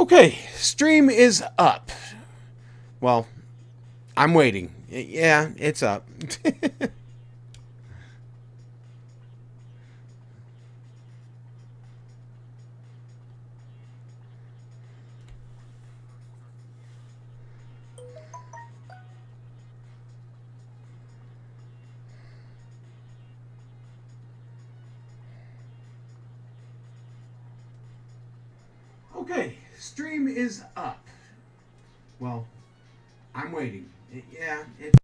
Okay, stream is up. Well, I'm waiting. Yeah, it's up. Okay, stream is up. Well, I'm waiting. Yeah, it's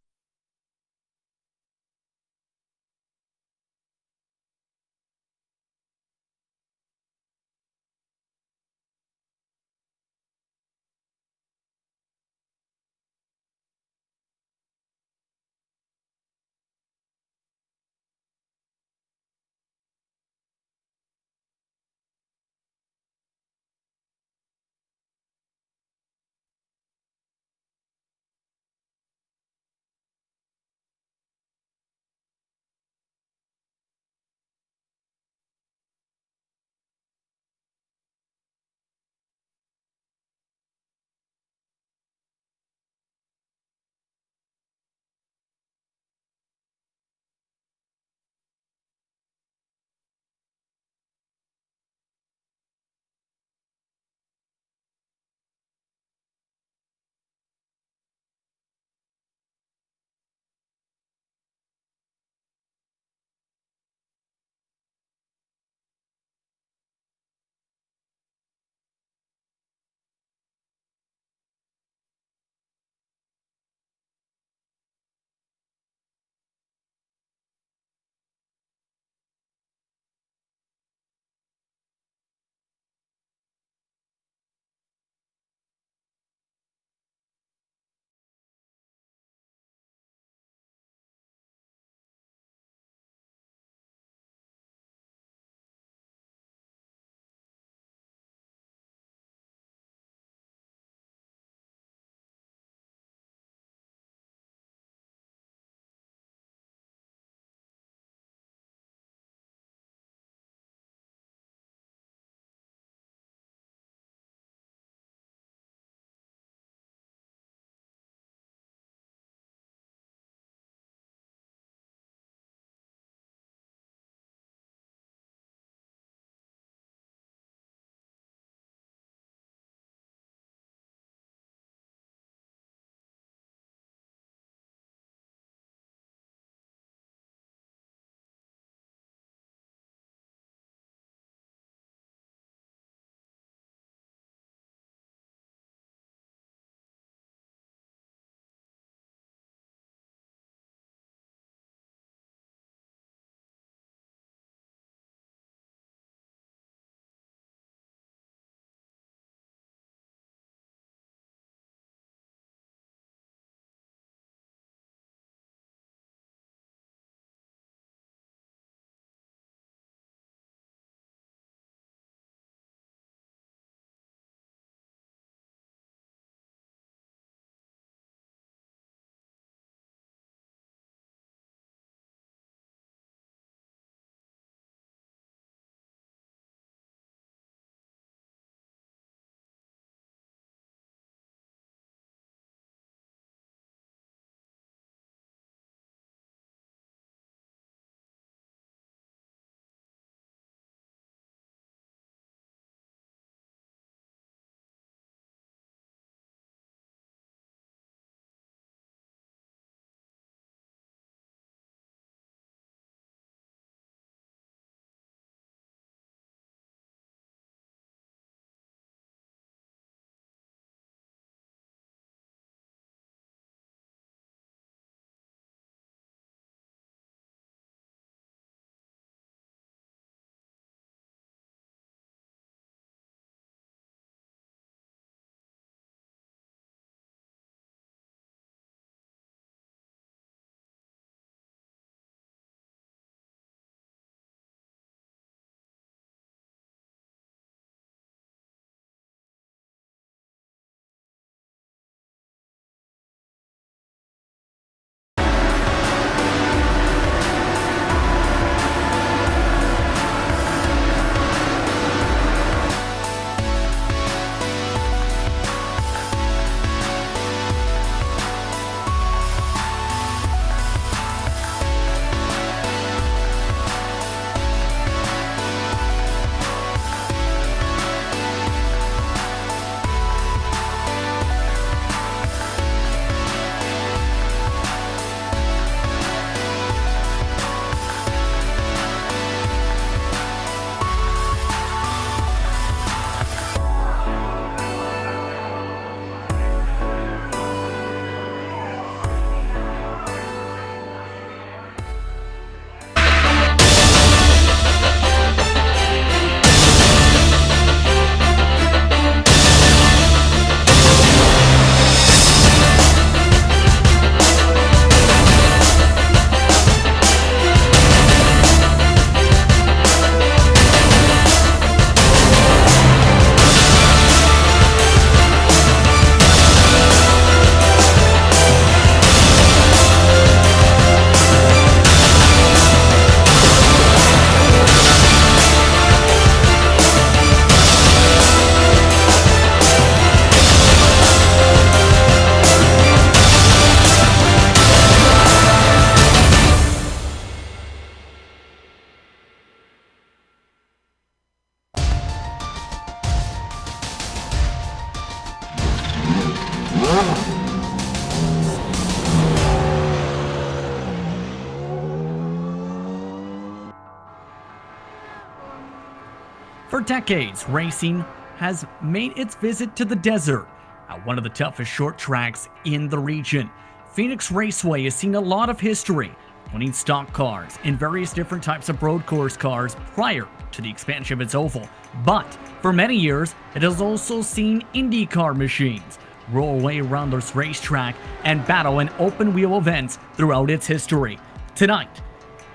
For decades, racing has made its visit to the desert at one of the toughest short tracks in the region. Phoenix Raceway has seen a lot of history, owning stock cars and various different types of road course cars prior to the expansion of its oval. But for many years, it has also seen IndyCar machines roll away around this racetrack and battle in open wheel events throughout its history. Tonight,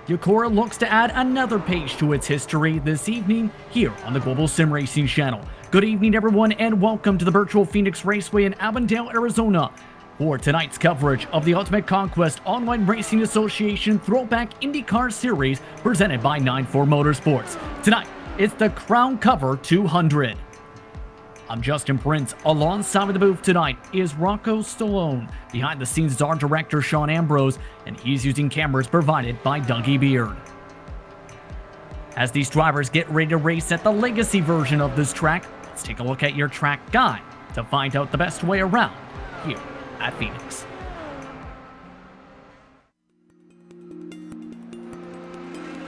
Dallara looks to add another page to its history this evening here on the Global Sim Racing channel. Good evening, everyone, and welcome to the virtual Phoenix Raceway in Avondale, Arizona, for tonight's coverage of the Ultimate Conquest Online Racing Association Throwback Indycar Series presented by 94 Motorsports. Tonight, it's the Crown Cover 200. I'm Justin Prince. Alongside the booth tonight is Rocco Stallone. Behind the scenes is our director, Sean Ambrose, and he's using cameras provided by Dougie Beard. As these drivers get ready to race at the legacy version of this track, let's take a look at your track guide to find out the best way around here at Phoenix.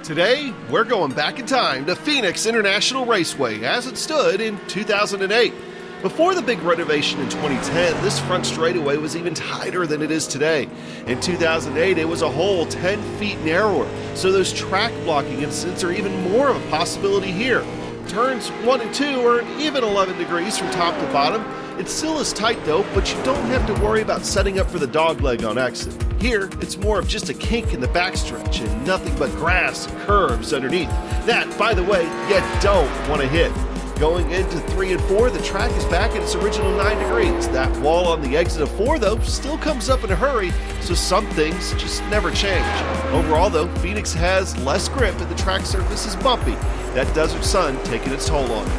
Today, we're going back in time to Phoenix International Raceway as it stood in 2008. Before the big renovation in 2010, this front straightaway was even tighter than it is today. In 2008, it was a whole 10 feet narrower, so those track blocking incidents are even more of a possibility here. Turns 1 and 2 are an even 11 degrees from top to bottom. It still is tight though, but you don't have to worry about setting up for the dogleg on exit. Here, it's more of just a kink in the backstretch and nothing but grass and curves underneath. That, by the way, you don't want to hit. Going into 3 and 4, the track is back at its original 9 degrees. That wall on the exit of 4, though, still comes up in a hurry, so some things just never change. Overall, though, Phoenix has less grip and the track surface is bumpy. That desert sun taking its toll on it.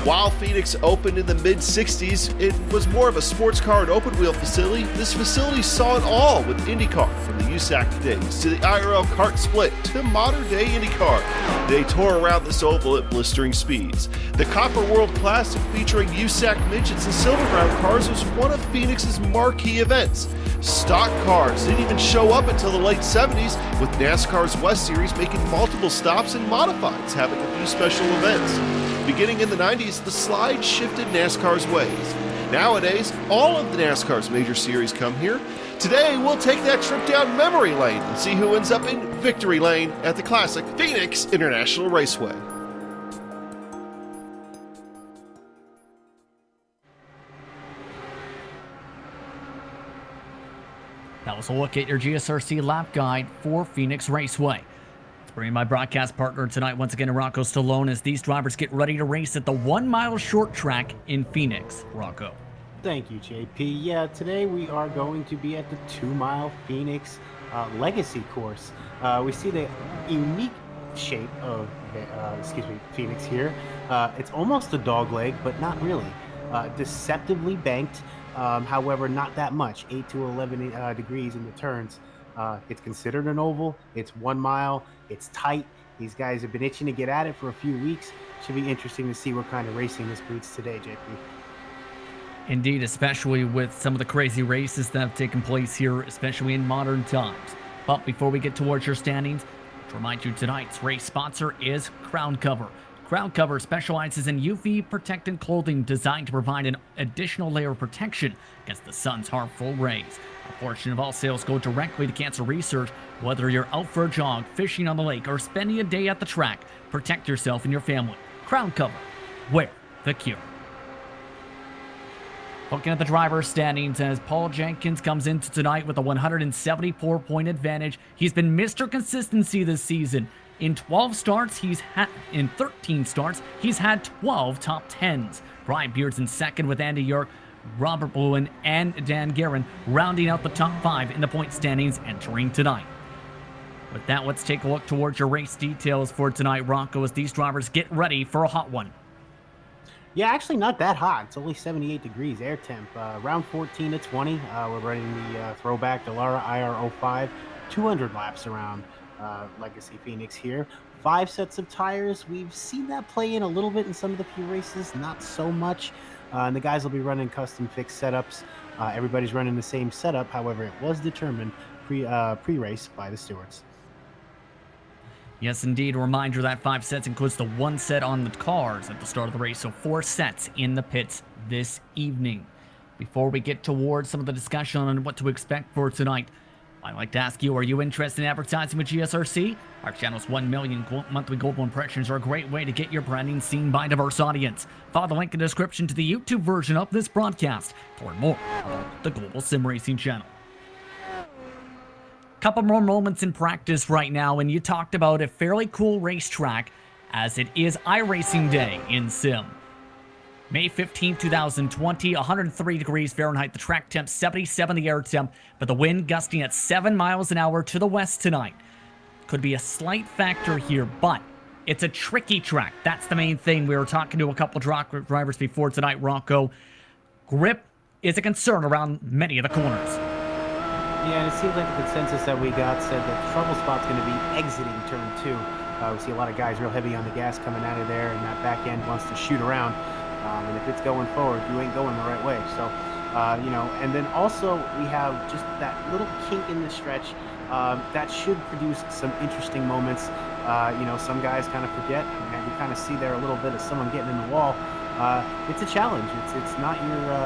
While Phoenix opened in the mid-60s, it was more of a sports car and open wheel facility. This facility saw it all with IndyCar, from the USAC days to the IRL kart split to modern-day IndyCar. They tore around this oval at blistering speeds. The Copper World Classic, featuring USAC midgets and silver ground cars, was one of Phoenix's marquee events. Stock cars didn't even show up until the late 70s, with NASCAR's West Series making multiple stops and modifieds having a few special events. Beginning in the 90s, the slide shifted NASCAR's ways. Nowadays, all of the NASCAR's major series come here. Today, we'll take that trip down memory lane and see who ends up in victory lane at the classic Phoenix International Raceway. That was a look at your GSRC lap guide for Phoenix Raceway. Bringing my broadcast partner tonight once again, Rocco Stallone, as these drivers get ready to race at the 1 mile short track in Phoenix. Rocco. Thank you, JP. Yeah, today we are going to be at the 2 mile Phoenix Legacy course. We see the unique shape of Phoenix here. It's almost a dog leg, but not really. Deceptively banked, however, not that much, 8 to 11 degrees in the turns. It's considered an oval. It's 1 mile. It's tight. These guys have been itching to get at it for a few weeks. Should be interesting to see what kind of racing this breeds today, JP. Indeed, especially with some of the crazy races that have taken place here, especially in modern times. But before we get towards your standings, to remind you, tonight's race sponsor is Crown Cover. Crown Cover specializes in UV protectant clothing designed to provide an additional layer of protection against the sun's harmful rays. A portion of all sales go directly to cancer research. Whether you're out for a jog, fishing on the lake, or spending a day at the track, protect yourself and your family. Crown Cover. Wear the cure. Looking at the driver's standings as Paul Jenkins comes into tonight with a 174-point advantage. He's been Mr. Consistency this season. In 13 starts, he's had 12 top 10s. Brian Beard's in second with Andy York, Robert Bluen, and Dan Guerin rounding out the top 5 in the point standings entering tonight. With that, let's take a look towards your race details for tonight, Rocco, as these drivers get ready for a hot one. Yeah, actually not that hot. It's only 78 degrees air temp. Round 14 to 20. We're running the Throwback Dallara IR05, 200 laps around Legacy Phoenix here. 5 sets of tires. We've seen that play in a little bit in some of the few races, not so much. And the guys will be running custom fixed setups. Everybody's running the same setup. However, it was determined pre-race by the stewards. Yes, indeed. A reminder that 5 sets includes the 1 set on the cars at the start of the race, so 4 sets in the pits this evening. Before we get towards some of the discussion on what to expect for tonight, I'd like to ask you, are you interested in advertising with GSRC? Our channel's 1 million monthly global impressions are a great way to get your branding seen by a diverse audience. Follow the link in the description to the YouTube version of this broadcast to learn more about the Global Sim Racing channel. Couple more moments in practice right now, and you talked about a fairly cool racetrack as it is iRacing Day in Sim. May 15, 2020, 103 degrees Fahrenheit, the track temp, 77 the air temp, but the wind gusting at 7 miles an hour to the west tonight. Could be a slight factor here, but it's a tricky track. That's the main thing. We were talking to a couple drivers before tonight, Rocco. Grip is a concern around many of the corners. Yeah, and it seems like the consensus that we got said that the trouble spot's going to be exiting turn 2. We see a lot of guys real heavy on the gas coming out of there, and that back end wants to shoot around. And if it's going forward, you ain't going the right way. So, and then also we have just that little kink in the stretch that should produce some interesting moments. Some guys kind of forget, and you kind of see there a little bit of someone getting in the wall. It's a challenge. It's not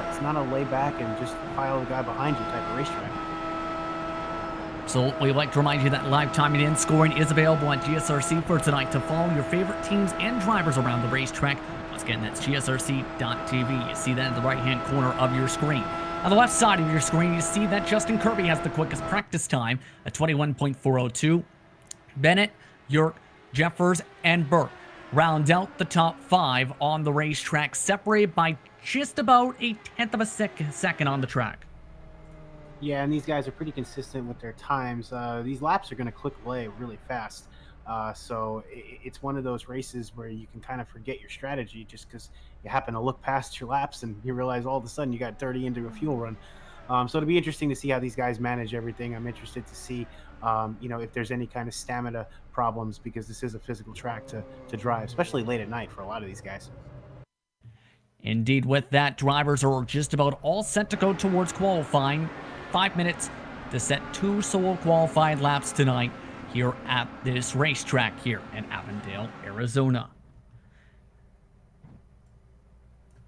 it's not a lay back and just pile the guy behind you type of racetrack. So we'd like to remind you that live timing and scoring is available on GSRC for tonight to follow your favorite teams and drivers around the racetrack. Once again, that's gsrc.tv. You see that in the right-hand corner of your screen. On the left side of your screen, you see that Justin Kirby has the quickest practice time at 21.402. Bennett, York, Jeffers, and Burke round out the top 5 on the racetrack, separated by just about a tenth of a second on the track. Yeah, and these guys are pretty consistent with their times. These laps are going to click away really fast. So it's one of those races where you can kind of forget your strategy just because you happen to look past your laps and you realize all of a sudden you got 30 into a fuel run. So it'll be interesting to see how these guys manage everything. I'm interested to see, if there's any kind of stamina problems, because this is a physical track to drive, especially late at night for a lot of these guys. Indeed, with that, drivers are just about all set to go towards qualifying. 5 minutes to set 2 solo qualifying laps tonight here at this racetrack here in Avondale, Arizona.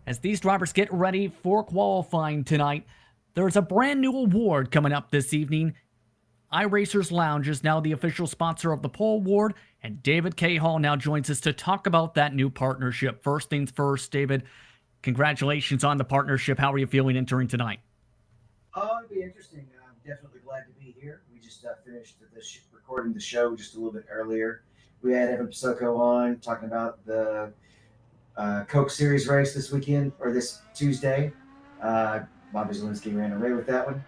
As these drivers get ready for qualifying tonight, there's a brand new award coming up this evening. iRacers Lounge is now the official sponsor of the Pole Award, and David K. Hall now joins us to talk about that new partnership. First things first, David, congratulations on the partnership. How are you feeling entering tonight? It'll be interesting. I'm definitely glad to be here. We just finished recording the show just a little bit earlier. We had Evan Pasoko on talking about the Coke Series race this weekend, or this Tuesday. Bobby Zielinski ran away with that one.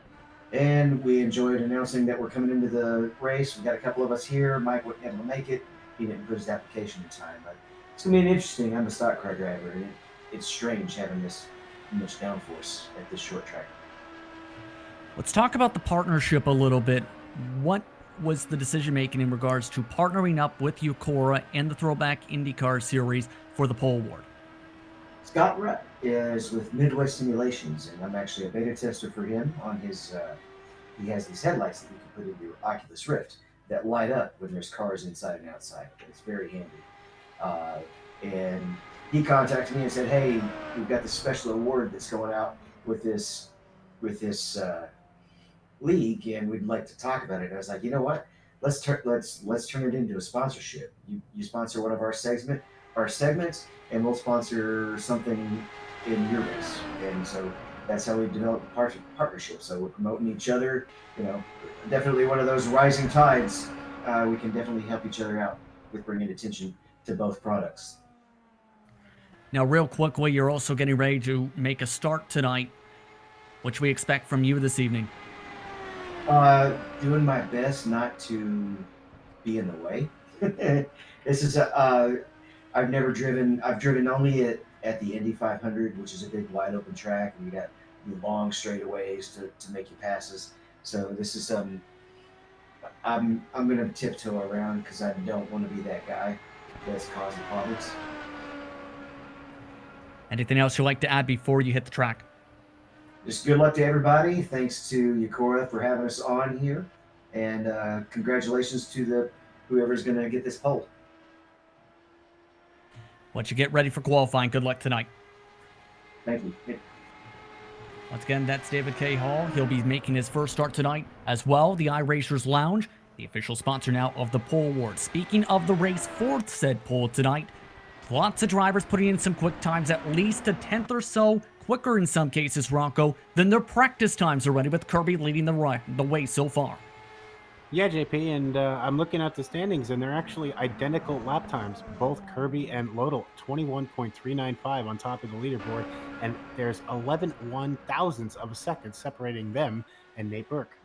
And we enjoyed announcing that we're coming into the race. We got a couple of us here. Mike wasn't able to make it. He didn't put his application in time. But it's going to be interesting. I'm a stock car driver, and it's strange having this much downforce at this short track. Let's talk about the partnership a little bit. What was the decision making in regards to partnering up with Eucora and the Throwback Indycar Series for the Pole Award? Scott Rutt is with Midwest Simulations, and I'm actually a beta tester for him on his. He has these headlights that you can put in your Oculus Rift that light up when there's cars inside and outside. It's very handy. And he contacted me and said, "Hey, we've got this special award that's going out with this league, and we'd like to talk about it." And I was like, you know what? Let's turn it into a sponsorship. You sponsor one of our segments, and we'll sponsor something in your race. And so that's how we developed the partnership. So we're promoting each other. Definitely one of those rising tides. We can definitely help each other out with bringing attention to both products. Now, real quickly, you're also getting ready to make a start tonight. What should we expect from you this evening? Doing my best not to be in the way. This is I've driven only at the Indy 500, which is a big wide open track, and you got the long straightaways to make your passes. So this is I'm gonna tiptoe around because I don't want to be that guy that's causing problems. Anything else you'd like to add before you hit the track? just good luck to everybody. Thanks to Yakora for having us on here, and congratulations to whoever's going to get this pole. Once you get ready for qualifying, good luck tonight. Thank you. Once again, that's David K. Hall. He'll be making his first start tonight as well. The iRacers Lounge, the official sponsor now of the pole award. Speaking of the race for said pole tonight, lots of drivers putting in some quick times, at least a tenth or so quicker in some cases, Rocco, than their practice times already, with Kirby leading the way so far. Yeah, JP, and I'm looking at the standings, and they're actually identical lap times. Both Kirby and Lodel, 21.395 on top of the leaderboard, and there's 11 1,000ths of a second separating them and Nate Burke.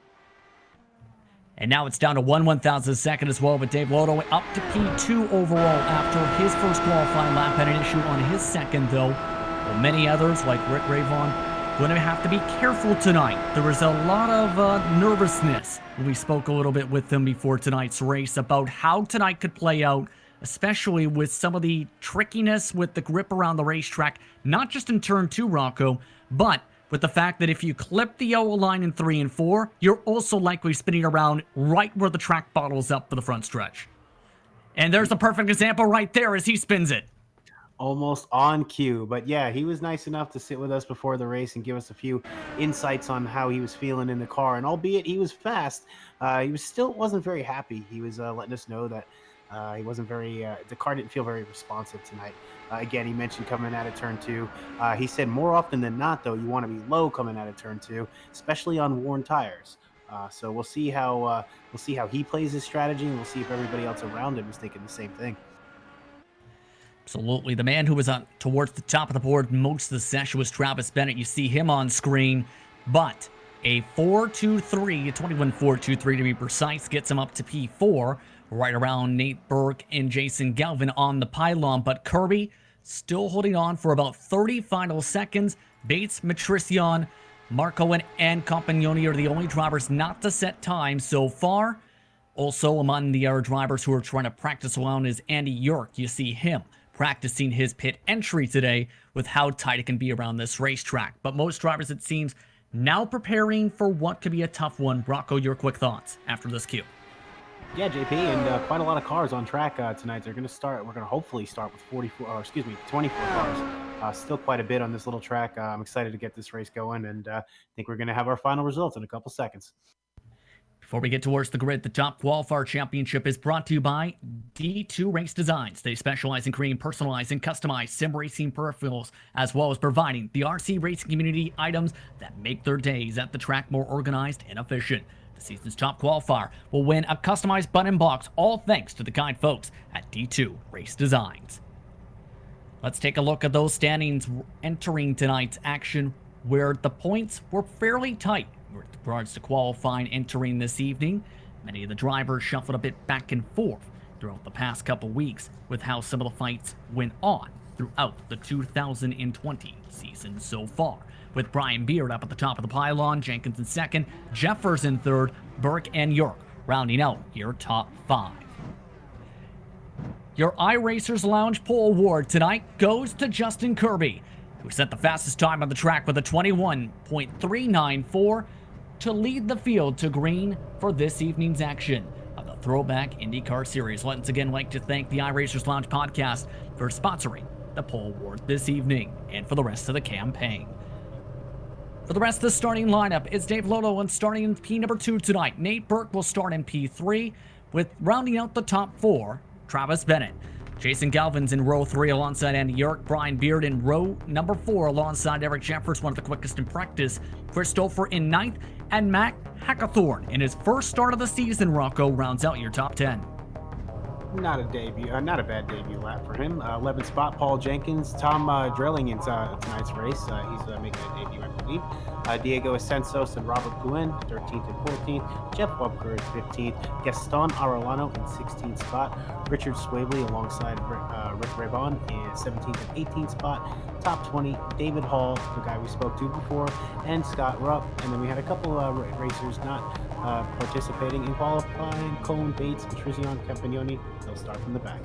And now it's down to 1/1000th second as well, but Dave Lodel up to P2 overall after his first qualifying lap. Had an issue on his second, though. Well, many others, like Rick Ravon, going to have to be careful tonight. There was a lot of nervousness when we spoke a little bit with them before tonight's race about how tonight could play out, especially with some of the trickiness with the grip around the racetrack, not just in turn 2, Rocco, but with the fact that if you clip the yellow line in 3 and 4, you're also likely spinning around right where the track bottles up for the front stretch. And there's a perfect example right there as he spins it. Almost on cue, but yeah, he was nice enough to sit with us before the race and give us a few insights on how he was feeling in the car. And albeit he was fast, he wasn't very happy. He was letting us know that he wasn't very, the car didn't feel very responsive tonight. Again, he mentioned coming out of turn 2. He said more often than not, though, you want to be low coming out of turn 2, especially on worn tires. So we'll see how he plays his strategy, and we'll see if everybody else around him is thinking the same thing. Absolutely. The man who was on towards the top of the board most of the session was Travis Bennett. You see him on screen, but a 4.23, a 21.423 to be precise, gets him up to P4, right around Nate Burke and Jason Galvin on the pylon. But Kirby still holding on for about 30 final seconds. Bates, Matrician, Marco, and Compagnoni are the only drivers not to set time so far. Also among the other drivers who are trying to practice around is Andy York. You see him practicing his pit entry today with how tight it can be around this racetrack. But most drivers, it seems, now preparing for what could be a tough one. Rocco, your quick thoughts after this cue. Yeah, JP, and quite a lot of cars on track tonight. We're going to hopefully start with 24 cars. Still quite a bit on this little track. I'm excited to get this race going, and I think we're going to have our final results in a couple seconds. Before we get towards the grid, the Top Qualifier Championship is brought to you by D2 Race Designs. They specialize in creating personalized and customized SimRacing peripherals, as well as providing the RC racing community items that make their days at the track more organized and efficient. The season's top qualifier will win a customized button box, all thanks to the kind folks at D2 Race Designs. Let's take a look at those standings entering tonight's action, where the points were fairly tight with regards to qualifying entering this evening. Many of the drivers shuffled a bit back and forth throughout the past couple weeks with how some of the fights went on throughout the 2020 season so far, with Brian Beard up at the top of the pylon, Jenkins in second, Jeffers in third, Burke and York rounding out your top 5. Your iRacers Lounge Pole Award tonight goes to Justin Kirby, who set the fastest time on the track with a 21.394 to lead the field to green for this evening's action of the Throwback Indycar Series. Once again, like to thank the iRacers Lounge podcast for sponsoring the Pole Award this evening and for the rest of the campaign. For the rest of the starting lineup, it's Dave Lodel and starting in P number 2 tonight. Nate Burke will start in P3, with rounding out the top 4, Travis Bennett. Jason Galvin's in row 3 alongside Andy York. Brian Beard in row number 4 alongside Eric Jeffers, one of the quickest in practice. Christopher in 9th, and Matt Hackathorn in his first start of the season, Rocco, rounds out your top 10. Not a bad debut lap for him. 11th spot, Paul Jenkins. Tom Drilling in tonight's race. He's making a debut, I believe. Diego Asensos and Robert Puen, 13th and 14th. Jeff Webker in 15th. Gaston Arellano in 16th spot. Richard Swabley alongside Rick Ravon in 17th and 18th spot. Top 20, David Hall, the guy we spoke to before, and Scott Rupp. And then we had a couple racers not participating in qualifying. Colin Bates, Matrician, Compagnoni. They'll start from the back.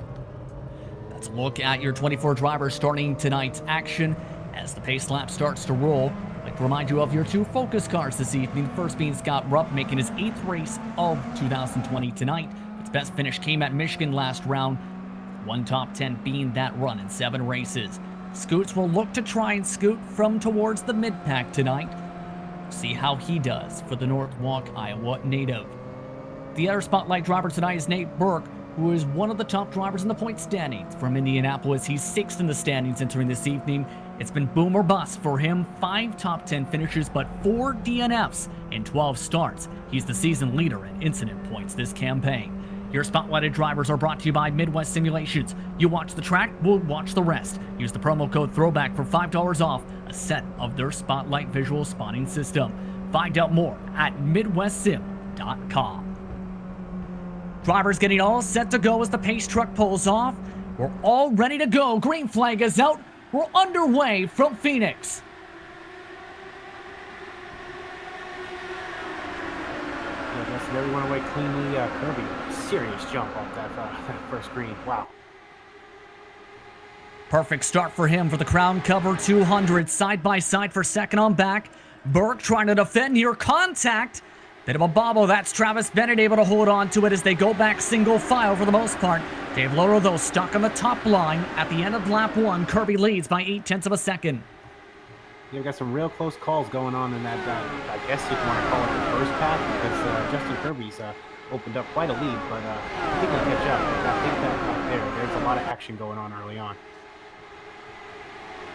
Let's look at your 24 drivers starting tonight's action as the pace lap starts to roll. Like like to remind you of your 2 focus cars this evening. The first being Scott Rupp, making his 8th race of 2020 tonight. Its best finish came at Michigan last round, 1 top 10 being that run in 7 races. Scoots will look to try and scoot from towards the mid-pack tonight. See how he does for the Norwalk, Iowa native. The other spotlight driver tonight is Nate Burke, who is one of the top drivers in the point standings from Indianapolis. He's 6th in the standings entering this evening. It's been boom or bust for him. 5 top 10 finishes, but 4 DNFs in 12 starts. He's the season leader in incident points this campaign. Your spotlighted drivers are brought to you by Midwest Simulations. You watch the track, we'll watch the rest. Use the promo code THROWBACK for $5 off a set of their Spotlight visual spotting system. Find out more at MidwestSim.com. Drivers getting all set to go as the pace truck pulls off. We're all ready to go. Green flag is out. We're underway from Phoenix. Just everyone away cleanly. Kirby, serious jump off that first green. Wow. Perfect start for him for the Crown Cover 200. Side by side for second on back. Burke trying to defend near contact. Bit of a bobble. That's Travis Bennett able to hold on to it as they go back single file for the most part. Dave Loro, though, stuck on the top line. At the end of lap 1, Kirby leads by 0.8 of a second. You've got some real close calls going on in that, I guess you want to call it the first pack, because Justin Kirby's opened up quite a lead, but I think he'll catch up. I think that there's a lot of action going on early on.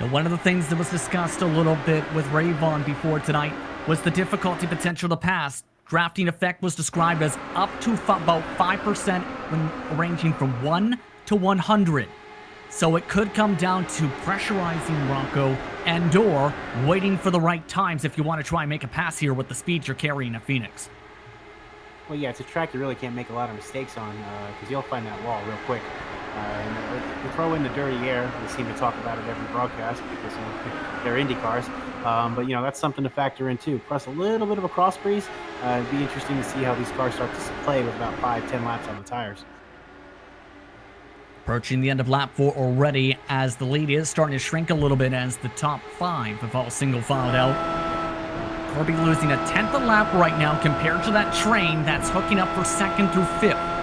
Now, one of the things that was discussed a little bit with Ray Vaughn before tonight was the difficulty potential to pass. Drafting effect was described as up to about 5% when ranging from 1 to 100. So it could come down to pressurizing Rocco and or waiting for the right times if you want to try and make a pass here with the speed you're carrying at Phoenix. Well, yeah, it's a track you really can't make a lot of mistakes on because you'll find that wall real quick. And you throw in the dirty air. We seem to talk about it every broadcast because they're Indycars. But, that's something to factor in, too. Plus a little bit of a cross breeze. It'd be interesting to see how these cars start to play with about 5-10 laps on the tires. Approaching the end of lap 4 already as the lead is starting to shrink a little bit as the top 5 have all single filed out. Kirby losing a 10th a lap right now compared to that train that's hooking up for 2nd through 5th.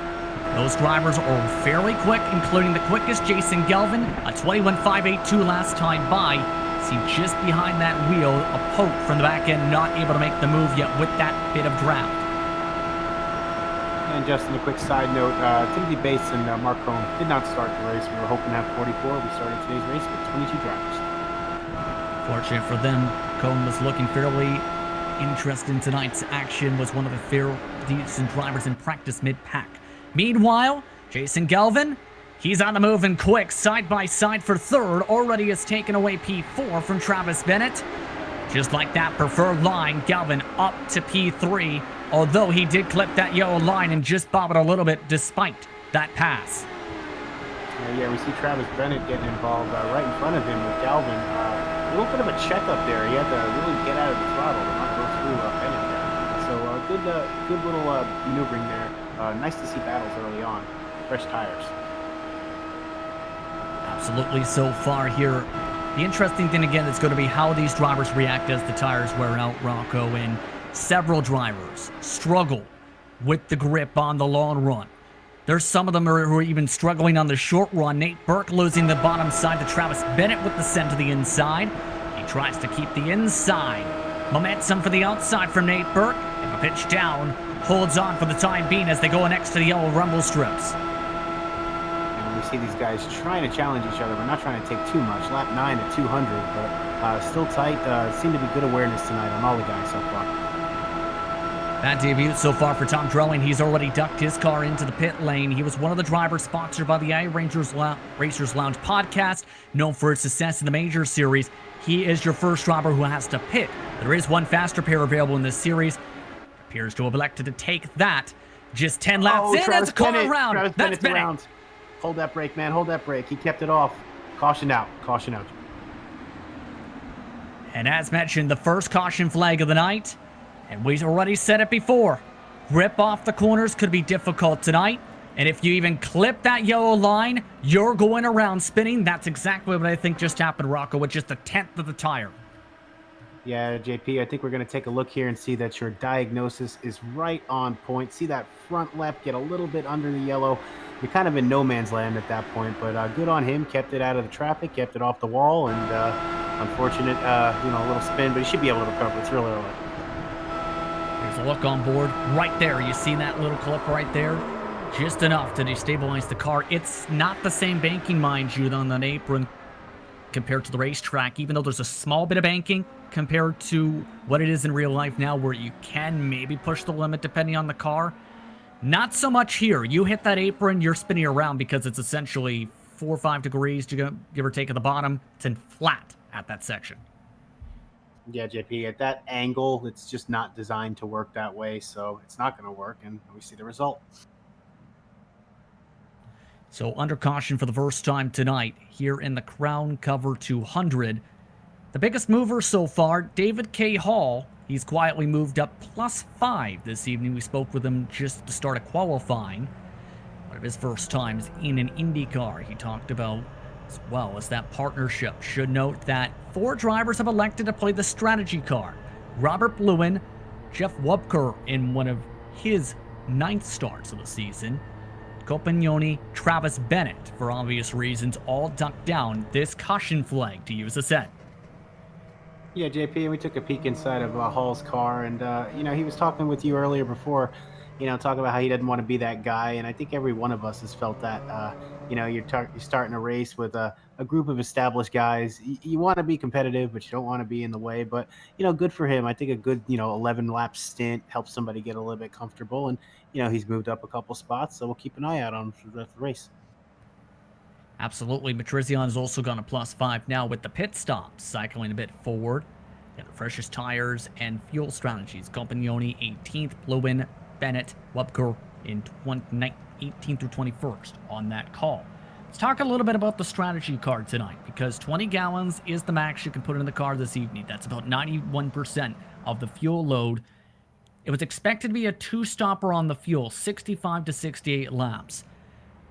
Those drivers are fairly quick, including the quickest Jason Galvin, a 21.582 last time by. See just behind that wheel, a poke from the back end, not able to make the move yet with that bit of draft. And just in a quick side note, Timothy Bates and Mark Cohn did not start the race. We were hoping to have 44. We started today's race with 22 drivers. Fortunate for them, Cohn was looking fairly interested in tonight's action, was one of the fair decent drivers in practice mid-pack. Meanwhile, Jason Galvin, he's on the move and quick, side by side for third, already has taken away P4 from Travis Bennett. Just like that preferred line, Galvin up to P3, although he did clip that yellow line and just bob it a little bit despite that pass. Yeah, we see Travis Bennett getting involved right in front of him with Galvin. A little bit of a checkup there. He had to really get out of the throttle and not go through Bennett there. So good little maneuvering there. Nice to see battles early on. Fresh tires. Absolutely so far here. The interesting thing again is going to be how these drivers react as the tires wear out, Rocco, and several drivers struggle with the grip on the long run. There's some of them who are even struggling on the short run. Nate Burke losing the bottom side to Travis Bennett with the send to the inside. He tries to keep the inside. Momentum for the outside from Nate Burke. If a pitch down, holds on for the time being as they go next to the yellow rumble strips. And we see these guys trying to challenge each other. We're not trying to take too much. Lap 9 at 200, but still tight. Seemed to be good awareness tonight on all the guys so far. Bad debut so far for Tom Drelling. He's already ducked his car into the pit lane. He was one of the drivers sponsored by the Racers Lounge podcast, known for its success in the Major Series. He is your first driver who has to pit. There is one faster pair available in this series. Appears to have elected to take that. Just 10 laps in as a car around. Travis That's Bennett. Around. Hold that brake, man. Hold that brake. He kept it off. Caution out. Caution out. And as mentioned, the first caution flag of the night. And we've already said it before. Grip off the corners could be difficult tonight. And if you even clip that yellow line, you're going around spinning. That's exactly what I think just happened, Rocco, with just a 1/10 of the tire. Yeah, JP, I think we're going to take a look here and see that your diagnosis is right on point. See that front left get a little bit under the yellow. You're kind of in no man's land at that point, but good on him. Kept it out of the traffic, kept it off the wall, and unfortunate, a little spin, but he should be able to recover. It's real early. There's a look on board right there. You see that little clip right there? Just enough to destabilize the car. It's not the same banking, mind you, on that apron compared to the racetrack, even though there's a small bit of banking compared to what it is in real life now, where you can maybe push the limit depending on the car. Not so much here. You hit that apron, you're spinning around because it's essentially 4 or 5 degrees, to give or take at the bottom. It's in flat at that section. Yeah, JP, at that angle, it's just not designed to work that way, so it's not going to work, and we see the result. So under caution for the first time tonight here in the Crown Cover 200. The biggest mover so far, David K. Hall. He's quietly moved up +5 this evening. We spoke with him just at the start of qualifying. One of his first times in an IndyCar. He talked about as well as that partnership. Should note that 4 drivers have elected to play the strategy car. Robert Bluen, Jeff Wubker in one of his 9th starts of the season. Copignoni, Travis Bennett, for obvious reasons, all ducked down this caution flag, to use a set. Yeah, JP, we took a peek inside of Hall's car, and he was talking with you earlier before, talking about how he doesn't want to be that guy, and I think every one of us has felt that. You're starting a race with a group of established guys. You want to be competitive, but you don't want to be in the way. But good for him. I think a good 11-lap stint helps somebody get a little bit comfortable, and he's moved up a couple spots, so we'll keep an eye out on him for the race. Absolutely. Matrizian has also gone to +5 now with the pit stops, cycling a bit forward. And the freshest tires and fuel strategies. Copignoni 18th, Bluen, Bennett, Wubker in 18th through 21st on that call. Let's talk a little bit about the strategy car tonight, because 20 gallons is the max you can put in the car this evening. That's about 91% of the fuel load. It was expected to be a 2-stopper on the fuel, 65 to 68 laps.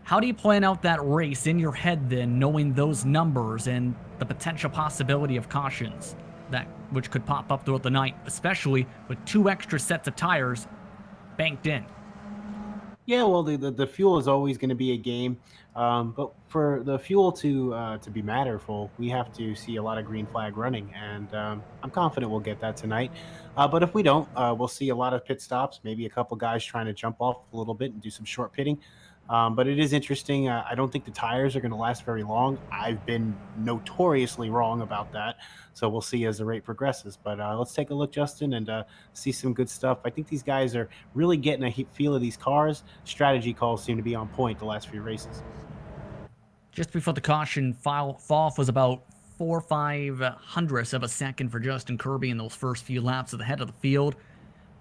How do you plan out that race in your head then, knowing those numbers and the potential possibility of cautions which could pop up throughout the night, especially with 2 extra sets of tires banked in? Yeah, well, the fuel is always going to be a game, but for the fuel to be matterful, we have to see a lot of green flag running, and I'm confident we'll get that tonight. But if we don't, we'll see a lot of pit stops, maybe a couple guys trying to jump off a little bit and do some short pitting. But it is interesting. I don't think the tires are going to last very long. I've been notoriously wrong about that. So we'll see as the rate progresses. But let's take a look, Justin, and see some good stuff. I think these guys are really getting a feel of these cars. Strategy calls seem to be on point the last few races. Just before the caution, fall off was about 4/500ths of a second for Justin Kirby in those first few laps of the head of the field.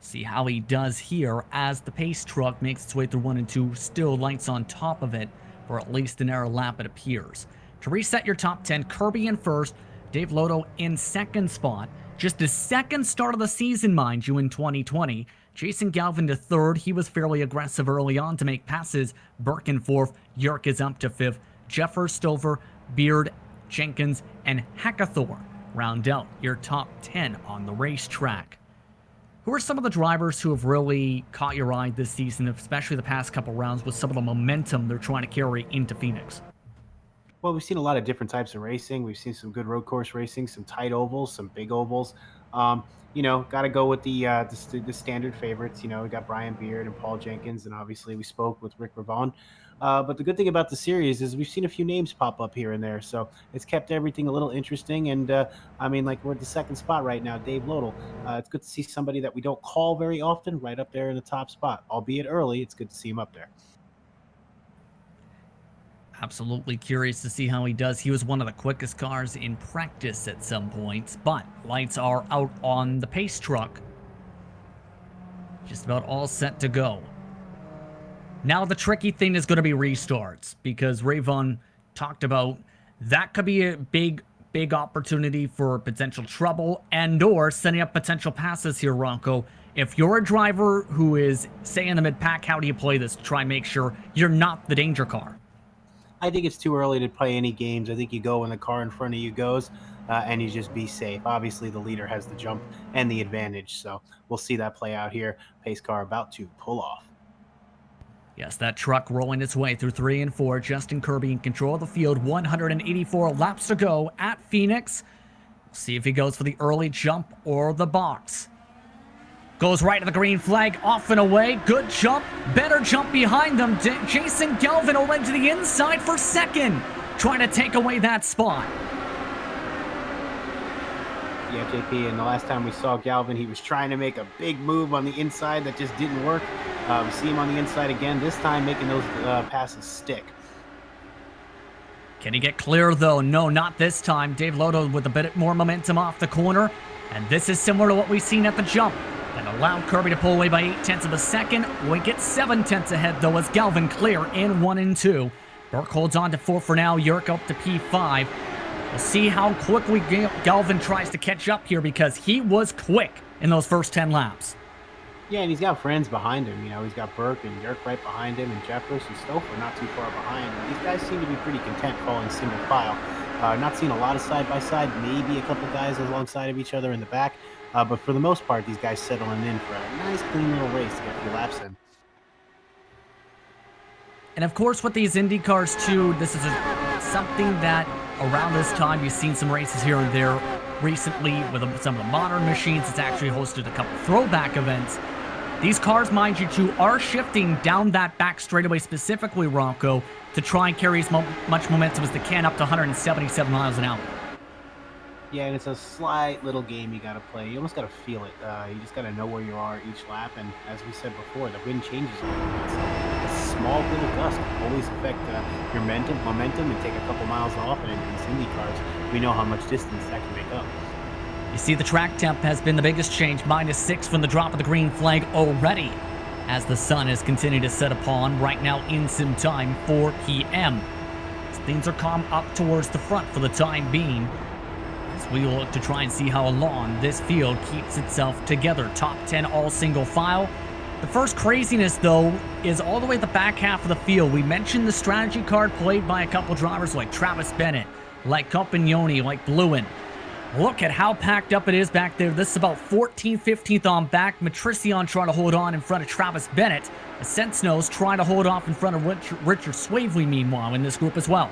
See how he does here as the pace truck makes its way through 1 and 2, still lights on top of it for at least an hour lap, it appears. To reset your top 10, Kirby in first, Dave Loto in second spot. Just his second start of the season, mind you, in 2020. Jason Galvin to third. He was fairly aggressive early on to make passes. Burke in fourth. Yerk is up to fifth. Jeffer, Stover, Beard, Jenkins, and Hackathorn round out your top 10 on the racetrack. Who are some of the drivers who have really caught your eye this season, especially the past couple rounds, with some of the momentum they're trying to carry into Phoenix? Well, we've seen a lot of different types of racing. We've seen some good road course racing, some tight ovals, some big ovals. Got to go with the standard favorites. We got Brian Beard and Paul Jenkins, and obviously we spoke with Rick Ravon. But the good thing about the series is we've seen a few names pop up here and there, so it's kept everything a little interesting. And we're at the second spot right now, Dave Lodel. It's good to see somebody that we don't call very often right up there in the top spot, albeit early. It's good to see him up there. Absolutely curious to see how he does. He was one of the quickest cars in practice at some points, but lights are out on the pace truck. Just about all set to go. Now the tricky thing is going to be restarts, because Ravon talked about that could be a big opportunity for potential trouble and or setting up potential passes here, Rocco. If you're a driver who is, say, in the mid-pack, how do you play this to try and make sure you're not the danger car? I think it's too early to play any games. I think you go when the car in front of you goes. and you just be safe. Obviously, the leader has the jump and the advantage, so we'll see that play out here. Pace car about to pull off. Yes, that truck rolling its way through 3 and 4. Justin Kirby in control of the field. 184 laps to go at Phoenix. We'll see if he goes for the early jump or the box. Goes right to the green flag, off and away. Good jump, better jump behind them. Jason Galvin already to the inside for second, trying to take away that spot. Yeah, JP, and the last time we saw Galvin, he was trying to make a big move on the inside that just didn't work. We see him on the inside again, this time making those passes stick. Can he get clear, though? No, not this time. Dave Lodo with a bit more momentum off the corner, and this is similar to what we've seen at the jump. And allowed Kirby to pull away by 0.8 of a second. We get 0.7 ahead, though, as Galvin clear in 1 and 2. Burke holds on to 4 for now. Yerk up to P5. We'll see how quickly Galvin tries to catch up here, because he was quick in those first 10 laps. Yeah, and he's got friends behind him. You know, he's got Burke and Yerk right behind him, and Jeffers and Stouffer not too far behind. And these guys seem to be pretty content following single file. Not seeing a lot of side-by-side, maybe a couple guys alongside of each other in the back. But for the most part, these guys settling in for a nice, clean little race to get a few laps in. And of course, with these IndyCars too, this is something that around this time you've seen some races here and there recently with some of the modern machines. It's actually hosted a couple throwback events. These cars, mind you, too, are shifting down that back straightaway, specifically Rocco, to try and carry as much momentum as they can up to 177 miles an hour. Yeah, and it's a slight little game you got to play. You almost got to feel it. You just got to know where you are each lap. And as we said before, the wind changes a little bit. So a small little gust can always affect your momentum and take a couple miles off. And in these Indy cars, we know how much distance that can make up. You see the track temp has been the biggest change, -6 from the drop of the green flag already, as the sun has continued to set upon. Right now in sim time, 4 p.m. As things are calm up towards the front for the time being, as we look to try and see how long this field keeps itself together. Top 10 all single file. The first craziness, though, is all the way at the back half of the field. We mentioned the strategy card played by a couple drivers like Travis Bennett, like Compagnoni, like Blewin. Look at how packed up it is back there. This is about 14th, 15th on back. Matrician trying to hold on in front of Travis Bennett. Sensenose trying to hold off in front of Richard Swavely, meanwhile, in this group as well.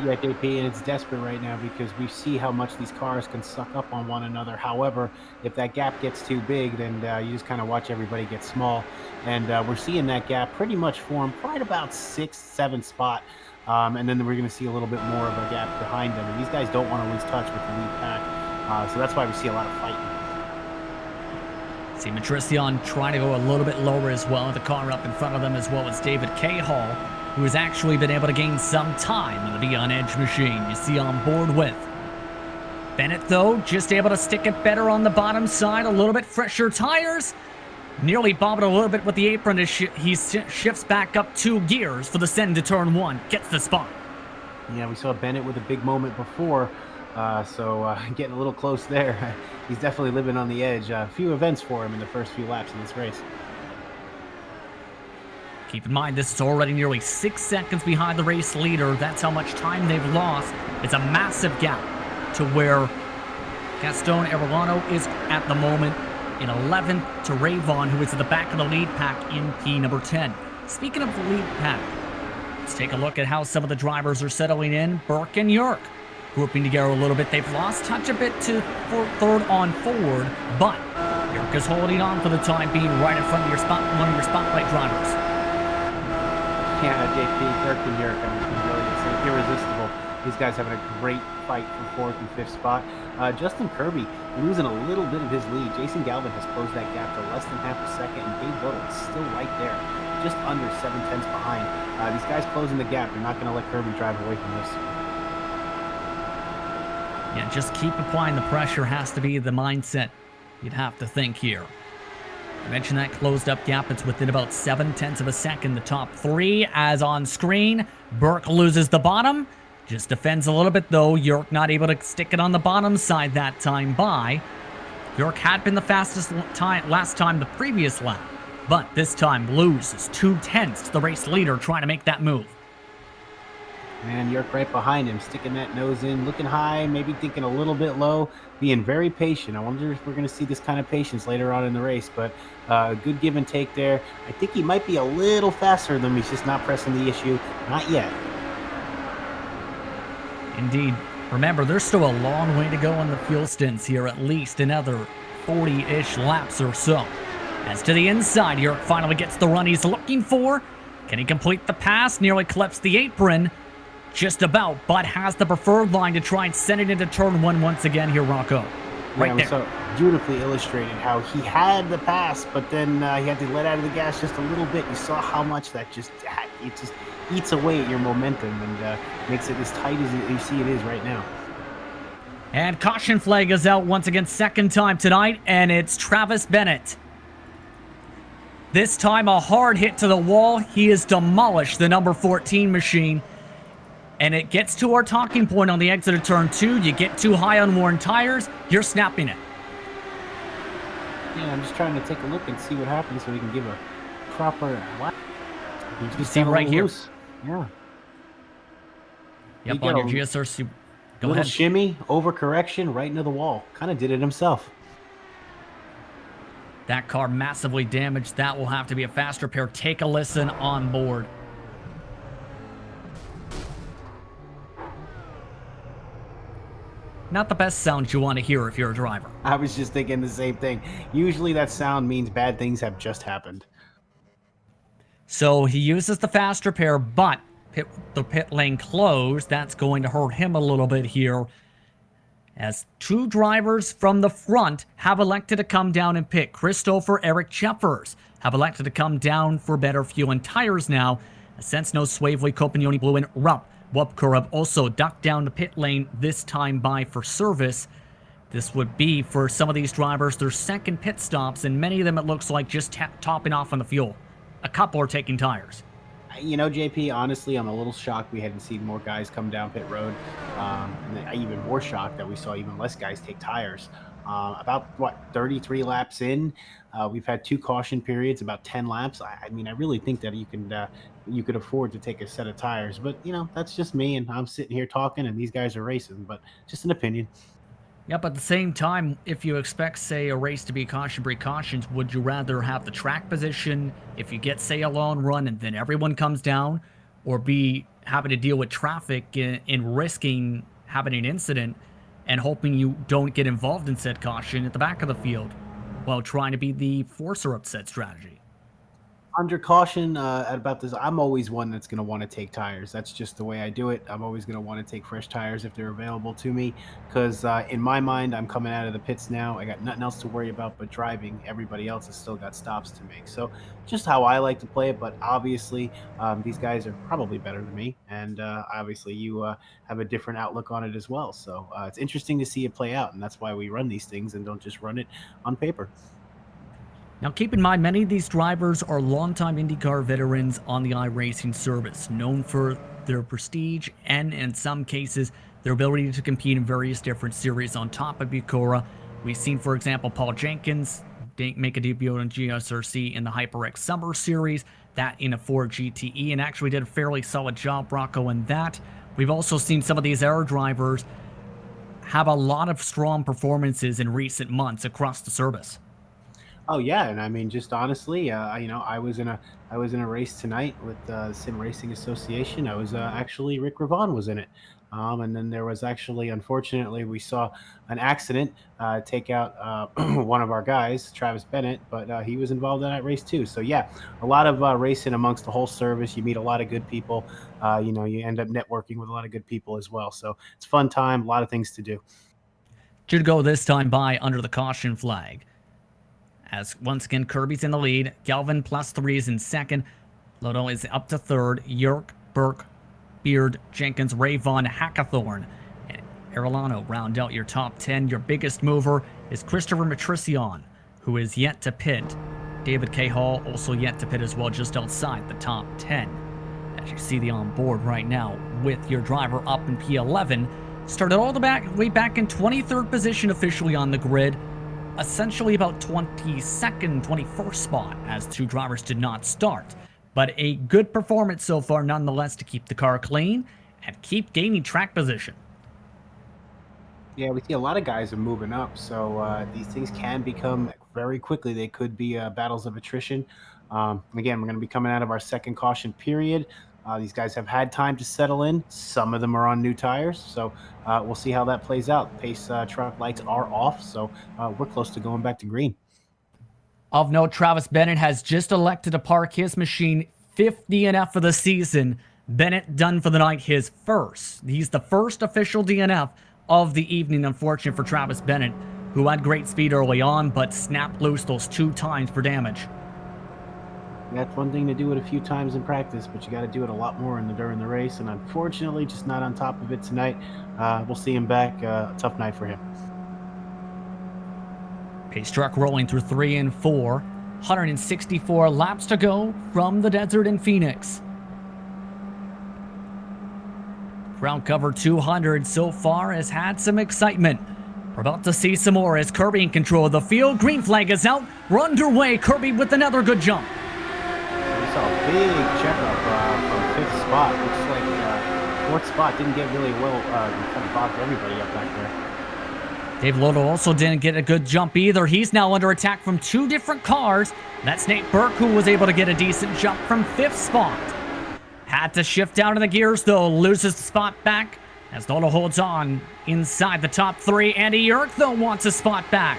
Yeah, JP, and it's desperate right now because we see how much these cars can suck up on one another. However, if that gap gets too big, then you just kind of watch everybody get small. And we're seeing that gap pretty much form right about 6th, 7th spot. And then we're going to see a little bit more of a gap behind them. And these guys don't want to lose touch with the lead pack. So that's why we see a lot of fighting. See Matrician trying to go a little bit lower as well. The car up in front of them as well as David Cahall, who has actually been able to gain some time in the Be On Edge machine you see on board with. Bennett, though, just able to stick it better on the bottom side. A little bit fresher tires. Nearly bobbed a little bit with the apron as he shifts back up 2 gears for the send to turn 1. Gets the spot. Yeah, we saw Bennett with a big moment before, so getting a little close there. He's definitely living on the edge. A few events for him in the first few laps in this race. Keep in mind, this is already nearly 6 seconds behind the race leader. That's how much time they've lost. It's a massive gap to where Gaston Arellano is at the moment. In 11th to Rayvon, who is at the back of the lead pack in P number 10. Speaking of the lead pack, let's take a look at how some of the drivers are settling in. Burke and Yerk grouping together a little bit. They've lost touch a bit to third on forward, but Yerk is holding on for the time being right in front of one of your spotlight drivers. Yeah, JP, Burke and Yerk, I mean, really, it's irresistible. These guys having a great fight for 4th and 5th spot. Justin Kirby losing a little bit of his lead. Jason Galvin has closed that gap to less than half a second, and Dave Little is still right there, just under 7/10 behind. These guys closing the gap. They're not going to let Kirby drive away from this. Yeah, just keep applying the pressure has to be the mindset you'd have to think here. I mentioned that closed up gap. It's within about 7/10 of a second. The top 3 as on screen. Burke loses the bottom. Just defends a little bit, though. Yerk not able to stick it on the bottom side that time by. Yerk had been the fastest last time the previous lap, but this time loses 2/10 to the race leader trying to make that move. And York right behind him, sticking that nose in, looking high, maybe thinking a little bit low, being very patient. I wonder if we're going to see this kind of patience later on in the race, but good give and take there. I think he might be a little faster than him. He's just not pressing the issue. Not yet. Indeed. Remember, there's still a long way to go on the fuel stints here, at least another 40-ish laps or so. As to the inside, York finally gets the run he's looking for. Can he complete the pass? Nearly clips the apron. Just about, but has the preferred line to try and send it into turn one once again here, Rocco. Right there. So beautifully illustrated how he had the pass, but then he had to let out of the gas just a little bit. You saw how much that just eats away at your momentum and makes it as tight as you see it is right now. And caution flag is out once again, second time tonight, and it's Travis Bennett. This time a hard hit to the wall. He has demolished the number 14 machine. And it gets to our talking point on the exit of turn 2. You get too high on worn tires, you're snapping it. Yeah, I'm just trying to take a look and see what happens so we can give a proper lap. You just see right here. Loose. Yeah. Yep, on your GSRC. Go ahead. Shimmy, overcorrection, right into the wall. Kind of did it himself. That car massively damaged. That will have to be a fast repair. Take a listen on board. Not the best sound you want to hear if you're a driver. I was just thinking the same thing. Usually that sound means bad things have just happened. So he uses the fast repair, but the pit lane closed. That's going to hurt him a little bit here, as two drivers from the front have elected to come down and pit. Christopher, Eric Jeffers have elected to come down for better fuel and tires now. Asensno, Swavely, Copignoni, Blue, and Rupp. Wupker also ducked down the pit lane, this time by for service. This would be, for some of these drivers, their second pit stops, and many of them, it looks like, just topping off on the fuel. A couple are taking tires. You know, JP, honestly, I'm a little shocked we hadn't seen more guys come down pit road. And I'm even more shocked that we saw even less guys take tires. About, 33 laps in, we've had 2 caution periods, about 10 laps. I mean, I really think that you could afford to take a set of tires. But, you know, that's just me, and I'm sitting here talking, and these guys are racing. But just an opinion. Yep, at the same time, if you expect, say, a race to be caution-free cautions, would you rather have the track position if you get, say, a long run and then everyone comes down, or be having to deal with traffic in risking having an incident and hoping you don't get involved in said caution at the back of the field while trying to be the forcer of said strategy? Under caution about this, I'm always one that's going to want to take tires. That's just the way I do it. I'm always going to want to take fresh tires if they're available to me, because in my mind, I'm coming out of the pits now. I got nothing else to worry about but driving. Everybody else has still got stops to make. So just how I like to play it, but obviously these guys are probably better than me, and obviously you have a different outlook on it as well. So it's interesting to see it play out, and that's why we run these things and don't just run it on paper. Now, keep in mind, many of these drivers are longtime IndyCar veterans on the iRacing service, known for their prestige and, in some cases, their ability to compete in various different series on top of Bucora. We've seen, for example, Paul Jenkins make a debut on GSRC in the HyperX Summer Series, that in a Ford GTE, and actually did a fairly solid job, Rocco, in that. We've also seen some of these air drivers have a lot of strong performances in recent months across the service. Oh yeah, and I mean, just honestly, you know, I was in a race tonight with the SimRacing Association. I was actually Rick Ravon was in it, and then there was actually, unfortunately, we saw an accident take out one of our guys, Travis Bennett, but he was involved in that race too. So yeah, a lot of racing amongst the whole service. You meet a lot of good people. You know, you end up networking with a lot of good people as well. So it's a fun time, a lot of things to do. Should go this time by under the caution flag. As once again, Kirby's in the lead. Galvin +3 is in second. Lodo is up to third. Yerk, Burke, Beard, Jenkins, Ravon, Hackathorn, and Arellano round out your top 10. Your biggest mover is Christopher Matricion, who is yet to pit. David K. Hall also yet to pit as well, just outside the top 10. As you see the onboard right now with your driver up in P11. Started all the way back in 23rd position officially on the grid. Essentially about 22nd, 21st spot, as 2 drivers did not start. But a good performance so far nonetheless to keep the car clean and keep gaining track position. Yeah, we see a lot of guys are moving up, so these things can become very quickly. They could be battles of attrition. Again, we're going to be coming out of our second caution period. These guys have had time to settle in. Some of them are on new tires, so we'll see how that plays out. Pace truck lights are off, so we're close to going back to green. Of note, Travis Bennett has just elected to park his machine 5th DNF of the season. Bennett done for the night, his first. He's the first official DNF of the evening. Unfortunate for Travis Bennett, who had great speed early on, but snapped loose those 2 times for damage. That's one thing to do it a few times in practice, but you got to do it a lot more during the race, and unfortunately just not on top of it tonight. We'll see him back. Tough night for him. Pace truck rolling through 3 and 4. 164 laps to go from the desert in Phoenix. Ground cover 200 so far has had some excitement. We're about to see some more as Kirby in control of the field. Green flag is out. We're underway. Kirby with another good jump. We saw a big checkup from 5th spot. Looks like 4th spot didn't get really well. Kind of bogged everybody up back there. Dave Lodo also didn't get a good jump either. He's now under attack from 2 different cars. That's Nate Burke, who was able to get a decent jump from 5th spot. Had to shift down to the gears, though. Loses the spot back as Lodo holds on inside the top 3. Andy Yerk, though, wants a spot back.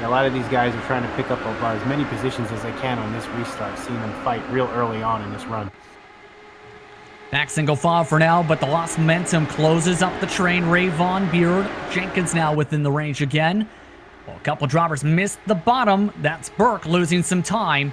A lot of these guys are trying to pick up as many positions as they can on this restart. Seeing them fight real early on in this run. Back single file for now, but the lost momentum closes up the train. Ray Von Beard. Jenkins now within the range again. Well, a couple drivers missed the bottom. That's Burke losing some time.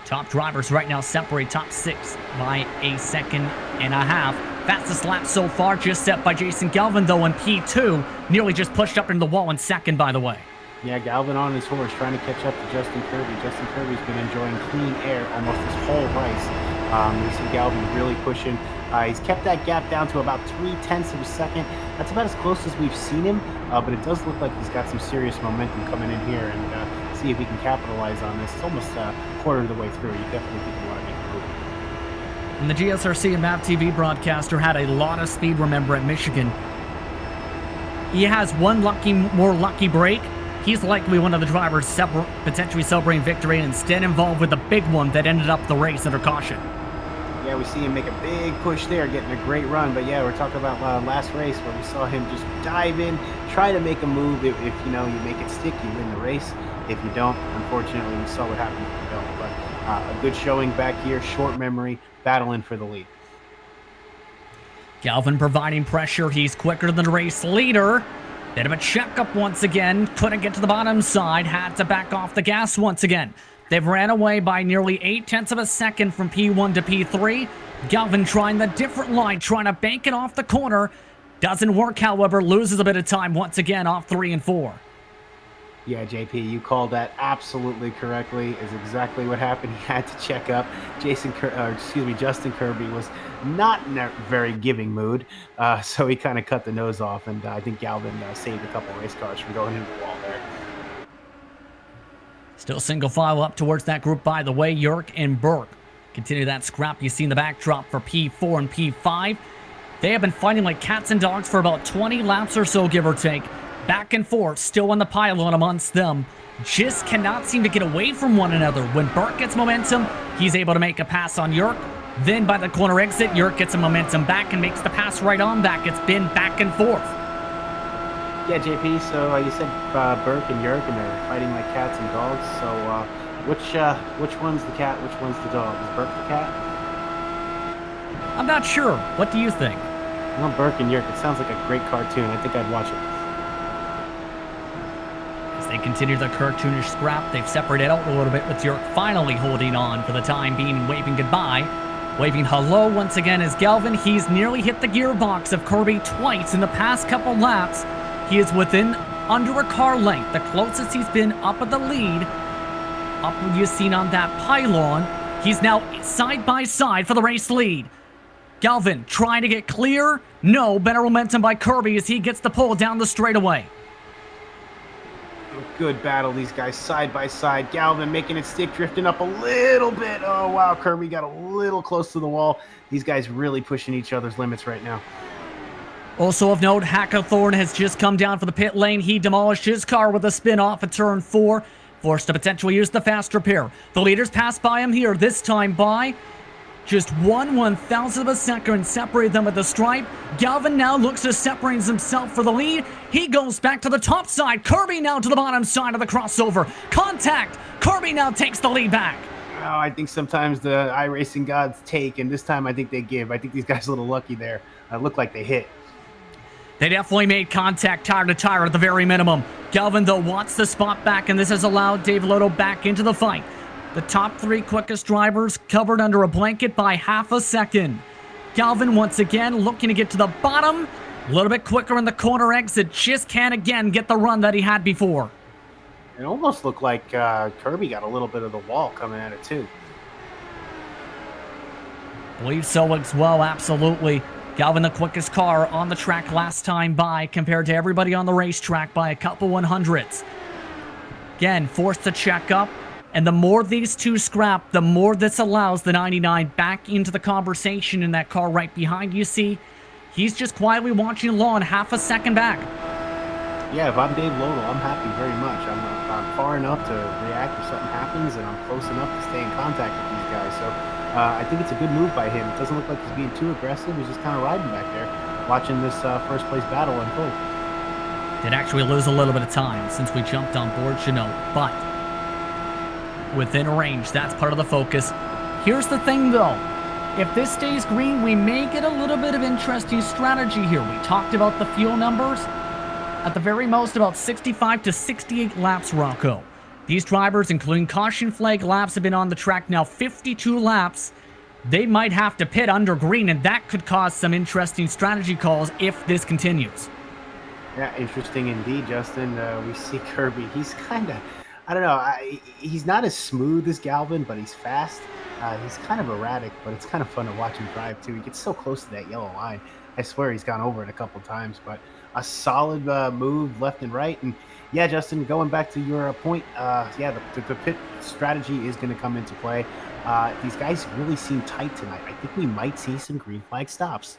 Top drivers right now separate top 6 by a second and a half. Fastest lap so far just set by Jason Galvin, though, in P2. Nearly just pushed up into the wall in second, by the way. Yeah, Galvin on his horse trying to catch up to Justin Kirby. Justin Kirby's been enjoying clean air almost this whole race. We see Galvin really pushing. He's kept that gap down to about 0.3 of a second. That's about as close as we've seen him, but it does look like he's got some serious momentum coming in here, and see if he can capitalize on this. It's almost a quarter of the way through. You definitely think you want to make a move. And the GSRC and MAP TV broadcaster had a lot of speed, remember, at Michigan. He has one more lucky break. He's likely one of the drivers potentially celebrating victory and instead involved with the big one that ended up the race under caution. Yeah, we see him make a big push there, getting a great run. But yeah, we're talking about last race where we saw him just dive in, try to make a move. If you know, you make it stick, you win the race. If you don't, unfortunately, we saw what happened if you don't. But a good showing back here, short memory, battling for the lead. Galvin providing pressure. He's quicker than the race leader. Bit of a checkup once again. Couldn't get to the bottom side. Had to back off the gas once again. They've ran away by nearly 0.8 of a second from P1 to P3. Galvin trying the different line, trying to bank it off the corner. Doesn't work, however. Loses a bit of time once again off 3 and 4. Yeah, JP, you called that absolutely correctly. Is exactly what happened. He had to check up. Justin Kirby was not in a very giving mood, so he kind of cut the nose off, and I think Galvin saved a couple race cars from going into the wall there. Still single file up towards that group, by the way. Yerk and Burke continue that scrap you see in the backdrop for P4 and P5. They have been fighting like cats and dogs for about 20 laps or so, give or take. Back and forth, still on the pylon amongst them. Just cannot seem to get away from one another. When Burke gets momentum, he's able to make a pass on Yerk. Then by the corner exit, Yerk gets some momentum back and makes the pass right on back. It's been back and forth. Yeah, JP, so you said Burke and Yerk, and they're fighting like cats and dogs. So which one's the cat, which one's the dog? Is Burke the cat? I'm not sure. What do you think? Well, Burke and Yerk, it sounds like a great cartoon. I think I'd watch it. As they continue the cartoonish scrap, they've separated out a little bit with Yerk finally holding on for the time being, waving goodbye. Waving hello once again is Galvin. He's nearly hit the gearbox of Kirby twice in the past couple laps. He is within under a car length, the closest he's been up at the lead. Up you've seen on that pylon. He's now side by side for the race lead. Galvin trying to get clear. No, better momentum by Kirby as he gets the pull down the straightaway. Good battle, these guys side by side. Galvin making it stick, drifting up a little bit. Oh, wow, Kirby got a little close to the wall. These guys really pushing each other's limits right now. Also of note, Hackathorn has just come down for the pit lane. He demolished his car with a spin off at turn 4, forced to potentially use the faster pair. The leaders pass by him here, this time by just 1/1000th of a second separate them at the stripe. Galvin now looks to separate himself for the lead. He goes back to the top side. Kirby now to the bottom side of the crossover. Contact! Kirby now takes the lead back. Oh, I think sometimes the iRacing gods take, and this time I think they give. I think these guys are a little lucky there. Look like they hit. They definitely made contact tire to tire at the very minimum. Galvin, though, wants the spot back, and this has allowed Dave Lotto back into the fight. The top 3 quickest drivers covered under a blanket by half a second. Galvin once again looking to get to the bottom. A little bit quicker in the corner exit. Just can't again get the run that he had before. It almost looked like Kirby got a little bit of the wall coming at it too. Believe so as well, absolutely. Galvin, the quickest car on the track last time by compared to everybody on the racetrack by a couple 100ths. Again, forced to check up. And the more these two scrap, the more this allows the 99 back into the conversation in that car right behind you. See, he's just quietly watching along, half a second back. Yeah, if I'm Dave Lotto, I'm happy very much. I'm far enough to react if something happens, and I'm close enough to stay in contact with these guys. So I think it's a good move by him. It doesn't look like he's being too aggressive. He's just kind of riding back there, watching this first place battle unfold. Did actually lose a little bit of time since we jumped on board, you know, but within range, that's part of the focus. Here's the thing, though. If this stays green, we may get a little bit of interesting strategy here. We talked about the fuel numbers. At the very most, about 65 to 68 laps, Rocco. These drivers, including caution flag laps, have been on the track now 52 laps. They might have to pit under green, and that could cause some interesting strategy calls if this continues. Yeah, interesting indeed, Justin. We see Kirby. He's kind of, I don't know, he's not as smooth as Galvin, but he's fast. He's kind of erratic, but it's kind of fun to watch him drive, too. He gets so close to that yellow line. I swear he's gone over it a couple times, but a solid move left and right. And yeah, Justin, going back to your point, yeah, the pit strategy is going to come into play. These guys really seem tight tonight. I think we might see some green flag stops.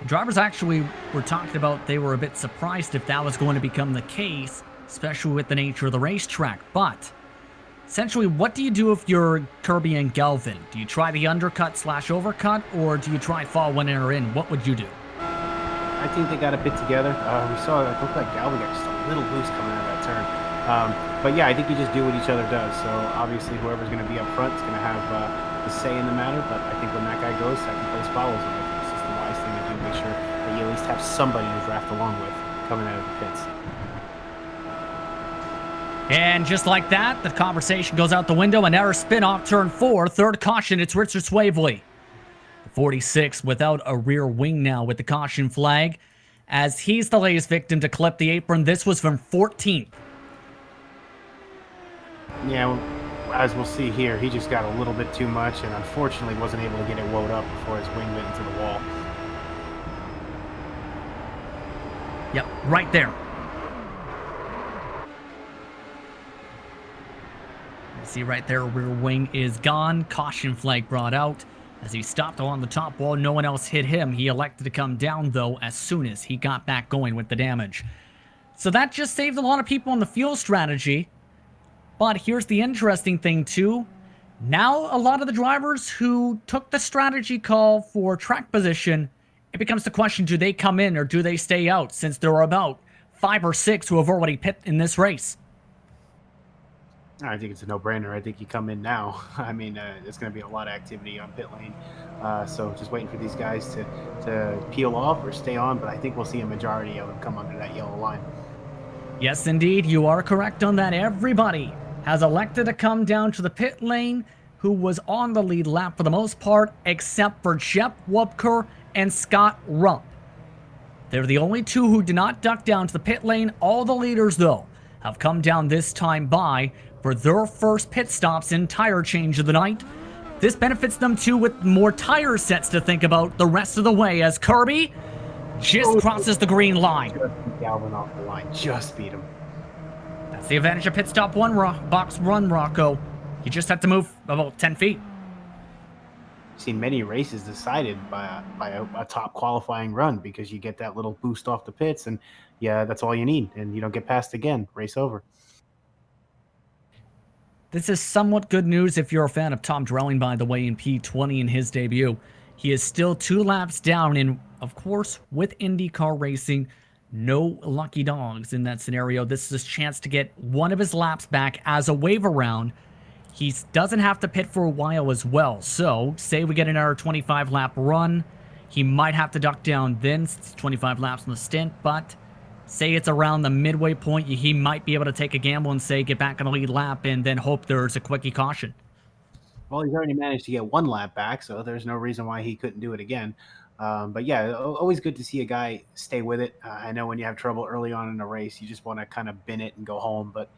Drivers actually were talking about they were a bit surprised if that was going to become the case, especially with the nature of the racetrack. But essentially, what do you do if you're Kirby and Galvin? Do you try the undercut/overcut, or do you try fall one inner in? What would you do? I think they got a bit together. We saw it looked like Galvin got just a little loose coming out of that turn. But yeah, I think you just do what each other does. So obviously, whoever's going to be up front is going to have the say in the matter. But I think when that guy goes, second place follows him. I think it's just the wise thing to do. Make sure that you at least have somebody to draft along with coming out of the pits. And just like that, the conversation goes out the window. Another spin off turn 4. Third caution, it's Richard Swavely. The 46 without a rear wing now with the caution flag, as he's the latest victim to clip the apron. This was from 14th. Yeah, well, as we'll see here, he just got a little bit too much and unfortunately wasn't able to get it wound up before his wing went into the wall. Yep, right there. See right there, rear wing is gone. Caution flag brought out as he stopped along the top wall. No one else hit him. He elected to come down, though, as soon as he got back going with the damage. So that just saved a lot of people on the fuel strategy. But here's the interesting thing, too. Now, a lot of the drivers who took the strategy call for track position, it becomes the question, do they come in or do they stay out, since there are about 5 or 6 who have already pit in this race. I think it's a no-brainer. I think you come in now. I mean, there's going to be a lot of activity on pit lane. So just waiting for these guys to peel off or stay on. But I think we'll see a majority of them come under that yellow line. Yes, indeed. You are correct on that. Everybody has elected to come down to the pit lane, who was on the lead lap for the most part, except for Jep Wubker and Scott Rump. They're the only two who did not duck down to the pit lane. All the leaders, though, have come down this time by for their first pit stops and tire change of the night. This benefits them too with more tire sets to think about the rest of the way, as Kirby just crosses the green line. Just beat Galvin off the line. Just beat him. That's the advantage of pit stop box one, Rocco. You just have to move about 10 feet. I've seen many races decided by a top qualifying run because you get that little boost off the pits, and yeah, that's all you need, and you don't get passed again. Race over. This is somewhat good news if you're a fan of Tom Drelling, by the way, in P20 in his debut. He is still 2 laps down, and of course, with IndyCar racing, no lucky dogs in that scenario. This is his chance to get one of his laps back as a waiver round. He doesn't have to pit for a while as well. So, say we get another 25-lap run, he might have to duck down then. It's 25 laps on the stint, but say it's around the midway point, he might be able to take a gamble and say get back on the lead lap and then hope there's a quickie caution. Well, he's already managed to get 1 lap back, so there's no reason why he couldn't do it again. But yeah, always good to see a guy stay with it. I know when you have trouble early on in a race, you just want to kind of bin it and go home. But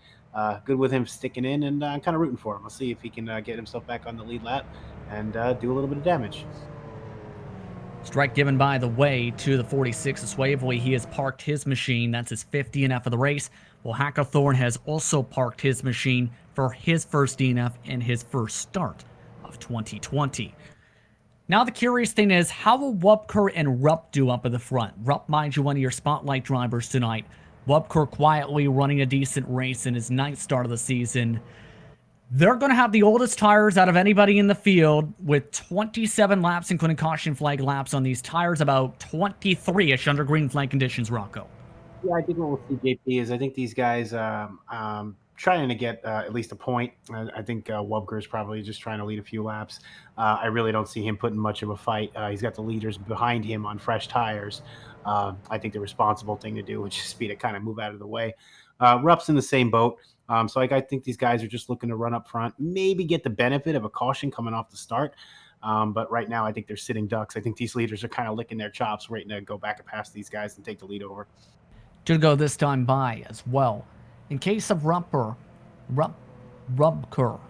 good with him sticking in, and I'm kind of rooting for him. We'll see if he can get himself back on the lead lap and do a little bit of damage. Strike given, by the way, to the 46 of Swavely. He has parked his machine. That's his 5th DNF of the race. Well, Hackathorn has also parked his machine for his first DNF in his first start of 2020. Now, the curious thing is, how will Wubker and Rupp do up at the front? Rupp, mind you, one of your spotlight drivers tonight. Wubker quietly running a decent race in his 9th start of the season. They're going to have the oldest tires out of anybody in the field with 27 laps, including caution flag laps on these tires, about 23-ish under green flag conditions, Rocco. Yeah, I think what we'll see, JP, is I think these guys trying to get at least a point. I think Wubker is probably just trying to lead a few laps. I really don't see him putting much of a fight. He's got the leaders behind him on fresh tires. I think the responsible thing to do would just be to kind of move out of the way. Rupp's in the same boat. So I think these guys are just looking to run up front, maybe get the benefit of a caution coming off the start. But right now, I think they're sitting ducks. I think these leaders are kind of licking their chops, waiting to go back and pass these guys and take the lead over. To go this time by as well. In case of Rubker,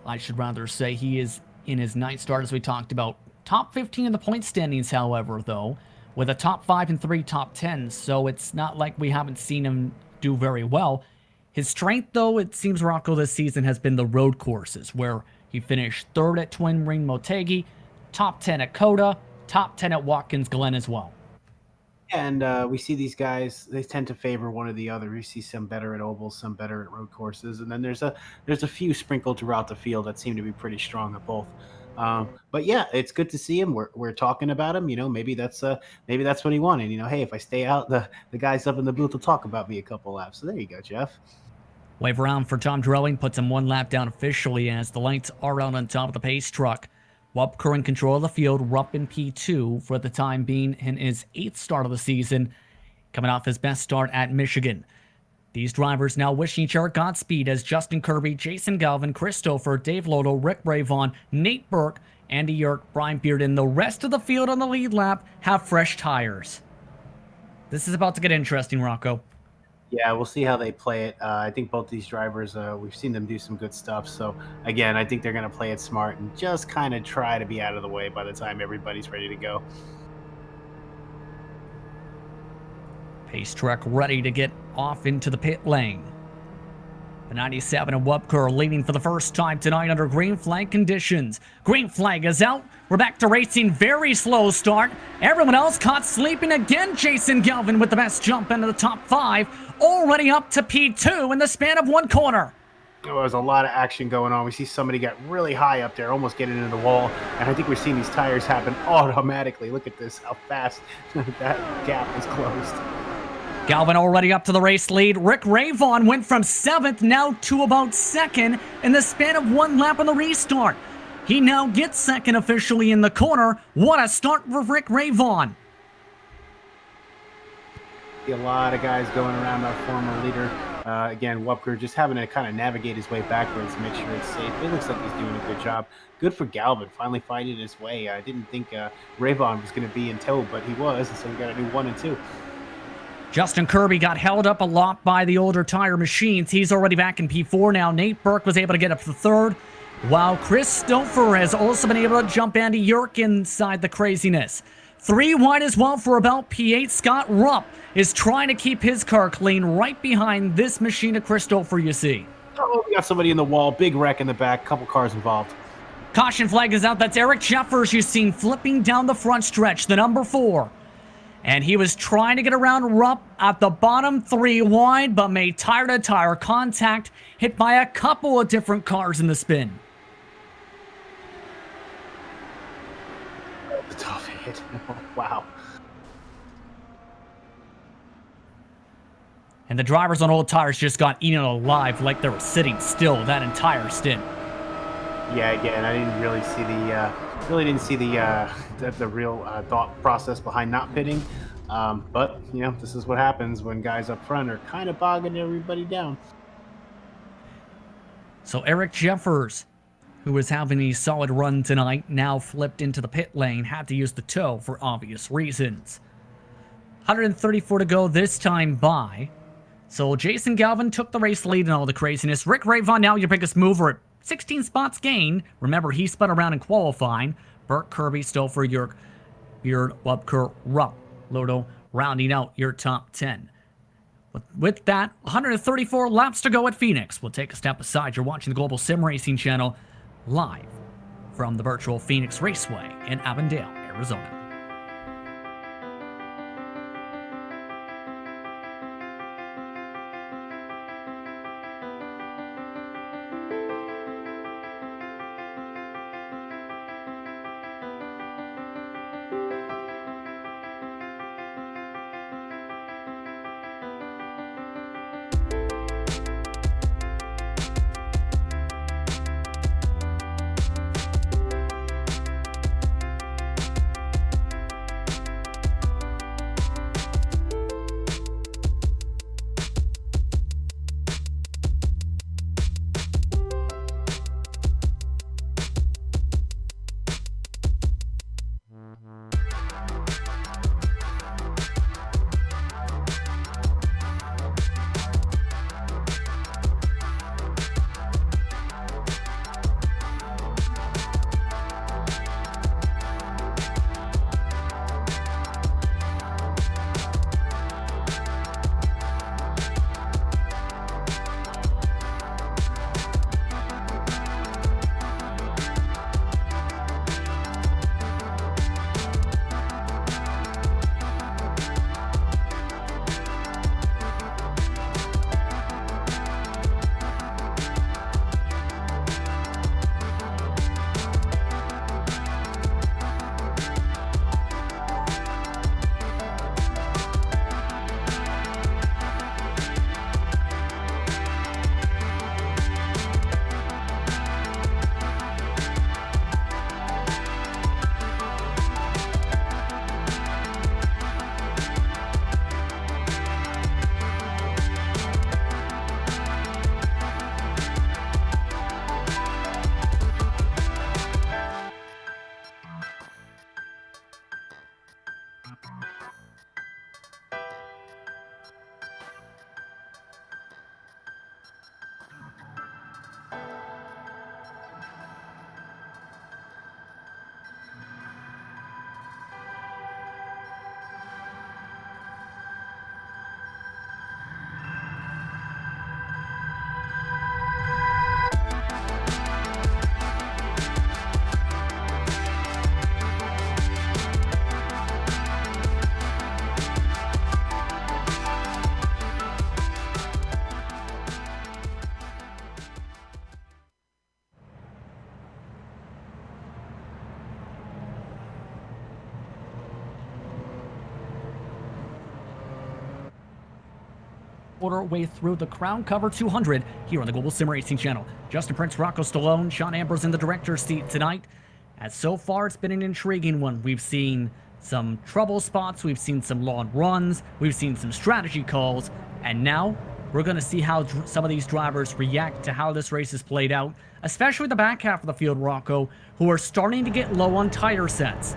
I should rather say, he is in his 9th start, as we talked about. Top 15 in the point standings, however, though, with a top 5 and 3 top 10s. So it's not like we haven't seen him do very well. His strength, though, it seems, Rocco, this season has been the road courses, where he finished 3rd at Twin Ring Motegi, top 10 at Coda, top 10 at Watkins Glen as well. And we see these guys, they tend to favor one or the other. We see some better at ovals, some better at road courses, and then there's a few sprinkled throughout the field that seem to be pretty strong at both. But yeah, it's good to see him. We're talking about him. You know, maybe that's what he wanted. You know, hey, if I stay out, the guys up in the booth will talk about me a couple laps. So there you go, Jeff. Wave around for Tom Drelling, puts him 1 lap down officially as the lights are out on top of the pace truck. Wubker in control of the field, Rupp in P2 for the time being in his 8th start of the season, coming off his best start at Michigan. These drivers now wishing each other Godspeed as Justin Kirby, Jason Galvin, Christopher, Dave Lodo, Rick Bravon, Nate Burke, Andy Yerk, Brian Beard, and the rest of the field on the lead lap have fresh tires. This is about to get interesting, Rocco. Yeah, we'll see how they play it. I think both these drivers, we've seen them do some good stuff. So, again, I think they're going to play it smart and just kind of try to be out of the way by the time everybody's ready to go. Pace truck ready to get off into the pit lane. The 97 and Wubker leading for the first time tonight under green flag conditions. Green flag is out. We're back to racing. Very slow start. Everyone else caught sleeping again. Jason Galvin with the best jump into the top 5. Already up to P2 in the span of 1 corner. Oh, there's a lot of action going on. We see somebody get really high up there, almost getting into the wall. And I think we're seeing these tires happen automatically. Look at this, how fast that gap is closed. Galvin already up to the race lead. Rick Ravon went from 7th now to about 2nd in the span of 1 lap on the restart. He now gets 2nd officially in the corner. What a start for Rick Ravon. See a lot of guys going around our former leader. Again, Wubker just having to kind of navigate his way backwards to make sure it's safe. It looks like he's doing a good job. Good for Galvin, finally finding his way. I didn't think Ravon was going to be in tow, but he was, and so we got a new 1 and 2. Justin Kirby got held up a lot by the older tire machines. He's already back in P4 now. Nate Burke was able to get up to 3rd, while Chris Stouffer has also been able to jump Andy Yerk inside the craziness. 3 wide as well for about P8. Scott Rupp is trying to keep his car clean right behind this machine of Christopher, you see. Oh, we got somebody in the wall. Big wreck in the back. Couple cars involved. Caution flag is out. That's Eric Jeffers you've seen flipping down the front stretch, the number 4. And he was trying to get around Rupp at the bottom 3 wide, but made tire-to-tire contact, hit by a couple of different cars in the spin. That's a tough hit. Wow. And the drivers on old tires just got eaten alive like they were sitting still that entire stint. Yeah, again, I didn't really see the real thought process behind not pitting. But you know, this is what happens when guys up front are kind of bogging everybody down. So Eric Jeffers, who was having a solid run tonight, now flipped into the pit lane, had to use the tow for obvious reasons. 134 to go this time by. So Jason Galvin took the race lead in all the craziness. Rick Rayvon, now your biggest mover at 16 spots gain. Remember, he spun around in qualifying. Burt Kirby, Stouffer, Yerk, Beard, Webker, Rupp, Lodo, rounding out your top 10. But with that, 134 laps to go at Phoenix. We'll take a step aside. You're watching the Global Sim Racing channel live from the virtual Phoenix Raceway in Avondale, Arizona. Quarter way through the Crown Cover 200 here on the Global Sim Racing channel. Justin Prince, Rocco Stallone, Sean Ambrose in the director's seat tonight. As so far, it's been an intriguing one. We've seen some trouble spots, we've seen some long runs, we've seen some strategy calls, and now we're going to see how some of these drivers react to how this race is played out, especially the back half of the field, Rocco, who are starting to get low on tire sets.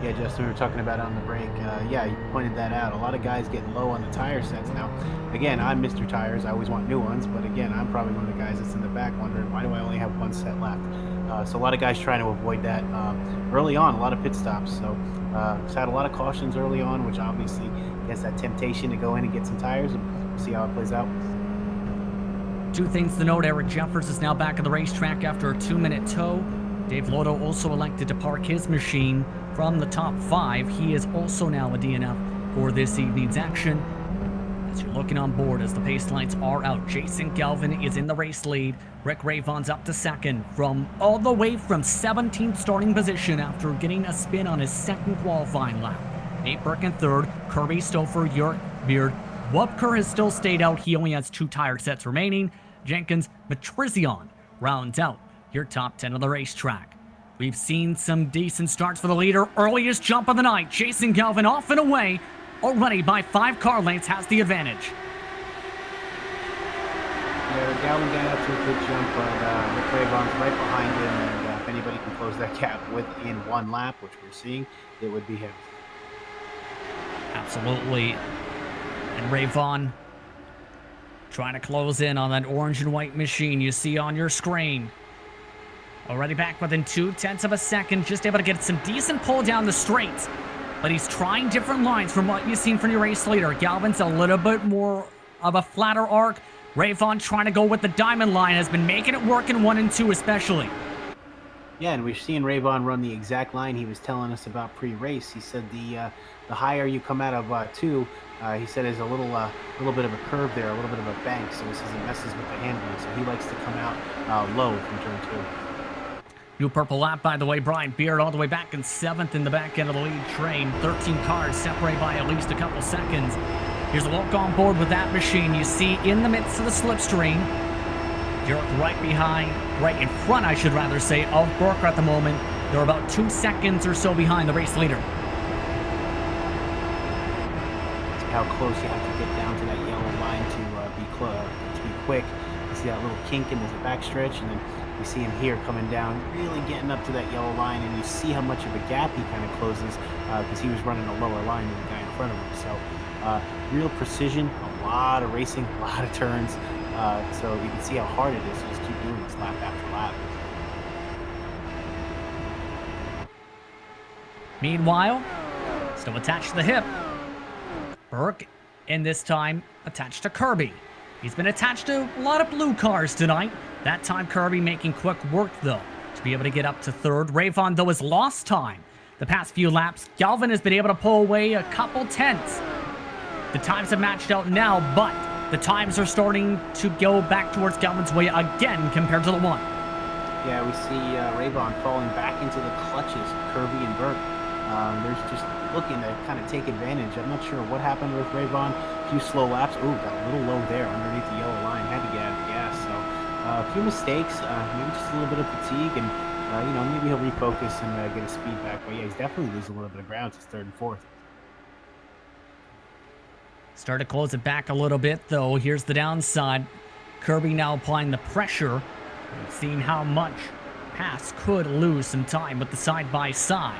Yeah, Justin, we were talking about it on the break. Yeah, you pointed that out. A lot of guys getting low on the tire sets now. Again, I'm Mr. Tires. I always want new ones, but again, I'm probably one of the guys that's in the back wondering, why do I only have one set left? So a lot of guys trying to avoid that early on, a lot of pit stops. So it's had a lot of cautions early on, which obviously has that temptation to go in and get some tires, and we'll see how it plays out. Two things to note: Eric Jeffers is now back at the racetrack after a 2-minute tow. Dave Lodo also elected to park his machine from the top 5. He is also now a DNF for this evening's action. As you're looking on board, as the pace lights are out, Jason Galvin is in the race lead. Rick Ravon's up to second from all the way from 17th starting position after getting a spin on his second qualifying lap. Nate Burke in third, Kirby Stouffer, Jörg Beard. Wubker has still stayed out. He only has 2 tire sets remaining. Jenkins, Matrizion rounds out your top 10 of the racetrack. We've seen some decent starts for the leader. Earliest jump of the night. Jason Galvin off and away. Already by 5 car lengths has the advantage. Yeah, Galvin got out to a good jump, but Rick Ravon's right behind him, and if anybody can close that gap within 1 lap, which we're seeing, it would be him. Absolutely. And Ravon trying to close in on that orange and white machine you see on your screen. Already back within 0.2 of a second, just able to get some decent pull down the straight. But he's trying different lines from what you've seen from your race leader. Galvin's a little bit more of a flatter arc. Ravon trying to go with the diamond line, has been making it work in 1 and 2 especially. Yeah, and we've seen Ravon run the exact line he was telling us about pre-race. He said the higher you come out of 2, he said there's a little bit of a curve there, a little bit of a bank, so he says it messes with the handling. So he likes to come out low from turn 2. New purple lap, by the way. Brian Beard all the way back in 7th in the back end of the lead train. 13 cars separated by at least a couple seconds. Here's a look on board with that machine. You see in the midst of the slipstream, Jörg right behind, right in front, I should rather say, of Burke at the moment. They're about 2 seconds or so behind the race leader. See how close you have to get down to that yellow line to be quick. You see that little kink in the backstretch, and then you see him here coming down, really getting up to that yellow line, and you see how much of a gap he kind of closes because he was running a lower line than the guy in front of him. So real precision, a lot of racing, a lot of turns. So you can see how hard it is to just keep doing this lap after lap. Meanwhile, still attached to the hip, Burke, and this time attached to Kirby. He's been attached to a lot of blue cars tonight. That time Kirby making quick work, though, to be able to get up to 3rd. Ravon, though, has lost time the past few laps. Galvin has been able to pull away a couple tenths. The times have matched out now, but the times are starting to go back towards Galvin's way again compared to the 1. Yeah, we see Ravon falling back into the clutches of Kirby and Burke. They're just looking to kind of take advantage. I'm not sure what happened with Ravon. A few slow laps. Ooh, got a little low there underneath the yellow line. Had to get out of the gas. So a few mistakes, maybe just a little bit of fatigue, and maybe he'll refocus and get his speed back. But yeah, he's definitely losing a little bit of ground to 3rd and 4th. Start to close it back a little bit, though. Here's the downside. Kirby now applying the pressure. We've seen how much Pass could lose some time with the side-by-side.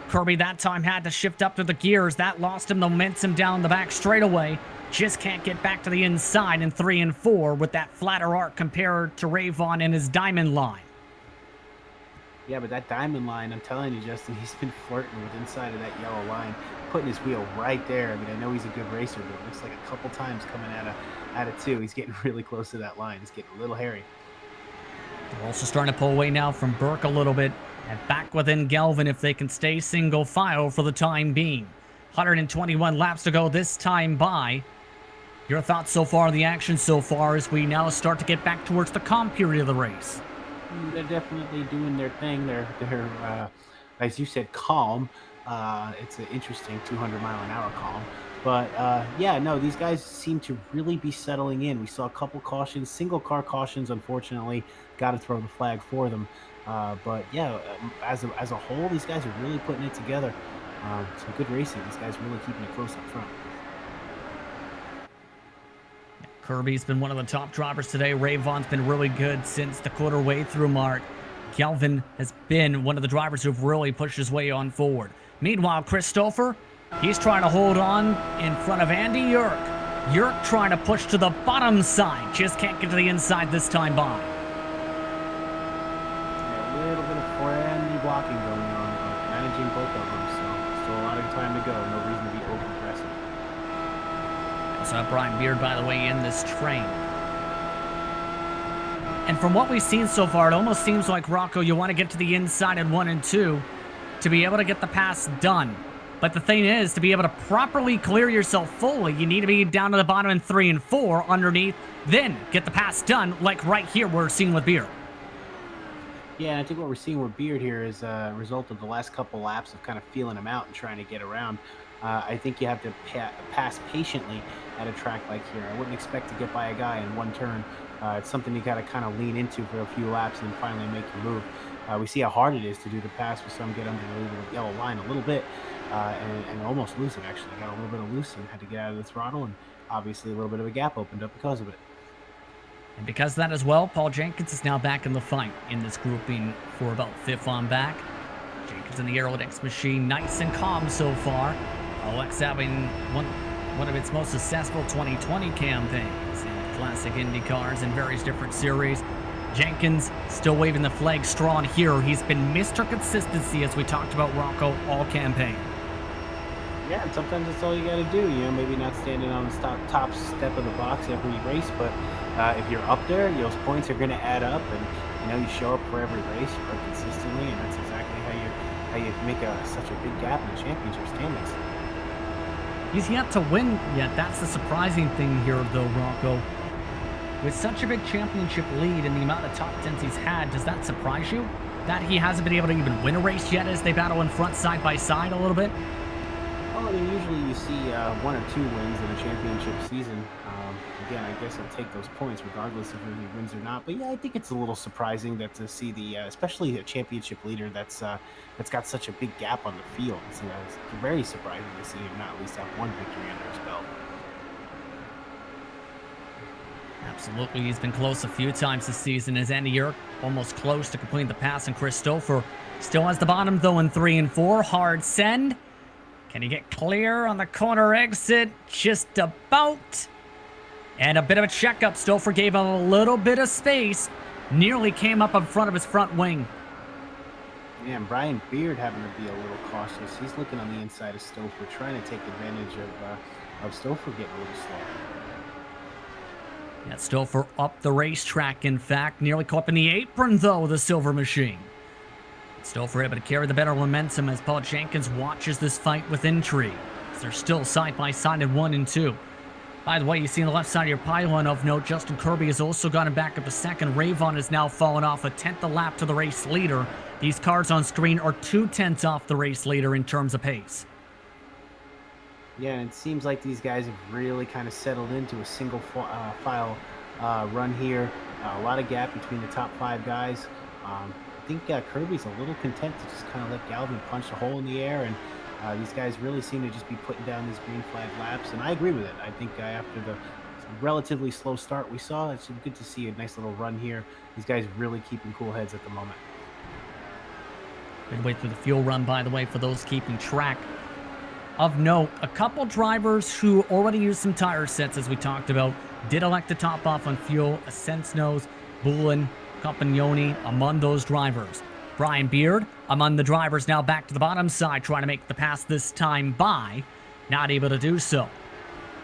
Kirby that time had to shift up to the gears. That lost him the momentum down the back straightaway. Just can't get back to the inside in 3 and 4 with that flatter arc compared to Ravon and his diamond line. Yeah, but that diamond line, I'm telling you, Justin, he's been flirting with inside of that yellow line, putting his wheel right there. I mean, I know he's a good racer, but it looks like a couple times coming out of 2. He's getting really close to that line. It's getting a little hairy. They're also starting to pull away now from Burke a little bit, and back within Galvin if they can stay single file for the time being. 121 laps to go this time by. Your thoughts so far on the action so far as we now start to get back towards the calm period of the race? They're definitely doing their thing. They're as you said, calm. It's an interesting 200-mile-an-hour calm. But yeah, no, these guys seem to really be settling in. We saw a couple cautions, single car cautions, unfortunately. Got to throw the flag for them. But yeah, as a whole, these guys are really putting it together. Some good racing. These guys really keeping it close up front. Kirby's been one of the top drivers today. Ravon's been really good since the quarter way through mark. Galvin has been one of the drivers who've really pushed his way on forward. Meanwhile, Chris Stouffer, he's trying to hold on in front of Andy Jörg. Jörg trying to push to the bottom side. Just can't get to the inside this time by. also have Brian Beard, by the way, in this train. And from what we've seen so far, it almost seems like, Rocco, you want to get to the inside in 1 and 2 to be able to get the pass done. But the thing is, to be able to properly clear yourself fully, you need to be down to the bottom in 3 and 4 underneath, then get the pass done, like right here we're seeing with Beard. Yeah, and I think what we're seeing with Beard here is a result of the last couple laps of kind of feeling him out and trying to get around. I think you have to pass patiently at a track like here. I wouldn't expect to get by a guy in one turn. It's something you got to kind of lean into for a few laps and finally make your move. We see how hard it is to do the pass with some get under the yellow line a little bit and almost lose it, actually. Got a little bit of loose and had to get out of the throttle, and obviously a little bit of a gap opened up because of it. And because of that as well, Paul Jenkins is now back in the fight in this grouping for about 5th on back. Jenkins in the Aerodex machine, nice and calm so far. Alex having one of its most successful 2020 campaigns in classic IndyCars and various different series. Jenkins still waving the flag strong here. He's been Mr. Consistency, as we talked about, Rocco, all campaign. Yeah, and sometimes that's all you got to do. You know, maybe not standing on the top step of the box every race, but if you're up there, those points are going to add up, and you know you show up for every race, you work consistently, and that's exactly how you make such a big gap in the championship standings. He's yet to win yet. That's the surprising thing here, though, Rocco. With such a big championship lead and the amount of top 10s he's had, does that surprise you? That he hasn't been able to even win a race yet as they battle in front side by side a little bit? Well, I mean, usually you see 1 or 2 wins in a championship season. Again, I guess I'll take those points regardless of whether he wins or not. But yeah, I think it's a little surprising that to see especially a championship leader that's got such a big gap on the field. It's very surprising to see him not at least have one victory under his belt. Absolutely, he's been close a few times this season as Andy Yerk almost close to completing the pass, and Chris Stouffer still has the bottom though in 3 and 4. Hard send. Can he get clear on the corner exit? Just about. And a bit of a checkup. Stouffer gave him a little bit of space. Nearly came up in front of his front wing. Yeah, and Brian Beard having to be a little cautious. He's looking on the inside of Stouffer, trying to take advantage of Stouffer getting a little slow. Yeah, Stouffer up the racetrack, in fact. Nearly caught up in the apron, though, the Silver Machine. Stouffer able to carry the better momentum as Paul Jenkins watches this fight with intrigue. They're still side by side in 1 and 2. By the way, you see on the left side of your pylon of note, Justin Kirby has also gotten back up a second. Ravon has now fallen off a 10th a lap to the race leader. These cars on screen are 2/10 off the race leader in terms of pace. Yeah, and it seems like these guys have really kind of settled into a single file run here. A lot of gap between the top 5 guys. I think Kirby's a little content to just kind of let Galvin punch a hole in the air, and these guys really seem to just be putting down these green flag laps, and I agree with it. I think after the relatively slow start we saw, it's good to see a nice little run here. These guys really keeping cool heads at the moment. Midway through the fuel run, by the way, for those keeping track. Of note, a couple drivers who already used some tire sets, as we talked about, did elect to top off on fuel. Asensnos, Bullen, Compagnoni among those drivers. Brian Beard among the drivers now back to the bottom side, trying to make the pass this time by. Not able to do so.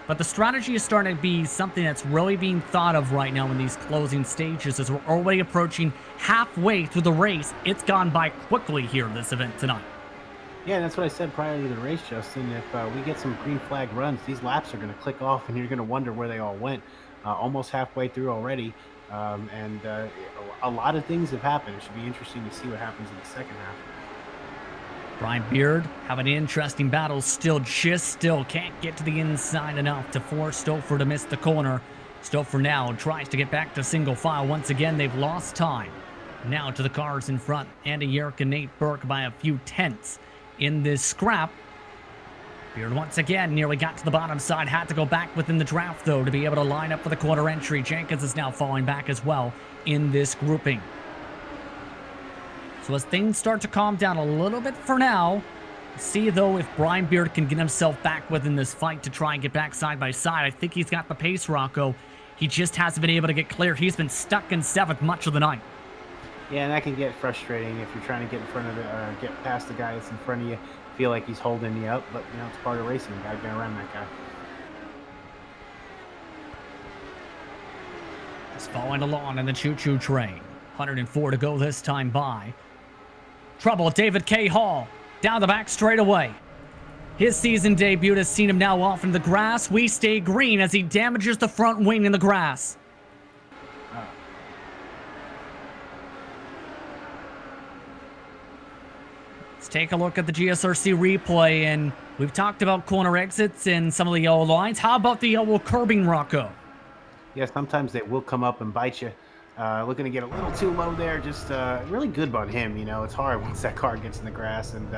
But the strategy is starting to be something that's really being thought of right now in these closing stages, as we're already approaching halfway through the race. It's gone by quickly here in this event tonight. Yeah, that's what I said prior to the race, Justin. If we get some green flag runs, these laps are going to click off, and you're going to wonder where they all went. Almost halfway through already, and a lot of things have happened. It should be interesting to see what happens in the second half. Brian Beard having an interesting battle still can't get to the inside enough to force Stouffer to miss the corner. Stouffer now tries to get back to single file. Once again, they've lost time. Now to the cars in front. Andy Yerk and Nate Burke by a few tenths in this scrap. Beard once again nearly got to the bottom side. Had to go back within the draft, though, to be able to line up for the quarter entry. Jenkins is now falling back as well in this grouping. So as things start to calm down a little bit for now, see, though, if Brian Beard can get himself back within this fight to try and get back side by side. I think he's got the pace, Rocco. He just hasn't been able to get clear. He's been stuck in 7th much of the night. Yeah, and that can get frustrating if you're trying to get in front of get past the guy that's in front of you. Feel like he's holding you up, but you know it's part of racing. You gotta get around that guy. is following along in the choo-choo train. 104 to go this time by. Trouble, David K. Hall, down the back straightaway. His season debut has seen him now off in the grass. We stay green as he damages the front wing in the grass. Let's take a look at the GSRC replay, and we've talked about corner exits and some of the yellow lines. How about the yellow curbing, Rocco? Yeah, sometimes they will come up and bite you. Looking to get a little too low there. Just really good on him. You know, it's hard once that car gets in the grass, and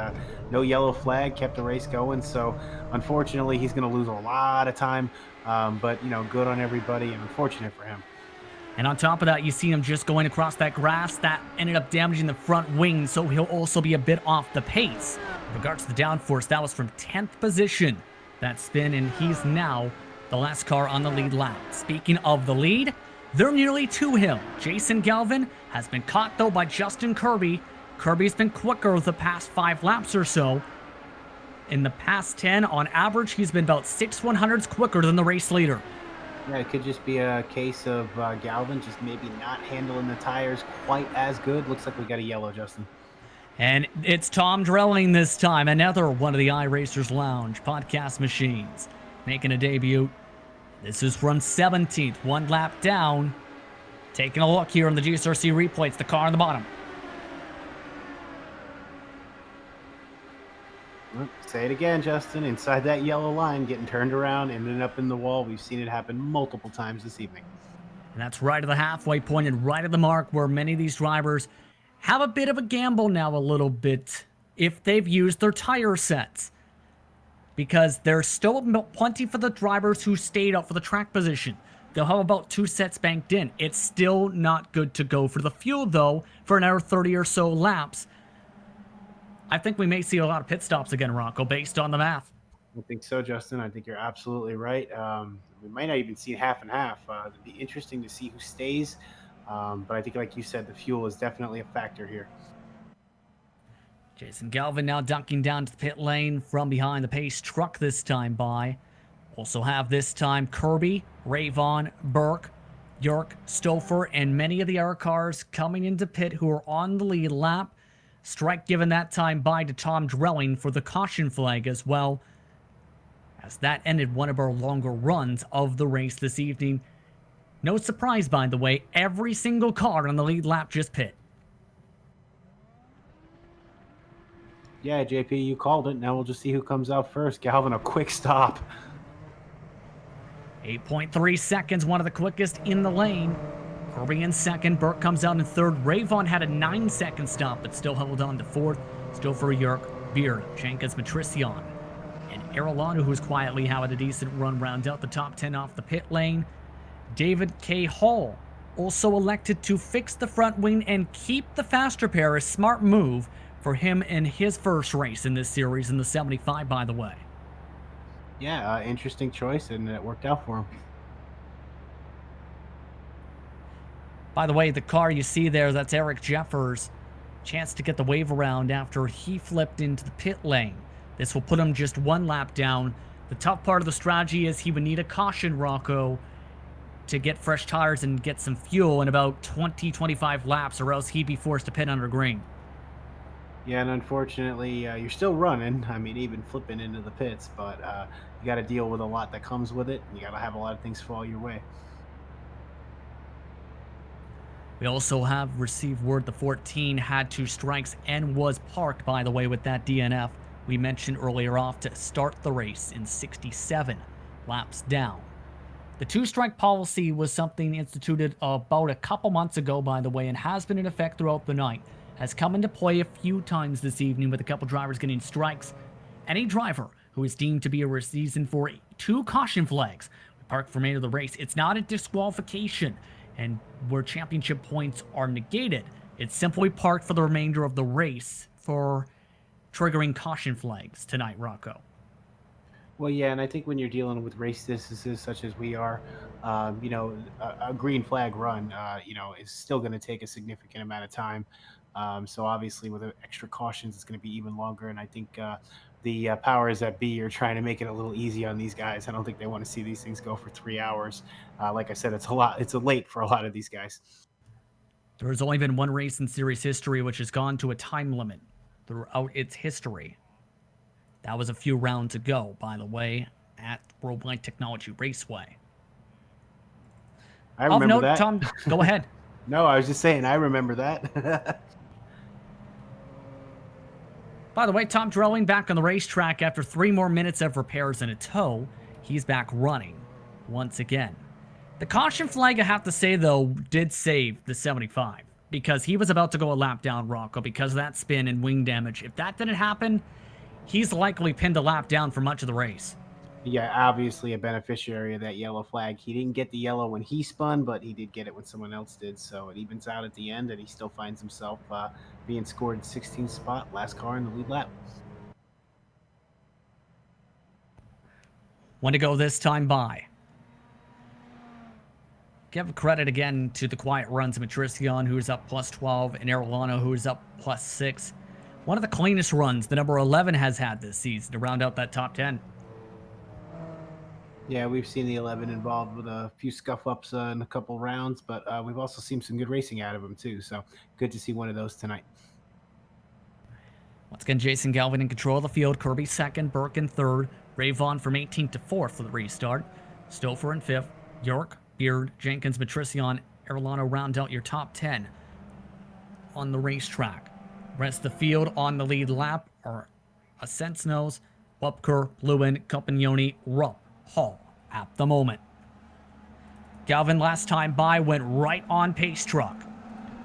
no yellow flag kept the race going. So unfortunately, he's going to lose a lot of time. But, you know, good on everybody, and unfortunate for him. And on top of that, you see him just going across that grass. That ended up damaging the front wing, so he'll also be a bit off the pace. In regards to the downforce, that was from 10th position. That spin, and he's now the last car on the lead lap. Speaking of the lead, they're nearly to him. Jason Galvin has been caught, though, by Justin Kirby. Kirby's been quicker the past 5 laps or so. In the past 10, on average, he's been about 6/100ths quicker than the race leader. Yeah, it could just be a case of Galvin just maybe not handling the tires quite as good. Looks like we got a yellow, Justin. And it's Tom Drelling this time, another one of the iRacers Lounge podcast machines, making a debut. This is from 17th, 1 lap down. Taking a look here on the GSRC replay. It's the car on the bottom. Say it again, Justin. Inside that yellow line, getting turned around, ending up in the wall. We've seen it happen multiple times this evening. And that's right at the halfway point and right at the mark where many of these drivers have a bit of a gamble now, a little bit, if they've used their tire sets. Because there's still plenty for the drivers who stayed up for the track position. They'll have about 2 sets banked in. It's still not good to go for the fuel, though, for another 30 or so laps. I think we may see a lot of pit stops again, Rocco, based on the math. I think so, Justin. I think you're absolutely right. We might not even see half and half. It'd be interesting to see who stays. But I think, like you said, the fuel is definitely a factor here. Jason Galvin now ducking down to the pit lane from behind the pace truck this time by. Also have this time Kirby, Rayvon, Burke, York, Stouffer, and many of the other cars coming into pit who are on the lead lap. Strike given that time by to Tom Drelling for the caution flag as well, as that ended one of our longer runs of the race this evening. No surprise, by the way, every single car on the lead lap just pit. Yeah, JP, you called it. Now we'll just see who comes out first. Galvin, a quick stop. 8.3 seconds, one of the quickest in the lane. Kirby in second, Burke comes out in third. Rayvon had a 9-second stop, but still held on to fourth. Still for York, Beard, Jenkins, Matrician, and Arellano, who's quietly having a decent run, round out the top 10 off the pit lane. David K. Hall also elected to fix the front wing and keep the faster pair, a smart move for him in his first race in this series in the 75, by the way. Yeah, interesting choice, and it worked out for him. By the way, the car you see there, that's Eric Jeffers. Chance to get the wave around after he flipped into the pit lane. This will put him just 1 lap down. The tough part of the strategy is he would need a caution, Rocco, to get fresh tires and get some fuel in about 20-25 laps, or else he'd be forced to pit under green. Yeah, and unfortunately, you're still running. I mean, even flipping into the pits, but you got to deal with a lot that comes with it. And you got to have a lot of things fall your way. We also have received word the 14 had 2 strikes and was parked, by the way, with that DNF we mentioned earlier off to start the race in 67 laps down. The 2-strike policy was something instituted about a couple months ago, by the way, and has been in effect throughout the night. Has come into play a few times this evening with a couple drivers getting strikes. Any driver who is deemed to be a reason for 2 caution flags will park for remainder of the race. It's not a disqualification, and where championship points are negated, it's simply parked for the remainder of the race for triggering caution flags tonight, Rocco. Well, yeah, and I think when you're dealing with race distances such as we are, you know, a green flag run, you know, is still going to take a significant amount of time. So obviously with extra cautions, it's going to be even longer. And I think the powers that be are trying to make it a little easy on these guys. I don't think they want to see these things go for 3 hours. Like I said, it's a lot. It's a late for a lot of these guys. There's only been one race in series history which has gone to a time limit throughout its history. That was a few rounds ago, by the way, at Worldwide Technology Raceway. I remember that. Tom, go ahead. No, I was just saying, I remember that. By the way, Tom Drelling back on the racetrack after 3 more minutes of repairs and a tow. He's back running once again. The caution flag, I have to say, though, did save the 75 because he was about to go a lap down, Rocco, because of that spin and wing damage. If that didn't happen, he's likely pinned a lap down for much of the race. Yeah, obviously a beneficiary of that yellow flag. He didn't get the yellow when he spun, but he did get it when someone else did. So it evens out at the end, and he still finds himself being scored 16th spot, last car in the lead lap. One to go this time by. Give credit again to the quiet runs of Matricion, who's up plus 12, and Arellano, who's up plus 6. One of the cleanest runs the number 11 has had this season to round out that top 10. Yeah, we've seen the 11 involved with a few scuff-ups in a couple rounds, but we've also seen some good racing out of him, too. So good to see one of those tonight. Once again, Jason Galvin in control of the field. Kirby second, Burke in third. Ray Vaughn from 18th to 4th for the restart. Stouffer in 5th. York, Beard, Jenkins, Matricion, Arellano round out your top 10 on the racetrack. Rest of the field on the lead lap are Ascent Nose, Wupker, Lewin, Compagnoni, Rupp, Hall at the moment. Galvin last time by went right on pace truck.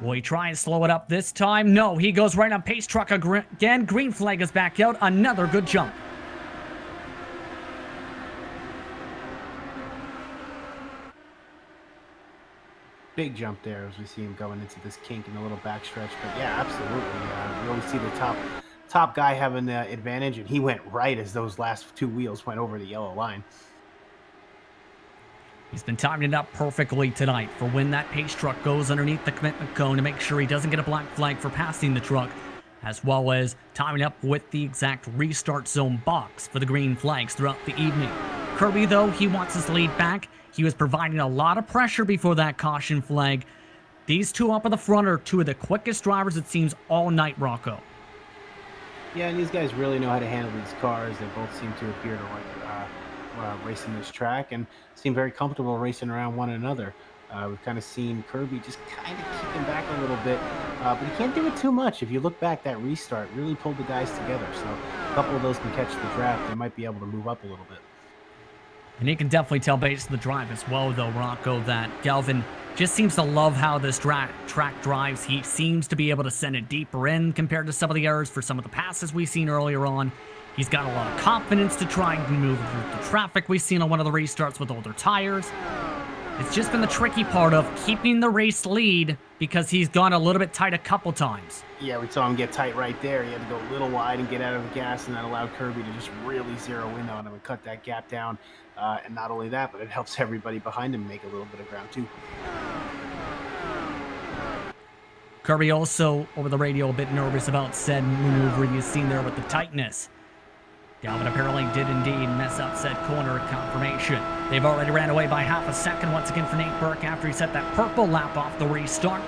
Will he try and slow it up this time? No, he goes right on pace truck again. Green flag is back out. Another good jump. Big jump there as we see him going into this kink in a little backstretch. But yeah, absolutely. We always see the top guy having the advantage, and he went right as those last 2 wheels went over the yellow line. He's been timing it up perfectly tonight for when that pace truck goes underneath the commitment cone to make sure he doesn't get a black flag for passing the truck, as well as timing up with the exact restart zone box for the green flags throughout the evening. Kirby, though, he wants his lead back. He was providing a lot of pressure before that caution flag. These two up in the front are 2 of the quickest drivers, it seems, all night, Rocco. Yeah, and these guys really know how to handle these cars. They both seem to appear to like racing this track and seem very comfortable racing around one another. We've kind of seen Kirby just kind of kicking back a little bit, but he can't do it too much. If you look back, that restart really pulled the guys together. So a couple of those can catch the draft. They might be able to move up a little bit. And you can definitely tell based on the drive as well, though, Rocco, that Galvin just seems to love how this track drives. He seems to be able to send it deeper in compared to some of the errors for some of the passes we've seen earlier on. He's got a lot of confidence to try and move through the traffic we've seen on one of the restarts with older tires. It's just been the tricky part of keeping the race lead because he's gone a little bit tight a couple times. Yeah, we saw him get tight right there. He had to go a little wide and get out of the gas, and that allowed Kirby to just really zero in on him and cut that gap down. And not only that, but it helps everybody behind him make a little bit of ground too. Kirby also, over the radio, a bit nervous about said maneuver you've seen there with the tightness. Galvin apparently did indeed mess up said corner confirmation. They've already ran away by half a second once again for Nate Burke after he set that purple lap off the restart.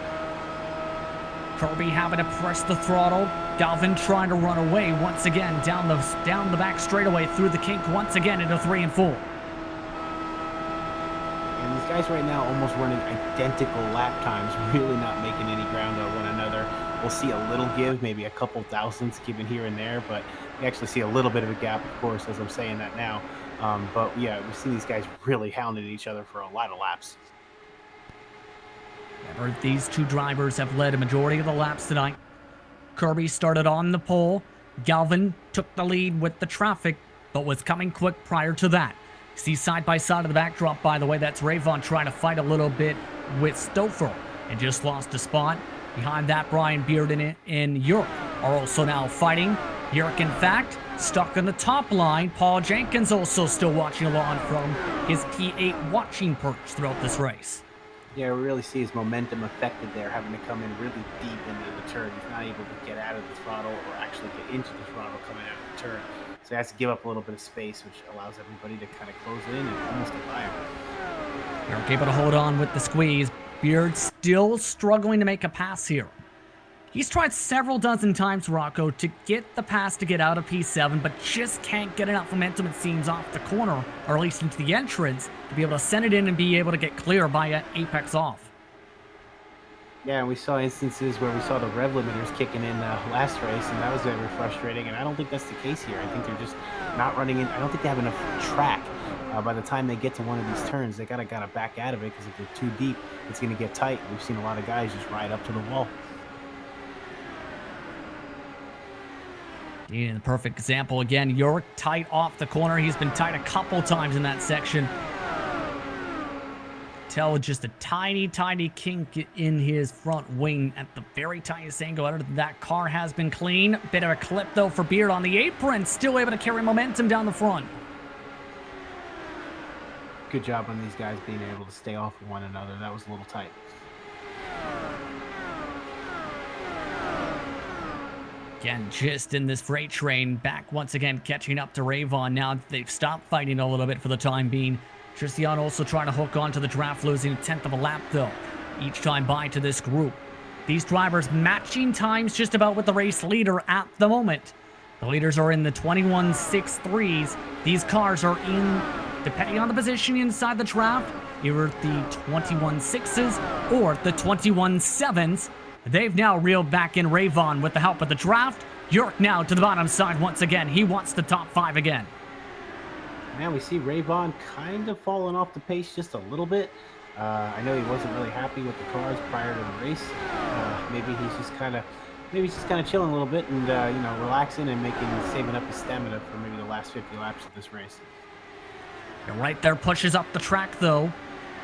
Kirby having to press the throttle. Galvin trying to run away once again down the back straightaway through the kink once again into 3 and 4. And these guys right now almost running identical lap times, really not making any ground on one another. We'll see a little give, maybe a couple thousandths given here and there, but we actually see a little bit of a gap, of course, as I'm saying that now. But yeah, we've seen these guys really hounding each other for a lot of laps. Remember, these two drivers have led a majority of the laps tonight. Kirby started on the pole. Galvin took the lead with the traffic, but was coming quick prior to that. See side by side of the backdrop, by the way, that's Ray Vaughn trying to fight a little bit with Stouffer and just lost a spot. Behind that, Brian Bearden and York are also now fighting. York, in fact, stuck on the top line. Paul Jenkins also still watching along from his P8 watching perch throughout this race. Yeah, we really see his momentum affected there, having to come in really deep into the turn. He's not able to get out of the throttle or actually get into the throttle coming out of the turn. So he has to give up a little bit of space, which allows everybody to kind of close it in and almost get by him. They're able to hold on with the squeeze. Beard still struggling to make a pass here. He's tried several dozen times, Rocco, to get the pass to get out of P7, but just can't get enough momentum, it seems, off the corner, or at least into the entrance, to be able to send it in and be able to get clear by apex off. Yeah, and we saw instances where we saw the rev limiters kicking in last race, and that was very frustrating, and I don't think that's the case here. I think they're just not running in. I don't think they have enough track. By the time they get to one of these turns, they gotta back out of it, because if they're too deep, it's going to get tight. We've seen a lot of guys just ride up to the wall. Yeah, the perfect example again. York tight off the corner. He's been tight a couple times in that section. Tell just a tiny kink in his front wing at the very tiniest angle. Other than that, car has been clean. Bit of a clip though for Beard on the apron. Still able to carry momentum down the front. Good job on these guys being able to stay off of one another. That was a little tight. Again, just in this freight train, back once again, catching up to Rayvon. Now they've stopped fighting a little bit for the time being. Tristan also trying to hook onto the draft, losing a tenth of a lap, though, each time by to this group. These drivers matching times just about with the race leader at the moment. The leaders are in the 21.63s. These cars are in, depending on the position inside the draft, either the 21.6s or the 21.7s. They've now reeled back in Rayvon with the help of the draft. York now to the bottom side once again. He wants the top 5 again. Man, we see Rayvon kind of falling off the pace just a little bit. I know he wasn't really happy with the cars prior to the race. Maybe he's just kind of chilling a little bit and relaxing and saving up his stamina for maybe the last 50 laps of this race. And right there pushes up the track though.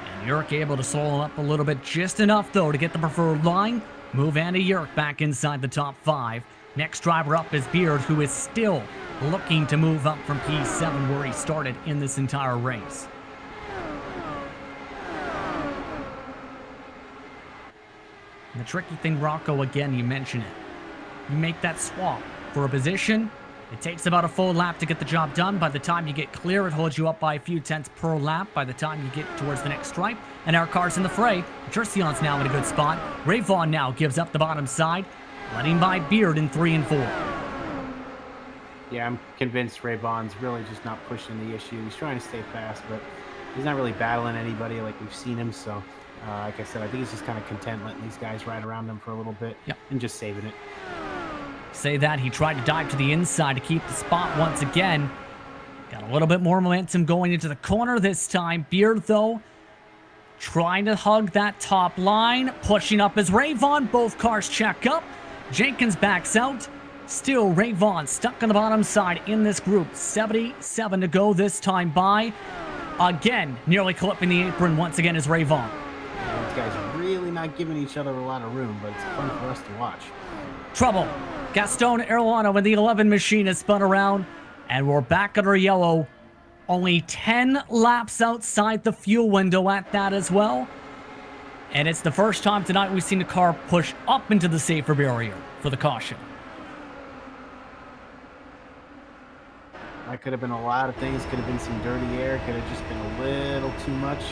And York able to slow him up a little bit, just enough though to get the preferred line. Move Andy York back inside the top 5. Next driver up is Beard, who is still looking to move up from P7 where he started in this entire race. And the tricky thing, Rocco, again, you mention it. You make that swap for a position. It takes about a full lap to get the job done. By the time you get clear, it holds you up by a few tenths per lap by the time you get towards the next stripe. And our car's in the fray. Tercion's now in a good spot. Rayvon now gives up the bottom side, letting by Beard in 3 and 4. Yeah, I'm convinced Rayvon's really just not pushing the issue. He's trying to stay fast, but he's not really battling anybody like we've seen him. So, like I said, I think he's just kind of content letting these guys ride around him for a little bit and just saving it. Say that, he tried to dive to the inside to keep the spot once again. Got a little bit more momentum going into the corner this time. Beard, though, trying to hug that top line. Pushing up as Rayvon. Both cars check up. Jenkins backs out. Still Rayvon stuck on the bottom side in this group. 77 to go this time by. Again, nearly clipping the apron once again is Rayvon. These guys are really not giving each other a lot of room, but it's fun for us to watch. Trouble. Gaston Erlano and the 11 machine has spun around, and we're back under yellow. Only 10 laps outside the fuel window at that as well. And it's the first time tonight we've seen the car push up into the safer barrier for the caution. That could have been a lot of things. Could have been some dirty air. Could have just been a little too much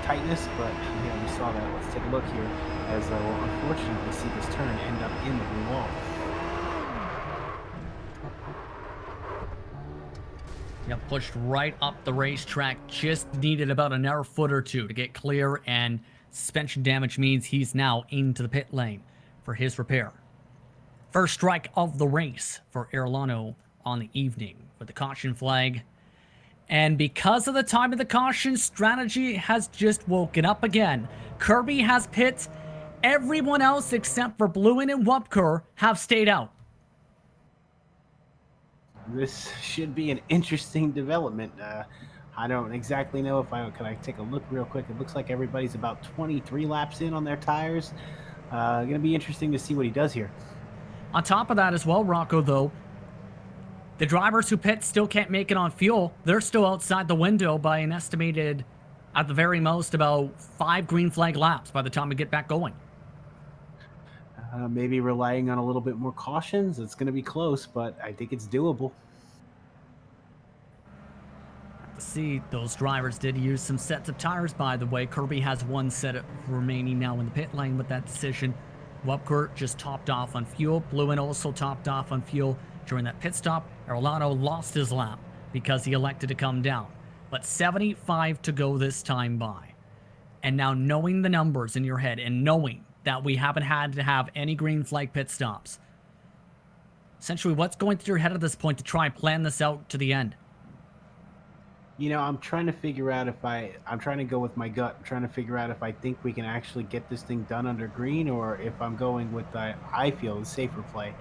tightness. But yeah, we saw that. Let's take a look here as we'll unfortunately see this turn end up in the blue wall. Yep, pushed right up the racetrack. Just needed about an air foot or two to get clear, and suspension damage means he's now into the pit lane for his repair. First strike of the race for Erlano on the evening with the caution flag. And because of the time of the caution, strategy has just woken up again. Kirby has pit. Everyone else except for Bluin and Wupker have stayed out. This should be an interesting development. I don't exactly know if can I take a look real quick. It looks like everybody's about 23 laps in on their tires. Going to be interesting to see what he does here. On top of that as well, Rocco, though, the drivers who pit still can't make it on fuel. They're still outside the window by an estimated, at the very most, about 5 green flag laps by the time we get back going. Maybe relying on a little bit more cautions. It's going to be close, but I think it's doable. see, those drivers did use some sets of tires, by the way. Kirby has one set remaining now in the pit lane with that decision. Wupker just topped off on fuel. Bluin also topped off on fuel during that pit stop. Arellano lost his lap because he elected to come down. But 75 to go this time by. And now knowing the numbers in your head and knowing that we haven't had to have any green flag pit stops, essentially what's going through your head at this point to try and plan this out to the end? You know, I'm trying to figure out if I'm trying to go with my gut. I'm trying to figure out if I think we can actually get this thing done under green, or if I'm going with I feel the safer play,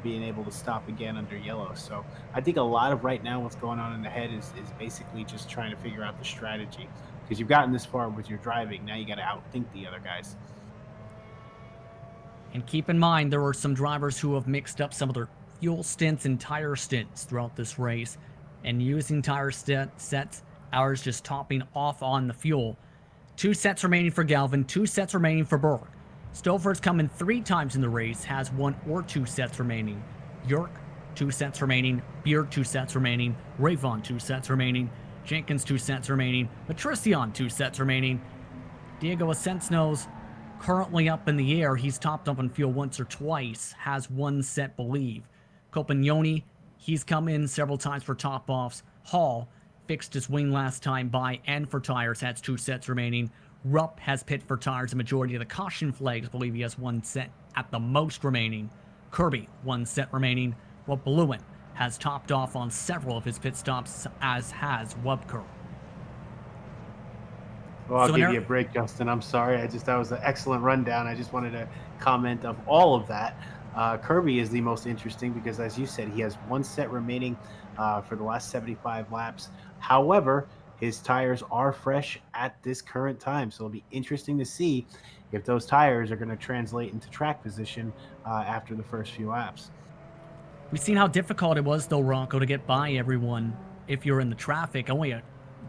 being able to stop again under yellow. So I think a lot of right now what's going on in the head is basically just trying to figure out the strategy, because you've gotten this far with your driving. Now you got to outthink the other guys. And keep in mind, there were some drivers who have mixed up some of their fuel stints and tire stints throughout this race. And using tire sets, ours just topping off on the fuel. 2 sets remaining for Galvin, 2 sets remaining for Burke. Stouffer's coming 3 times in the race, has 1 or 2 sets remaining. Yerk, 2 sets remaining. Beard, 2 sets remaining. Ravon, 2 sets remaining. Jenkins, 2 sets remaining. Matrician, 2 sets remaining. Diego Asensno's currently up in the air. He's topped up on fuel once or twice, has 1 set, believe. Copignoni, he's come in several times for top-offs. Hall fixed his wing last time by and for tires, has 2 sets remaining. Rupp has pit for tires, the majority of the caution flags. I believe he has 1 set at the most remaining. Kirby, 1 set remaining. While Bluin has topped off on several of his pit stops, as has Wubker. Well, I'll give you a break, Justin. I'm sorry. That was an excellent rundown. I just wanted to comment of all of that. Kirby is the most interesting because, as you said, he has 1 set remaining for the last 75 laps. However, his tires are fresh at this current time, so it'll be interesting to see if those tires are going to translate into track position after the first few laps. We've seen how difficult it was, though, Rocco, to get by everyone if you're in the traffic.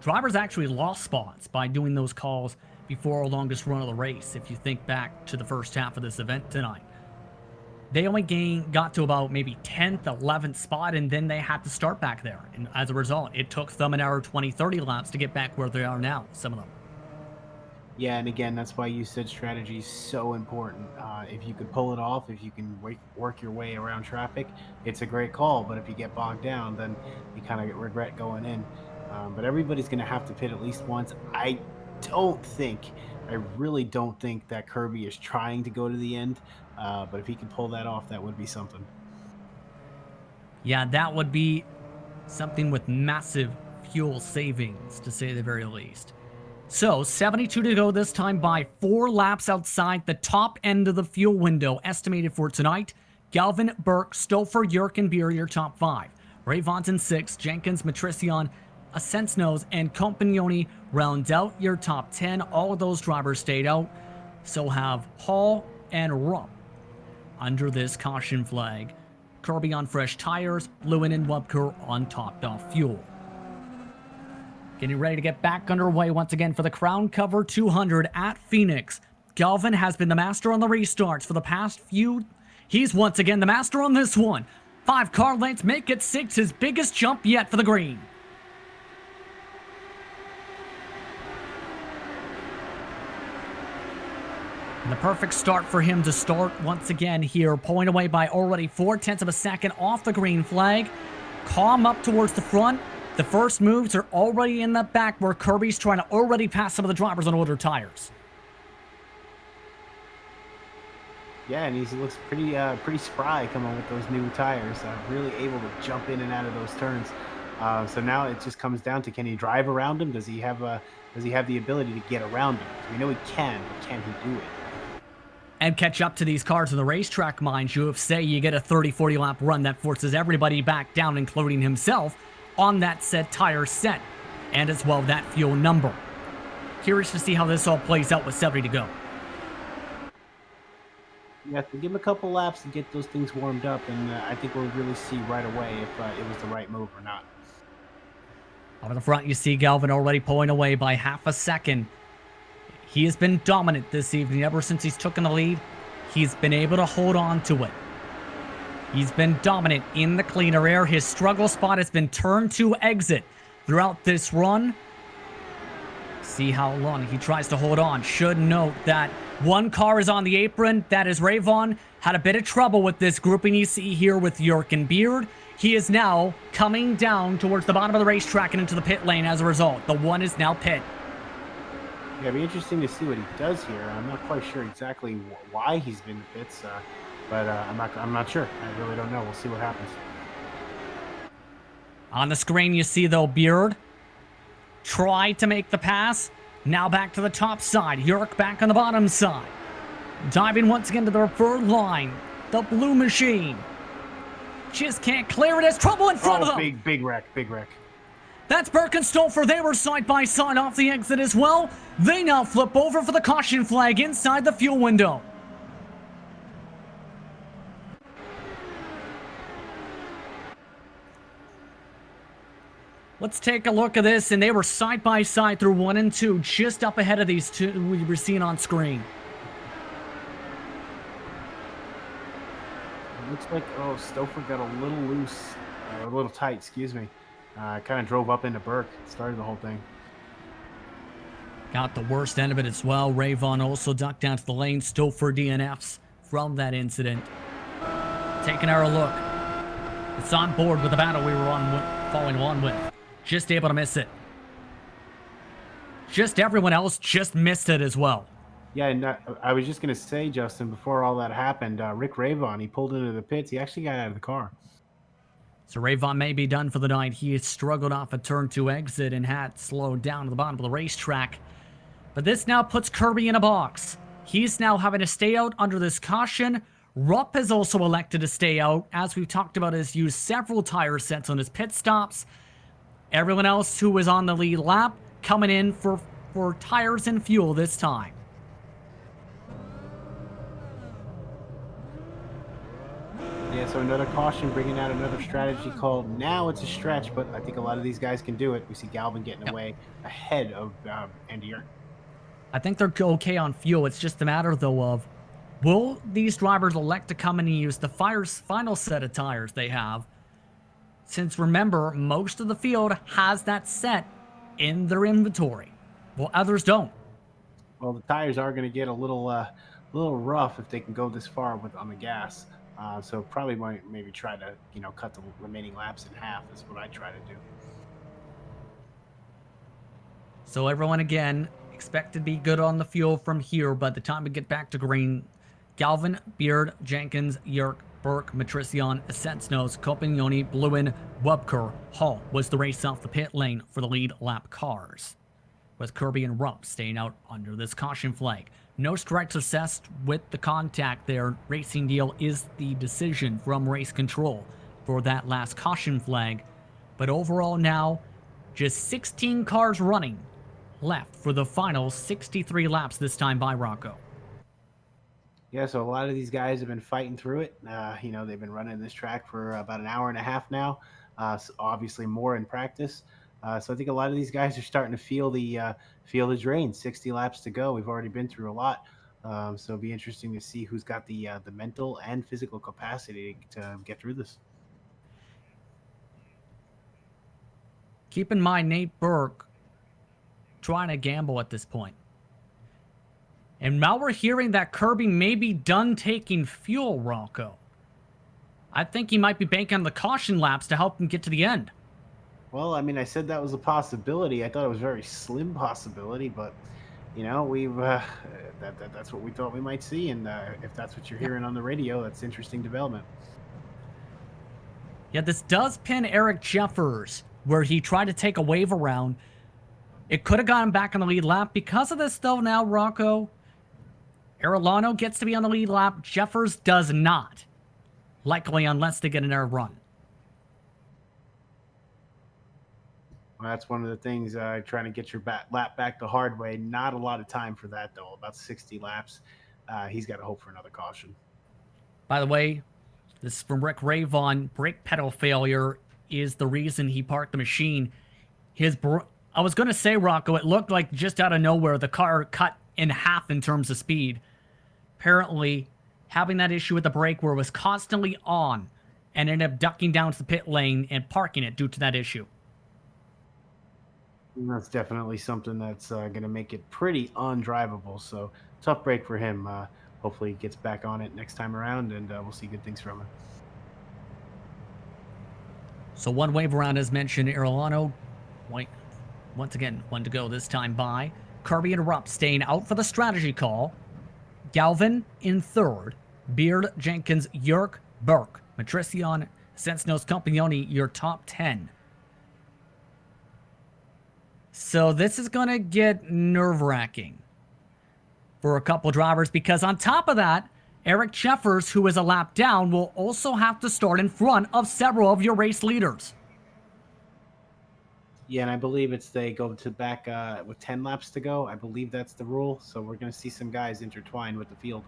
Drivers actually lost spots by doing those calls before our longest run of the race, if you think back to the first half of this event tonight. They only got to about maybe 10th, 11th spot, and then they had to start back there. And as a result, it took them an hour, 20, 30 laps to get back where they are now, some of them. Yeah, and again, that's why you said strategy is so important. If you could pull it off, if you can work your way around traffic, it's a great call. But if you get bogged down, then you kind of regret going in. But everybody's going to have to pit at least once. I really don't think that Kirby is trying to go to the end. But if he can pull that off, that would be something. Yeah, that would be something with massive fuel savings, to say the very least. So, 72 to go this time by 4 laps outside the top end of the fuel window estimated for tonight. Galvin, Burke, Stouffer, Yerk, and Beer, your top 5. Ravons in 6, Jenkins, Matrician, Asensnos, and Compagnoni round out your top 10. All of those drivers stayed out. So have Hall and Rupp under this caution flag. Kirby on fresh tires, Lewin and Wubker on topped-off fuel. Getting ready to get back underway once again for the Crown Cover 200 at Phoenix. Galvin has been the master on the restarts for the past few. He's once again the master on this one. 5 car lengths, make it 6, his biggest jump yet for the green. And the perfect start for him to start once again here, pulling away by already 0.4 of a second off the green flag. Calm up towards the front. The first moves are already in the back where Kirby's trying to already pass some of the drivers on older tires. Yeah, and he looks pretty spry coming with those new tires. Really able to jump in and out of those turns. So now it just comes down to, can he drive around him? Does he have the ability to get around him? We know he can, but can he do it? And catch up to these cars on the racetrack, mind you. If, say, you get a 30-40 lap run that forces everybody back down, including himself, on that said tire set, and as well that fuel number. Curious to see how this all plays out with 70 to go. You have to give him a couple laps to get those things warmed up, and I think we'll really see right away if it was the right move or not. Over the front, you see Galvin already pulling away by 0.5 seconds. He has been dominant this evening. Ever since he's taken the lead, he's been able to hold on to it. He's been dominant in the cleaner air. His struggle spot has been turn 2 exit. throughout this run. See how long he tries to hold on. Should note that one car is on the apron. That is Rayvon. Had a bit of trouble with this grouping you see here with Yerk and Beard. He is now coming down towards the bottom of the racetrack and into the pit lane as a result. The one is now pit. Yeah, it'll be interesting to see what he does here. I'm not quite sure exactly why he's been in the pits, but I'm not sure. I really don't know. We'll see what happens. On the screen, you see, though, Beard tried to make the pass. Now back to the top side. Yerk back on the bottom side. Diving once again to the preferred line. The blue machine. Just can't clear it. There's trouble in front of them. Big wreck. That's Birkenstolfer. They were side by side off the exit as well. They now flip over for the caution flag inside the fuel window. Let's take a look at this, and they were side by side through 1 and 2, just up ahead of these two we were seeing on screen. It looks like, Stouffer got a little loose, a little tight, excuse me. Kind of drove up into Burke, started the whole thing. Got the worst end of it as well. Rayvon also ducked down to the lane. Stouffer DNFs from that incident. Taking our look. It's on board with the battle we were following on with. Just able to miss it. Just everyone else just missed it as well. Yeah, and I was just going to say, Justin, before all that happened, Rick Rayvon, he pulled into the pits. He actually got out of the car. So Rayvon may be done for the night. He has struggled off a turn 2 exit and had slowed down to the bottom of the racetrack. But this now puts Kirby in a box. He's now having to stay out under this caution. Rupp has also elected to stay out. As we've talked about, has used several tire sets on his pit stops. Everyone else who was on the lead lap coming in for tires and fuel this time. Yeah, so another caution, bringing out another strategy called Now It's a Stretch, but I think a lot of these guys can do it. We see Galvin getting away ahead of Andy Yerk. I think they're okay on fuel. It's just a matter, though, of will these drivers elect to come in and use the final set of tires they have? Since, remember, most of the field has that set in their inventory. Well, others don't. Well, the tires are going to get a little rough if they can go this far on the gas. So probably maybe try to, cut the remaining laps in half is what I try to do. So everyone, again, expect to be good on the fuel from here. By the time we get back to green, Galvin, Beard, Jenkins, Yerk, Burke, Matrician, Asensnos, Copignoni, Bluin, Webker, Hall was the race off the pit lane for the lead lap cars, with Kirby and Rupp staying out under this caution flag. No strikes assessed with the contact there. Racing Deal is the decision from race control for that last caution flag. But overall now, just 16 cars running left for the final 63 laps this time by Rocco. Yeah, so a lot of these guys have been fighting through it. They've been running this track for about an hour and a half now. So obviously more in practice. So I think a lot of these guys are starting to feel the drain. 60 laps to go. We've already been through a lot. So it'll be interesting to see who's got the mental and physical capacity to get through this. Keep in mind, Nate Burke trying to gamble at this point. And now we're hearing that Kirby may be done taking fuel, Rocco. I think he might be banking on the caution laps to help him get to the end. Well, I mean, I said that was a possibility. I thought it was a very slim possibility, but, that's what we thought we might see. And if that's what you're hearing on the radio, that's interesting development. Yeah, this does pin Eric Jeffers, where he tried to take a wave around. It could have gotten back on the lead lap. Because of this, though, now, Rocco, Arellano gets to be on the lead lap. Jeffers does not. Likely, unless they get an air run. Well, that's one of the things, trying to get your lap back the hard way. Not a lot of time for that, though. About 60 laps. He's got to hope for another caution. By the way, this is from Rick Rayvon. Brake pedal failure is the reason he parked the machine. I was going to say, Rocco, it looked like just out of nowhere the car cut in half in terms of speed. Apparently, having that issue with the brake where it was constantly on and ended up ducking down to the pit lane and parking it due to that issue. That's definitely something that's going to make it pretty undrivable. So tough break for him. Hopefully he gets back on it next time around, and we'll see good things from him. So one wave around, as mentioned, Irlano, once again, one to go this time by. Kirby and Rupp staying out for the strategy call. Galvin in third. Beard, Jenkins, Yerk, Burke, Matricion, Sensnos, Campione, your top 10. So this is going to get nerve-wracking for a couple drivers, because on top of that, Eric Jeffers, who is a lap down, will also have to start in front of several of your race leaders. Yeah, and I believe they go to back with 10 laps to go. I believe that's the rule. So we're going to see some guys intertwined with the field.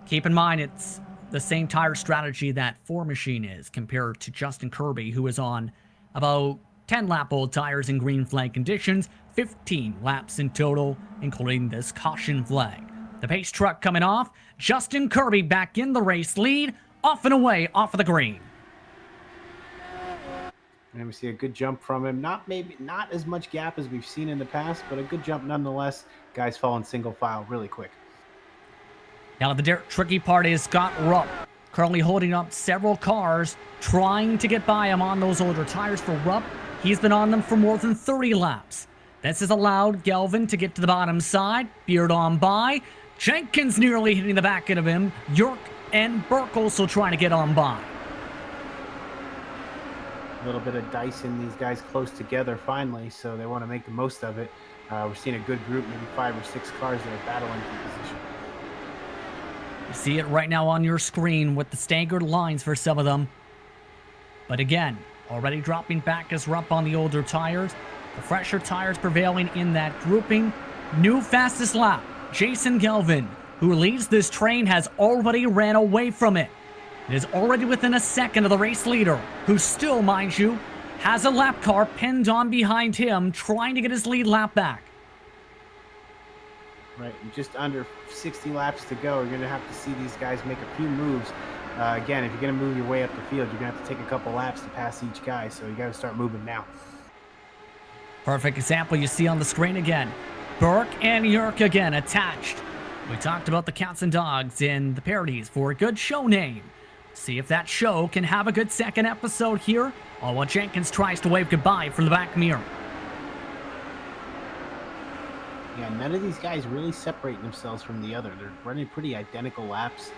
Keep in mind, it's the same tire strategy that 4 Machine is, compared to Justin Kirby, who is on about 10 lap old tires in green flag conditions, 15 laps in total, including this caution flag. The pace truck coming off, Justin Kirby back in the race lead, off and away off of the green. And we see a good jump from him. Not as much gap as we've seen in the past, but a good jump nonetheless. Guys falling single file really quick. Now the tricky part is Scott Rupp, currently holding up several cars, trying to get by him on those older tires. For Rupp, he's been on them for more than 30 laps. This has allowed Galvin to get to the bottom side. Beard on by. Jenkins nearly hitting the back end of him. York and Burke also trying to get on by. A little bit of dicing these guys close together finally, so they want to make the most of it. We're seeing a good group, maybe 5 or 6 cars that are battling for position. You see it right now on your screen with the staggered lines for some of them. But again, already dropping back as Rupp on the older tires. The fresher tires prevailing in that grouping. New fastest lap, Jason Galvin, who leads this train, has already ran away from it. It is already within a second of the race leader, who still, mind you, has a lap car pinned on behind him, trying to get his lead lap back. Right, just under 60 laps to go. You're going to have to see these guys make a few moves. Again, if you're going to move your way up the field, you're going to have to take a couple laps to pass each guy, so you got to start moving now. Perfect example you see on the screen again. Burke and Yerk again attached. We talked about the cats and dogs in the parodies for a good show name. See if that show can have a good second episode here, all while Jenkins tries to wave goodbye from the back mirror. Yeah, none of these guys really separating themselves from the other. They're running pretty identical laps.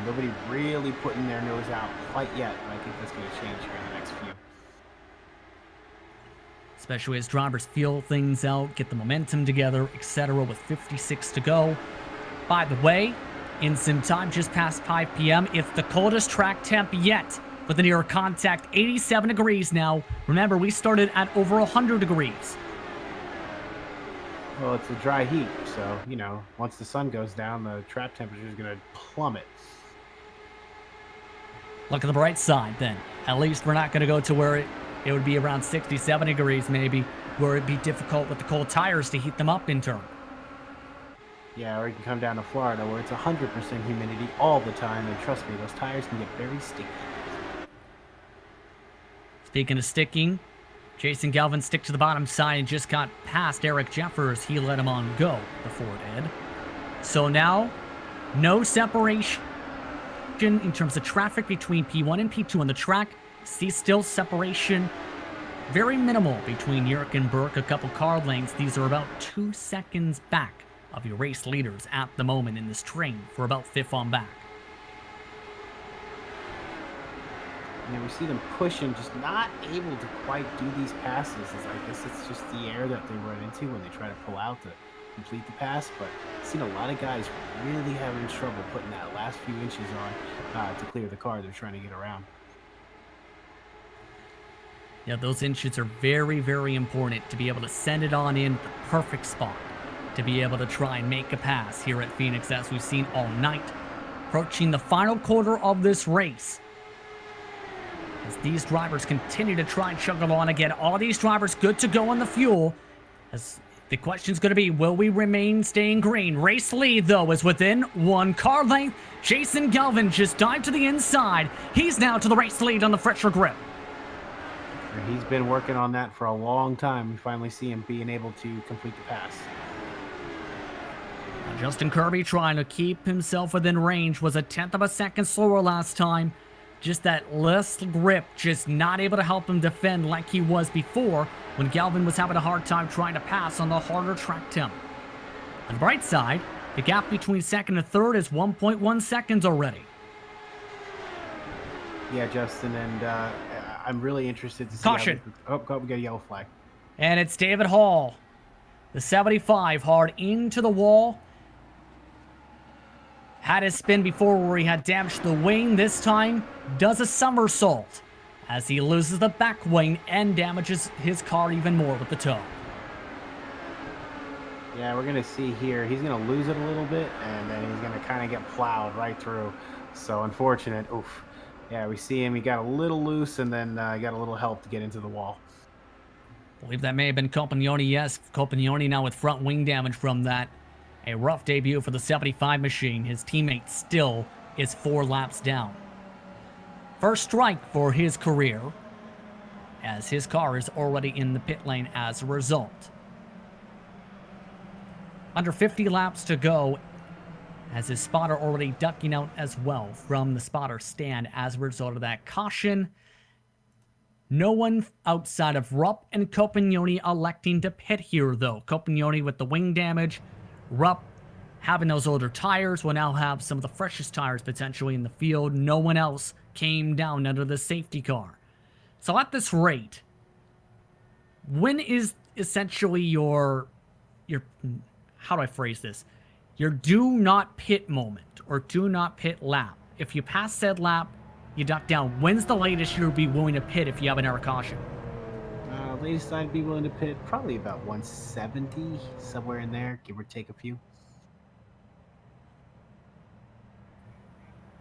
Nobody really putting their nose out quite yet, but I think that's going to change here in the next few. Especially as drivers feel things out, get the momentum together, etc. with 56 to go. By the way, in sim time just past 5 p.m., it's the coldest track temp yet, with a near contact 87 degrees now. Remember, we started at over 100 degrees. Well, it's a dry heat, so, you know, once the sun goes down, the trap temperature is going to plummet. Look at the bright side, then. At least we're not going to go to where it would be around 60, 70 degrees, maybe, where it'd be difficult with the cold tires to heat them up in turn. Yeah, or you can come down to Florida, where it's 100% humidity all the time, and trust me, those tires can get very sticky. Speaking of sticking, Jason Galvin stick to the bottom side and just got past Eric Jeffers. He let him on go, the Ford Ed. So now, no separation in terms of traffic between P1 and P2 on the track. See still separation, very minimal between Yerk and Burke, a couple car lengths. These are about 2 seconds back of your race leaders at the moment in this train for about 5th on back. And we see them pushing, just not able to quite do these passes. I guess it's just the air that they run into when they try to pull out to complete the pass. But I've seen a lot of guys really having trouble putting that last few inches on to clear the car they're trying to get around. Yeah, those inches are very, very important to be able to send it on in the perfect spot, to be able to try and make a pass here at Phoenix, as we've seen all night. Approaching the final quarter of this race, as these drivers continue to try and chug along again. All these drivers good to go on the fuel. As the question's going to be, will we remain staying green? Race lead, though, is within 1 car length. Jason Galvin just dived to the inside. He's now to the race lead on the fresher grip. He's been working on that for a long time. We finally see him being able to complete the pass. Justin Kirby trying to keep himself within range, was a 10th of a second slower last time. Just that less grip, just not able to help him defend like he was before when Galvin was having a hard time trying to pass on the harder track temp. On the bright side, the gap between second and third is 1.1 seconds already. Yeah, Justin, and I'm really interested to see. Caution. Oh, we got a yellow flag. And it's David Hall. The 75 hard into the wall. Had his spin before where he had damaged the wing. This time, does a somersault as he loses the back wing and damages his car even more with the toe. Yeah, we're going to see here. He's going to lose it a little bit, and then he's going to kind of get plowed right through. So unfortunate. Oof. Yeah, we see him. He got a little loose, and then got a little help to get into the wall. I believe that may have been Compagnoni. Yes, Compagnoni now with front wing damage from that. A rough debut for the 75 machine. His teammate still is 4 laps down. First strike for his career, as his car is already in the pit lane as a result. Under 50 laps to go, as his spotter already ducking out as well from the spotter stand as a result of that caution. No one outside of Rupp and Compagnoni electing to pit here, though. Compagnoni with the wing damage. Rupp, having those older tires, will now have some of the freshest tires potentially in the field. No one else came down under the safety car. So at this rate, when is essentially your how do I phrase this? Your do not pit moment or do not pit lap. If you pass said lap, you duck down. When's the latest you'll be willing to pit if you have an error caution? Latest I'd be willing to pit probably about 170, somewhere in there, give or take a few.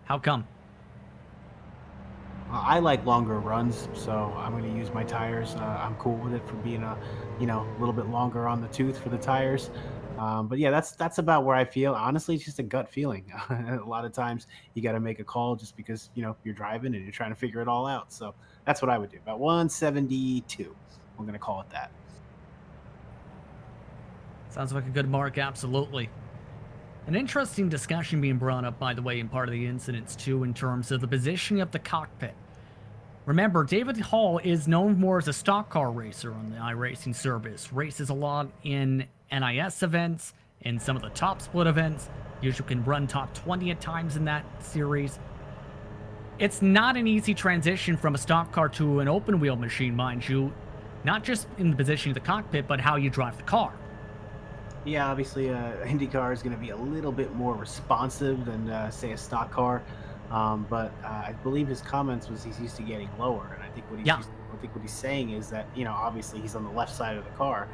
How come? I like longer runs, so I'm going to use my tires. I'm cool with it for being a little bit longer on the tooth for the tires. But yeah, that's about where I feel. Honestly, it's just a gut feeling. A lot of times you got to make a call just because, you're driving and you're trying to figure it all out. So that's what I would do. About 172. We're going to call it that. Sounds like a good mark, absolutely. An interesting discussion being brought up, by the way, in part of the incidents, too, in terms of the positioning of the cockpit. Remember, David Hall is known more as a stock car racer on the iRacing service. Races a lot in NIS events, in some of the top split events. Usually can run top 20 at times in that series. It's not an easy transition from a stock car to an open wheel machine, mind you. Not just in the position of the cockpit, but how you drive the car. Yeah, obviously, IndyCar is going to be a little bit more responsive than, say, a stock car. But I believe his comments was he's used to getting lower, and I think what he's saying is that obviously he's on the left side of the car,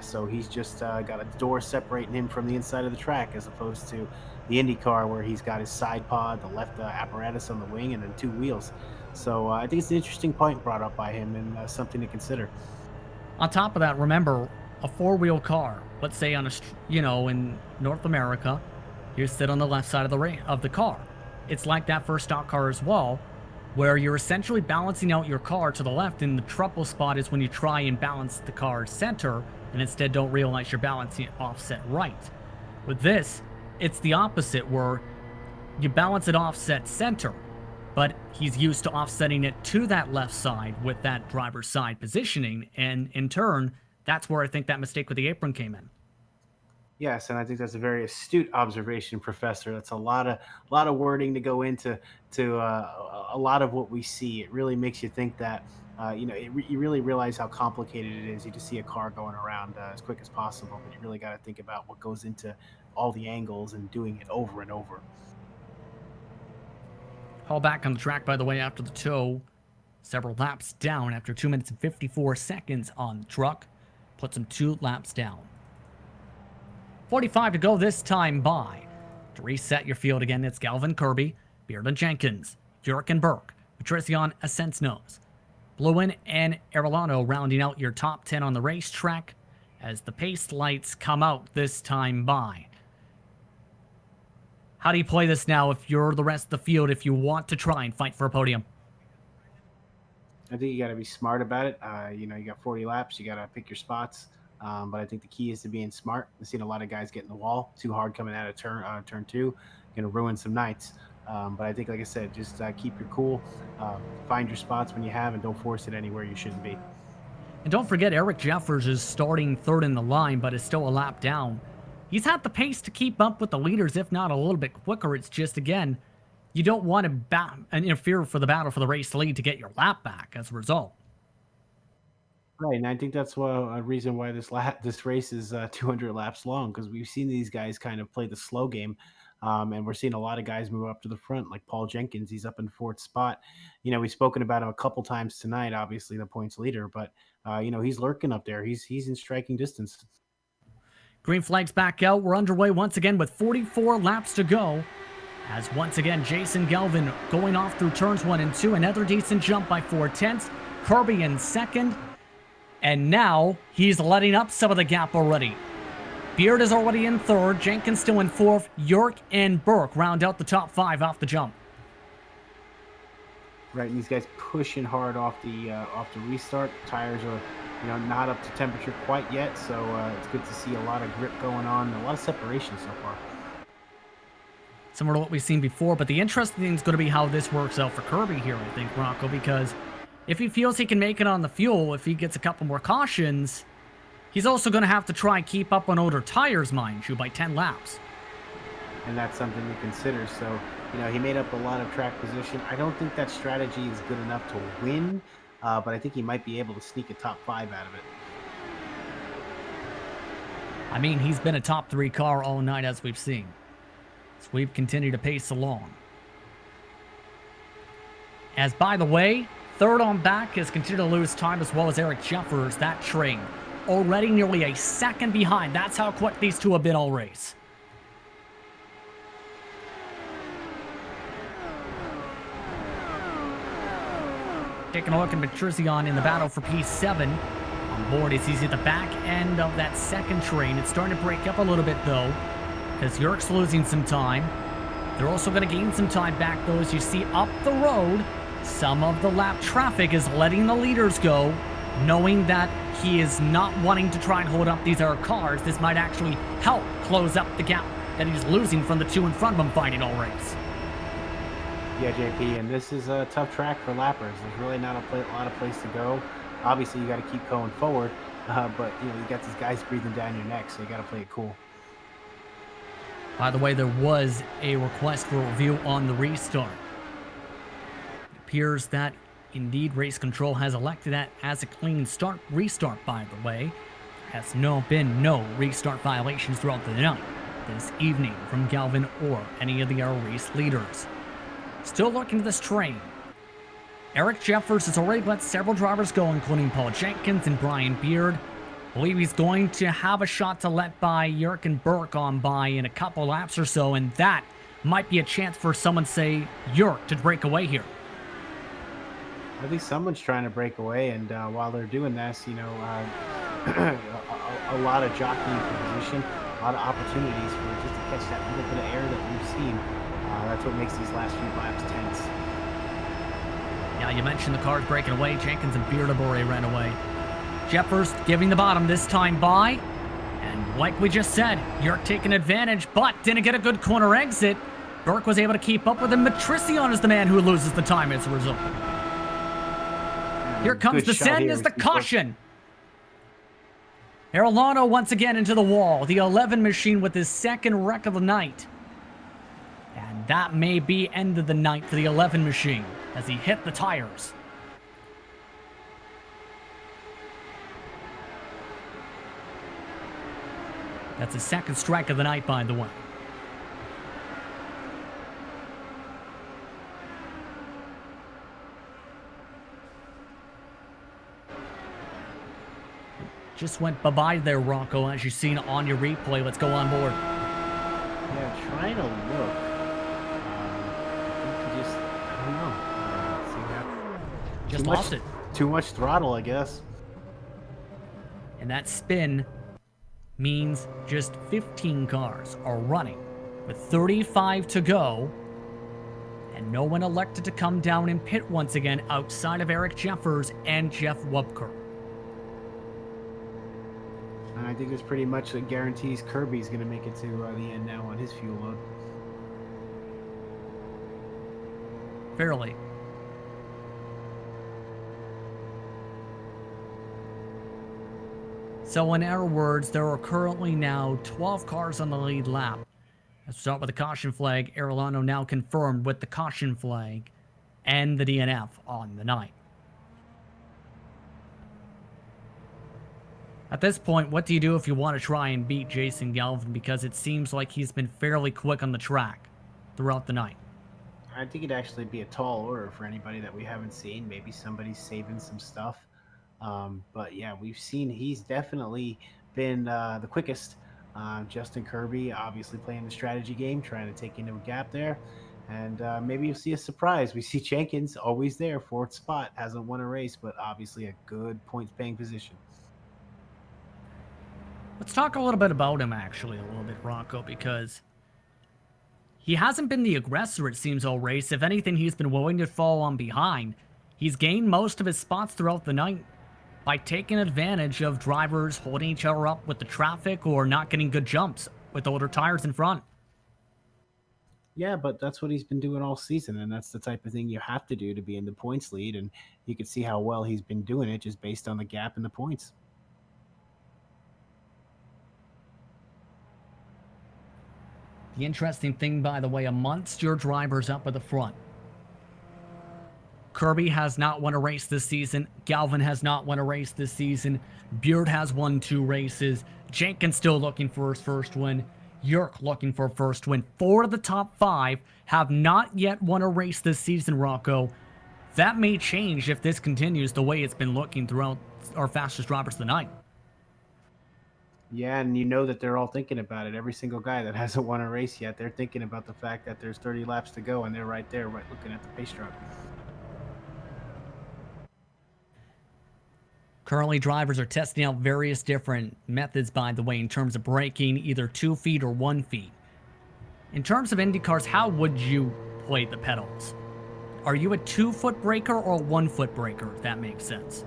so he's just got a door separating him from the inside of the track, as opposed to the IndyCar where he's got his side pod, the left apparatus on the wing, and then 2 wheels. So I think it's an interesting point brought up by him and something to consider. On top of that, remember, a 4-wheel car, let's say on in North America, you sit on the left side of the car. It's like that for a stock car as well, where you're essentially balancing out your car to the left, and the trouble spot is when you try and balance the car's center and instead don't realize you're balancing it offset right. With this, it's the opposite, where you balance it offset center, but he's used to offsetting it to that left side with that driver's side positioning, and in turn, that's where I think that mistake with the apron came in. Yes, and I think that's a very astute observation, Professor. That's a lot of wording to go into a lot of what we see. It really makes you think that you really realize how complicated it is. You just see a car going around as quick as possible, but you really got to think about what goes into all the angles and doing it over and over. Hall back on the track, by the way, after the tow. Several laps down after 2 minutes and 54 seconds on the truck. Puts him 2 laps down. 45 to go this time by. To reset your field again, it's Galvin Kirby, Bearden Jenkins, Jurgen Burke, Patrician Asensnos, Bluin and Arellano rounding out your top 10 on the racetrack as the pace lights come out this time by. How do you play this now if you're the rest of the field, if you want to try and fight for a podium? I think you got to be smart about it. You know, you got 40 laps. You got to pick your spots. But I think the key is to being smart. I've seen a lot of guys get in the wall too hard coming out of turn two, going to ruin some nights. But I think, like I said, just keep your cool, find your spots when you have, and don't force it anywhere you shouldn't be. And don't forget, Eric Jeffers is starting third in the line, but is still a lap down. He's had the pace to keep up with the leaders, if not a little bit quicker. It's just, again, you don't want to interfere for the battle for the race lead to get your lap back as a result. Right, and I think that's a reason why this race is 200 laps long, because we've seen these guys kind of play the slow game, and we're seeing a lot of guys move up to the front, like Paul Jenkins. He's up in fourth spot. You know, we've spoken about him a couple times tonight. Obviously, the points leader, but you know, he's lurking up there. He's in striking distance. Green flag's back out. We're underway once again with 44 laps to go. As once again, Jason Galvin going off through turns 1 and 2. Another decent jump by 4/10. Kirby in second. And now he's letting up some of the gap already. Beard is already in third. Jenkins still in fourth. York and Burke round out the top 5 off the jump. Right, and these guys pushing hard off the restart. Tires are, you know, not up to temperature quite yet, so it's good to see a lot of grip going on, a lot of separation so far. Similar to what we've seen before, but the interesting thing is going to be how this works out for Kirby here, I think, Rocco, because if he feels he can make it on the fuel, if he gets a couple more cautions, he's also going to have to try and keep up on older tires, mind you, by 10 laps. And that's something to consider. So, you know, he made up a lot of track position. I don't think that strategy is good enough to win, but I think he might be able to sneak a top 5 out of it. I mean, he's been a top 3 car all night, as we've seen. So we've continued to pace along. As, by the way, third on back has continued to lose time, as well as Eric Jeffers. That train already nearly a second behind. That's how quick these two have been all race. Taking a look at Matrician in the battle for P7. On board is he's at the back end of that second train. It's starting to break up a little bit, though, because York's losing some time. They're also going to gain some time back, though, as you see up the road. Some of the lap traffic is letting the leaders go, knowing that he is not wanting to try and hold up these other cars. This might actually help close up the gap that he's losing from the two in front of him fighting all race. Yeah, JP, and this is a tough track for lappers. There's really not a lot of place to go. Obviously, you got to keep going forward, but you know, you got these guys breathing down your neck, so you got to play it cool. By the way, there was a request for a review on the restart. It appears that indeed Race Control has elected that as a clean restart, by the way. There has been no restart violations throughout the night this evening from Galvin or any of the other race leaders. Still looking at this train. Eric Jeffers has already let several drivers go, including Paul Jenkins and Brian Beard. I believe he's going to have a shot to let by Yerk and Burke on by in a couple laps or so, and that might be a chance for someone, say, Yerk, to break away here. I think someone's trying to break away, and while they're doing this, you know, a lot of jockeying for position, a lot of opportunities for just to catch that little bit of air that we've seen. That's what makes these last few laps tense. Yeah, you mentioned the cars breaking away. Jenkins and Beard have already ran away. Jeffers giving the bottom this time by. And like we just said, Yerk taking advantage, but didn't get a good corner exit. Burke was able to keep up with him. Matrician is the man who loses the time as a result. Here comes the send as the caution. Arellano once again into the wall. The 11 machine with his second wreck of the night. And that may be end of the night for the 11 machine as he hit the tires. That's his second strike of the night, by the way. Just went bye-bye there, Rocco, as you've seen on your replay. Let's go on board. Yeah, trying to look. Just lost it. Too much throttle, I guess. And that spin means just 15 cars are running with 35 to go. and no one elected to come down and pit once again outside of Eric Jeffers and Jeff Wubker. I think this pretty much guarantees Kirby's going to make it to the end now on his fuel load. Fairly. So in our words, there are currently now 12 cars on the lead lap. Let's start with the caution flag. Arellano now confirmed with the caution flag and the DNF on the night. At this point, what do you do if you want to try and beat Jason Galvin? Because it seems like he's been fairly quick on the track throughout the night. I think it'd actually be a tall order for anybody that we haven't seen. Maybe somebody's saving some stuff. But yeah, we've seen he's definitely been the quickest. Justin Kirby obviously playing the strategy game, trying to take into a gap there. And maybe you'll see a surprise. We see Jenkins always there, 4th spot, hasn't won a race, but obviously a good points-paying position. Let's talk a little bit about him, actually, a little bit, Rocco, because he hasn't been the aggressor, it seems, all race. If anything, he's been willing to fall on behind. He's gained most of his spots throughout the night by taking advantage of drivers holding each other up with the traffic or not getting good jumps with older tires in front. Yeah, but that's what he's been doing all season, and that's the type of thing you have to do to be in the points lead, and you can see how well he's been doing it just based on the gap in the points. The interesting thing, by the way, amongst your drivers up at the front, Kirby has not won a race this season. Galvin has not won a race this season. Beard has won 2 races. Jenkins still looking for his first win. Yerk looking for a first win. 4 of the top 5 have not yet won a race this season, Rocco. That may change if this continues the way it's been looking throughout our fastest drivers of the night. Yeah, and you know that they're all thinking about it. Every single guy that hasn't won a race yet, they're thinking about the fact that there's 30 laps to go, and they're right there, right looking at the pace truck. Currently, drivers are testing out various different methods, by the way, in terms of braking, either 2 feet or 1 feet. In terms of IndyCars, how would you play the pedals? Are you a 2-foot braker or a 1-foot braker, if that makes sense?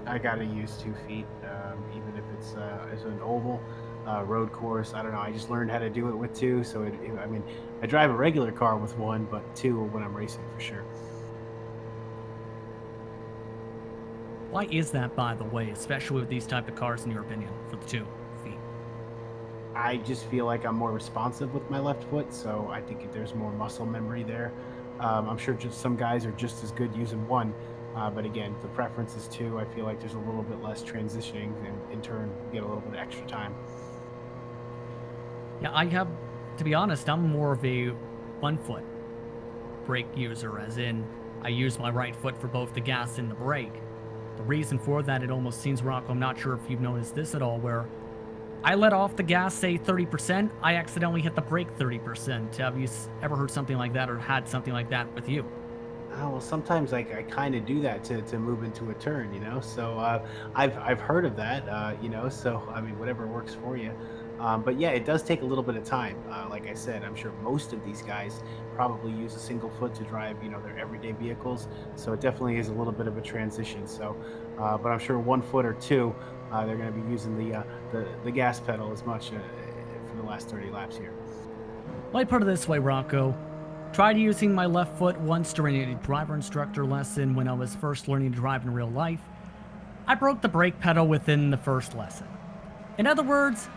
I got to use 2 feet, even if it's an oval road course. I don't know. I just learned how to do it with 2. So, I mean, I drive a regular car with 1, but 2 when I'm racing for sure. Why is that, by the way, especially with these type of cars, in your opinion, for the 2 feet? I just feel like I'm more responsive with my left foot, so I think there's more muscle memory there. I'm sure just some guys are just as good using 1, but again, the preference is 2. I feel like there's a little bit less transitioning, and in turn, you get a little bit of extra time. Yeah, to be honest, I'm more of a 1-foot brake user, as in I use my right foot for both the gas and the brake. The reason for that, it almost seems, Rocco, I'm not sure if you've noticed this at all, where I let off the gas, say 30%, I accidentally hit the brake 30%. Have you ever heard something like that or had something like that with you? Oh, well, sometimes I kind of do that to move into a turn, you know? So I've heard of that, you know? So, I mean, whatever works for you. But yeah, it does take a little bit of time. Like I said, I'm sure most of these guys probably use a single foot to drive, you know, their everyday vehicles. So it definitely is a little bit of a transition. So, but I'm sure 1 foot or 2, they're going to be using the gas pedal as much for the last 30 laps here. Well, I put it this way, Rocco. Tried using my left foot once during a driver instructor lesson when I was first learning to drive in real life. I broke the brake pedal within the first lesson. In other words,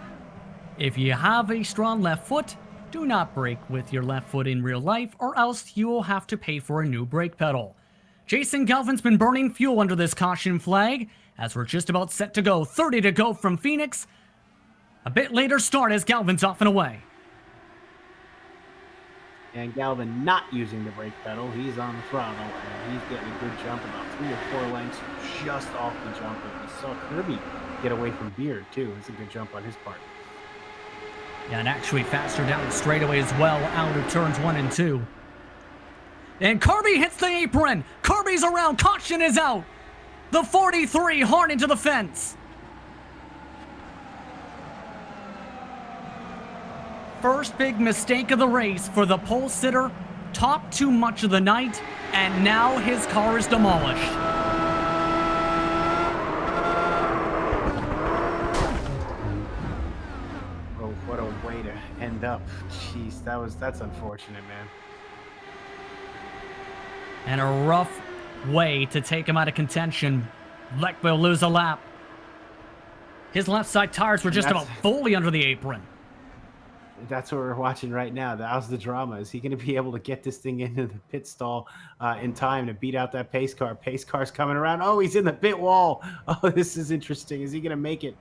if you have a strong left foot, do not brake with your left foot in real life, or else you will have to pay for a new brake pedal. Jason Galvin's been burning fuel under this caution flag, as we're just about set to go. 30 to go from Phoenix. A bit later start as Galvin's off and away. And Galvin not using the brake pedal. He's on the throttle, and he's getting a good jump, about 3 or 4 lengths just off the jump. And we saw Kirby get away from Beard, too. It's a good jump on his part. Yeah, and actually faster down the straightaway as well, out of turns 1 and 2. And Kirby hits the apron. Kirby's around. Caution is out. The 43 hard into the fence. First big mistake of the race for the pole sitter, top too much of the night, and now his car is demolished. Oh, what a way to end up. Jeez, that's unfortunate, man. And a rough way to take him out of contention. Leck will lose a lap. His left side tires were just about fully under the apron. That's what we're watching right now. That was the drama. Is he going to be able to get this thing into the pit stall in time to beat out that pace car? Pace car's coming around. Oh, he's in the pit wall. Oh, this is interesting. Is he going to make it?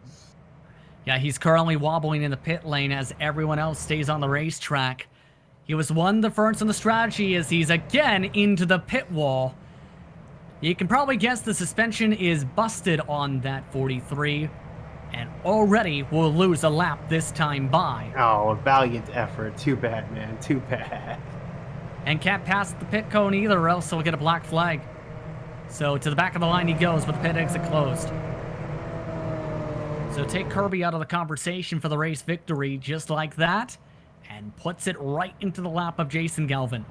Yeah, he's currently wobbling in the pit lane as everyone else stays on the racetrack. He was one difference in the strategy as he's again into the pit wall. You can probably guess the suspension is busted on that 43. And already will lose a lap this time by. Oh, a valiant effort. Too bad, man. Too bad. And can't pass the pit cone either, or else he'll get a black flag. So to the back of the line he goes with the pit exit closed. So take Kirby out of the conversation for the race victory just like that, and puts it right into the lap of Jason Galvin.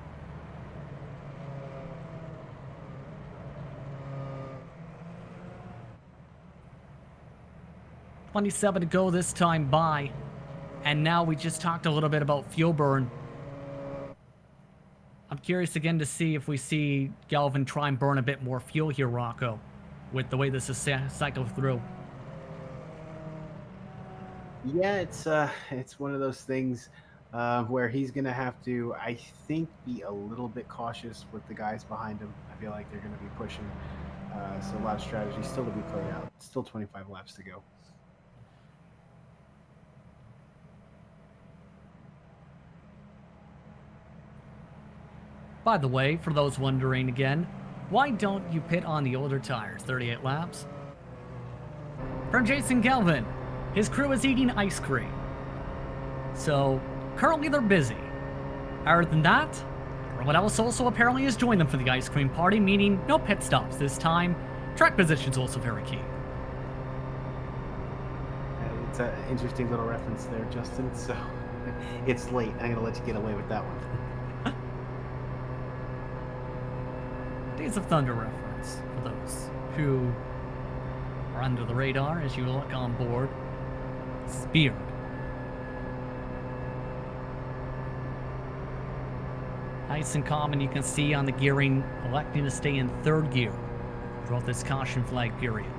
.27 to go this time by. And now we just talked a little bit about fuel burn. I'm curious again to see if we see Galvin try and burn a bit more fuel here, Rocco, with the way this is cycled through. Yeah, it's one of those things where he's going to have to, I think, be a little bit cautious with the guys behind him. I feel like they're going to be pushing. So a lot of strategy still to be played out. Still 25 laps to go. By the way, for those wondering again, why don't you pit on the older tires? 38 laps. From Jason Galvin, his crew is eating ice cream. So, currently they're busy. Other than that, everyone else also apparently has joined them for the ice cream party, meaning no pit stops this time. Track position's also very key. It's an interesting little reference there, Justin. So, it's late. I'm going to let you get away with that one. Days of Thunder reference for those who are under the radar as you look on board. Spear. Nice and common, you can see on the gearing, electing to stay in third gear throughout this caution flag period.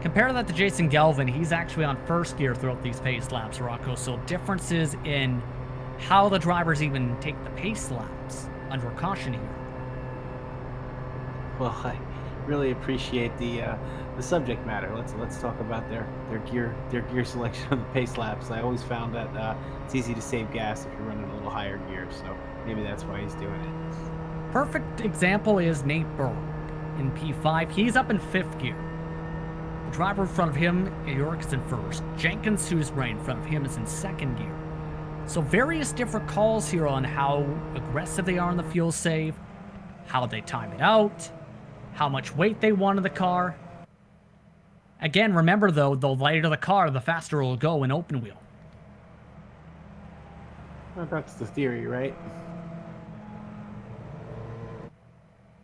Compare that to Jason Galvin. He's actually on first gear throughout these pace laps, Rocco. So differences in how the drivers even take the pace laps under caution here. Well, I really appreciate the subject matter. Let's talk about their gear selection on the pace laps. I always found that it's easy to save gas if you're running a little higher gear. So maybe that's why he's doing it. Perfect example is Nate Berg in P5. He's up in fifth gear. The driver in front of him, York, is in first. Jenkins, who's right in front of him, is in second gear. So various different calls here on how aggressive they are on the fuel save, how they time it out, how much weight they want in the car. Again, remember though, the lighter the car, the faster it will go in open wheel. Well, that's the theory, right?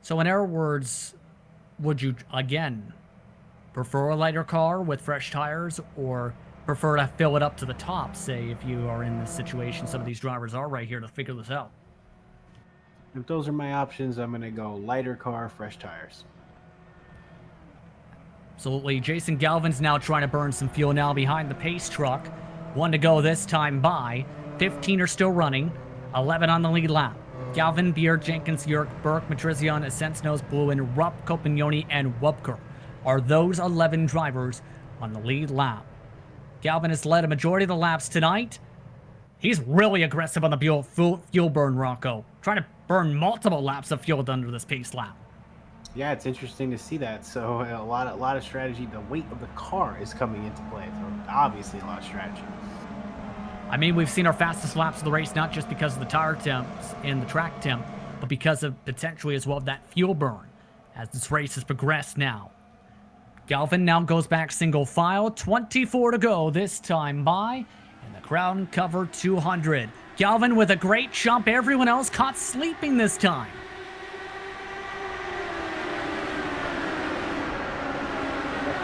So in other words, would you, again, prefer a lighter car with fresh tires, or prefer to fill it up to the top, say, if you are in this situation? Some of these drivers are right here to figure this out. If those are my options, I'm going to go lighter car, fresh tires. Absolutely. Jason Galvin's now trying to burn some fuel now behind the pace truck. 1 to go this time by. 15 are still running. 11 on the lead lap. Galvin, Beard, Jenkins, Yerk, Burke, Matrizion, Ascent, Snows, Bluin, Rupp, Copignoni, and Wubker are those 11 drivers on the lead lap. Galvin has led a majority of the laps tonight. He's really aggressive on the fuel burn, Rocco. Trying to burn multiple laps of fuel under this pace lap. Yeah, it's interesting to see that. So a lot of strategy. The weight of the car is coming into play. So obviously a lot of strategy. I mean, we've seen our fastest laps of the race, not just because of the tire temps and the track temp, but because of potentially as well that fuel burn as this race has progressed now. Galvin now goes back single file, 24 to go this time by, and the crown cover 200. Galvin with a great jump, everyone else caught sleeping this time.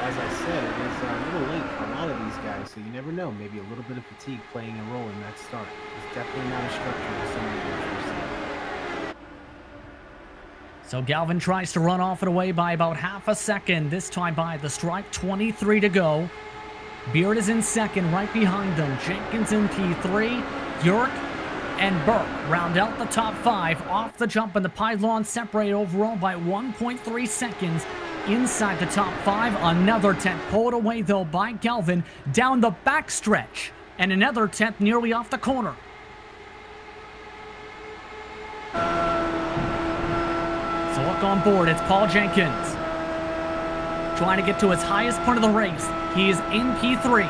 As I said, it was a little late for a lot of these guys, so you never know. Maybe a little bit of fatigue playing a role in that start. It's definitely not as structured as some of the others we've seen. So Galvin tries to run off and away by about half a second, this time by the stripe, 23 to go. Beard is in second, right behind them. Jenkins in P3. York and Burke round out the top 5. Off the jump, and the pylon separate overall by 1.3 seconds. Inside the top 5, another 10th pulled away though by Galvin down the backstretch, and another 10th nearly off the corner. So look on board, it's Paul Jenkins trying to get to his highest point of the race. He is in P3.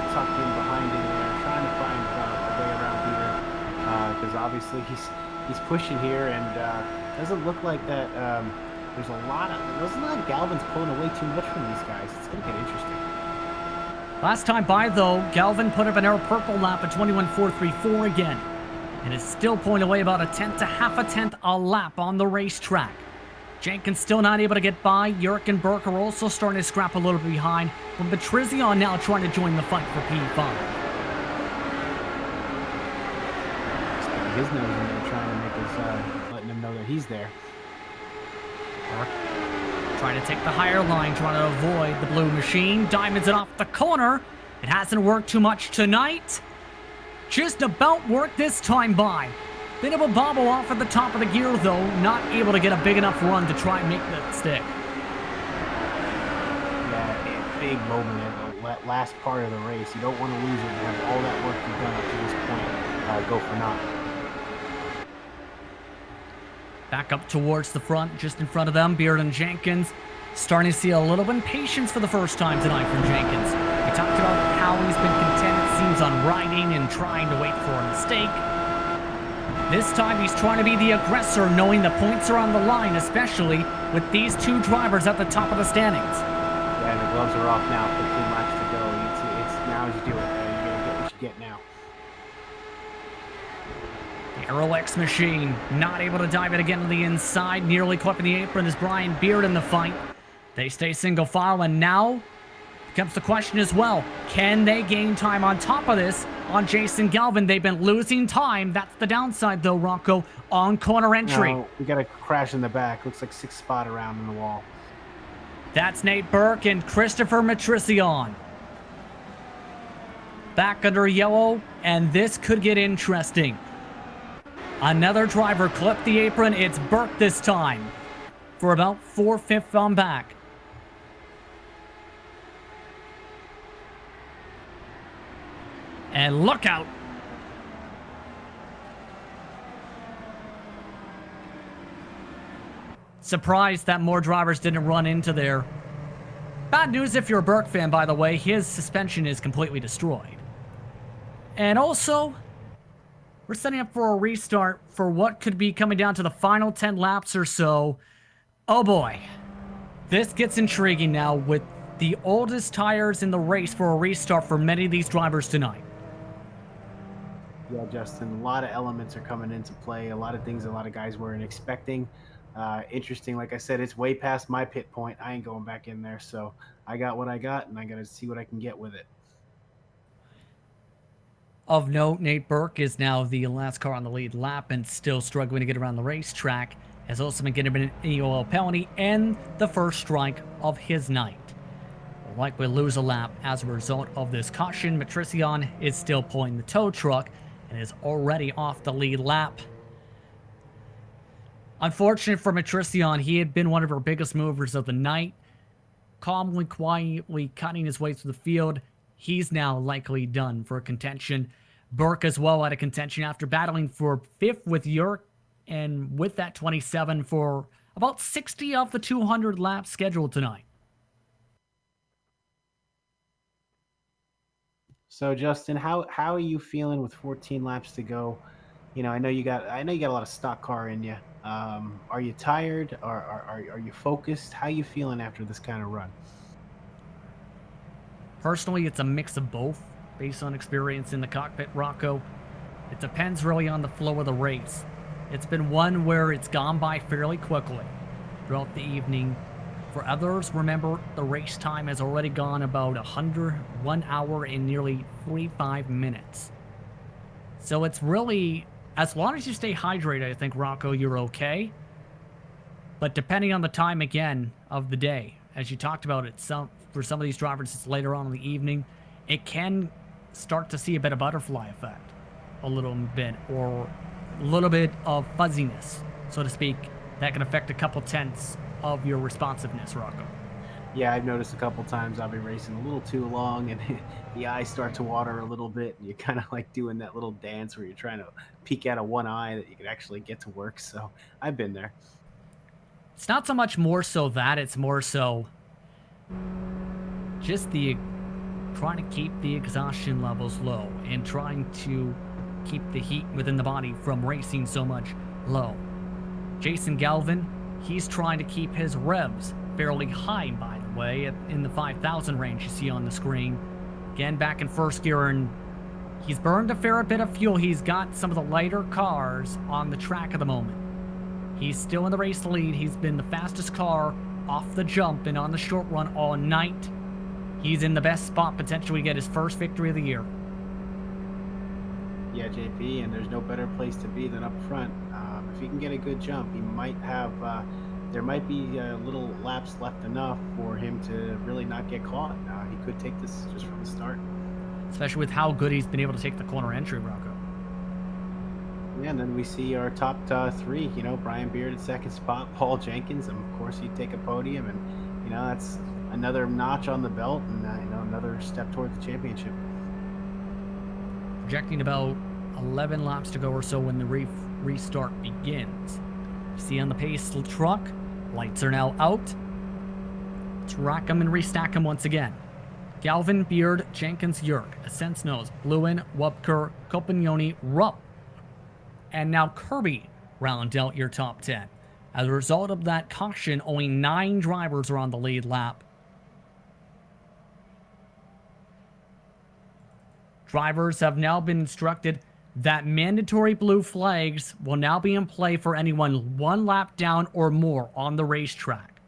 Tucked in behind him there, trying to find a way around here, because obviously he's pushing here, and doesn't look like that. There's a lot of, it doesn't look like Galvin's pulling away too much from these guys. It's gonna get interesting. Last time by, though, Galvin put up an air purple lap at 21.434 again, and is still pulling away about a tenth to half a tenth a lap on the racetrack. Jenkins still not able to get by. Yurk and Burke are also starting to scrap a little bit behind, with Matrizion now trying to join the fight for P5. Sticking his nose in there, trying to make us, letting him know that he's there. Burke trying to take the higher line, trying to avoid the blue machine. Diamonds it off the corner. It hasn't worked too much tonight. Just about worked this time by. Bit of a bobble off at the top of the gear, though. Not able to get a big enough run to try and make that stick. Yeah, big moment at the last part of the race. You don't want to lose it and have all that work you've done up to this point go for naught. Back up towards the front, just in front of them, Beard and Jenkins. Starting to see a little impatience for the first time tonight from Jenkins. We talked about how he's been content, it seems, on riding and trying to wait for a mistake. This time he's trying to be the aggressor, knowing the points are on the line, especially with these two drivers at the top of the standings. Yeah, the gloves are off now, 15 laps to go. It's now as you do it, you're going to get what you get now. The Aero X machine not able to dive it again to the inside, nearly clipping the apron as Brian Beard in the fight. They stay single file, and now comes the question as well. Can they gain time on top of this on Jason Galvin? They've been losing time. That's the downside, though, Rocco, on corner entry. No, we got a crash in the back. Looks like 6 spot around in the wall. That's Nate Burke and Christopher Matricion. Back under yellow, and this could get interesting. Another driver clipped the apron. It's Burke this time for about 4/5 on back. And look out. Surprised that more drivers didn't run into there. Bad news if you're a Burke fan, by the way. His suspension is completely destroyed. And also, we're setting up for a restart for what could be coming down to the final 10 laps or so. Oh boy. This gets intriguing now with the oldest tires in the race for a restart for many of these drivers tonight. Yeah, Justin, a lot of elements are coming into play. A lot of things a lot of guys weren't expecting. Interesting. Like I said, it's way past my pit point. I ain't going back in there. So I got what I got, and I got to see what I can get with it. Of note, Nate Burke is now the last car on the lead lap and still struggling to get around the racetrack. Has also been getting an EOL penalty and the first strike of his night. Will likely lose a lap as a result of this caution. Matricion is still pulling the tow truck and is already off the lead lap. Unfortunate for Matricion, he had been one of our biggest movers of the night. Calmly, quietly cutting his way through the field. He's now likely done for contention. Burke as well out of contention after battling for 5th with York, and with that 27 for about 60 of the 200 laps scheduled tonight. So Justin, how are you feeling with 14 laps to go? I know you got a lot of stock car in you. Are you tired? Or are you focused? How you feeling after this kind of run? Personally, it's a mix of both, based on experience in the cockpit, Rocco. It depends really on the flow of the race. It's been one where it's gone by fairly quickly throughout the evening. For others, remember, the race time has already gone about 1 hour and nearly 45 minutes. So it's really, as long as you stay hydrated, I think, Rocco, you're okay. But depending on the time, again, of the day, as you talked about it, for some of these drivers, it's later on in the evening, it can start to see a bit of butterfly effect, a little bit, or a little bit of fuzziness, so to speak, that can affect a couple tenths of your responsiveness, Rocco. Yeah, I've noticed a couple times I'll be racing a little too long and the eyes start to water a little bit, and you're kind of like doing that little dance where you're trying to peek out of one eye that you can actually get to work. So I've been there. It's not so much more so that, it's more so just trying to keep the exhaustion levels low and trying to keep the heat within the body from racing so much low. Jason Galvin, he's trying to keep his revs fairly high, by the way, in the 5,000 range you see on the screen. Again, back in first gear, and he's burned a fair bit of fuel. He's got some of the lighter cars on the track at the moment. He's still in the race lead. He's been the fastest car off the jump and on the short run all night. He's in the best spot potentially to get his first victory of the year. Yeah, JP, and there's no better place to be than up front. If he can get a good jump, he might have, there might be little laps left enough for him to really not get caught. He could take this just from the start. Especially with how good he's been able to take the corner entry, Rocco. Yeah, and then we see our top three, Brian Beard at second spot, Paul Jenkins, and of course he'd take a podium, and, that's another notch on the belt, and, another step toward the championship. Projecting about 11 laps to go or so when the restart begins. You see on the pace truck, lights are now out. Let's rack them and restack them once again. Galvin, Beard, Jenkins, Yerk, Ascents Nose, Bluin, Wubker, Copignoni, Rupp, and now Kirby round out your top 10. As a result of that caution, only 9 drivers are on the lead lap. Drivers have now been instructed that mandatory blue flags will now be in play for anyone 1 lap down or more on the racetrack.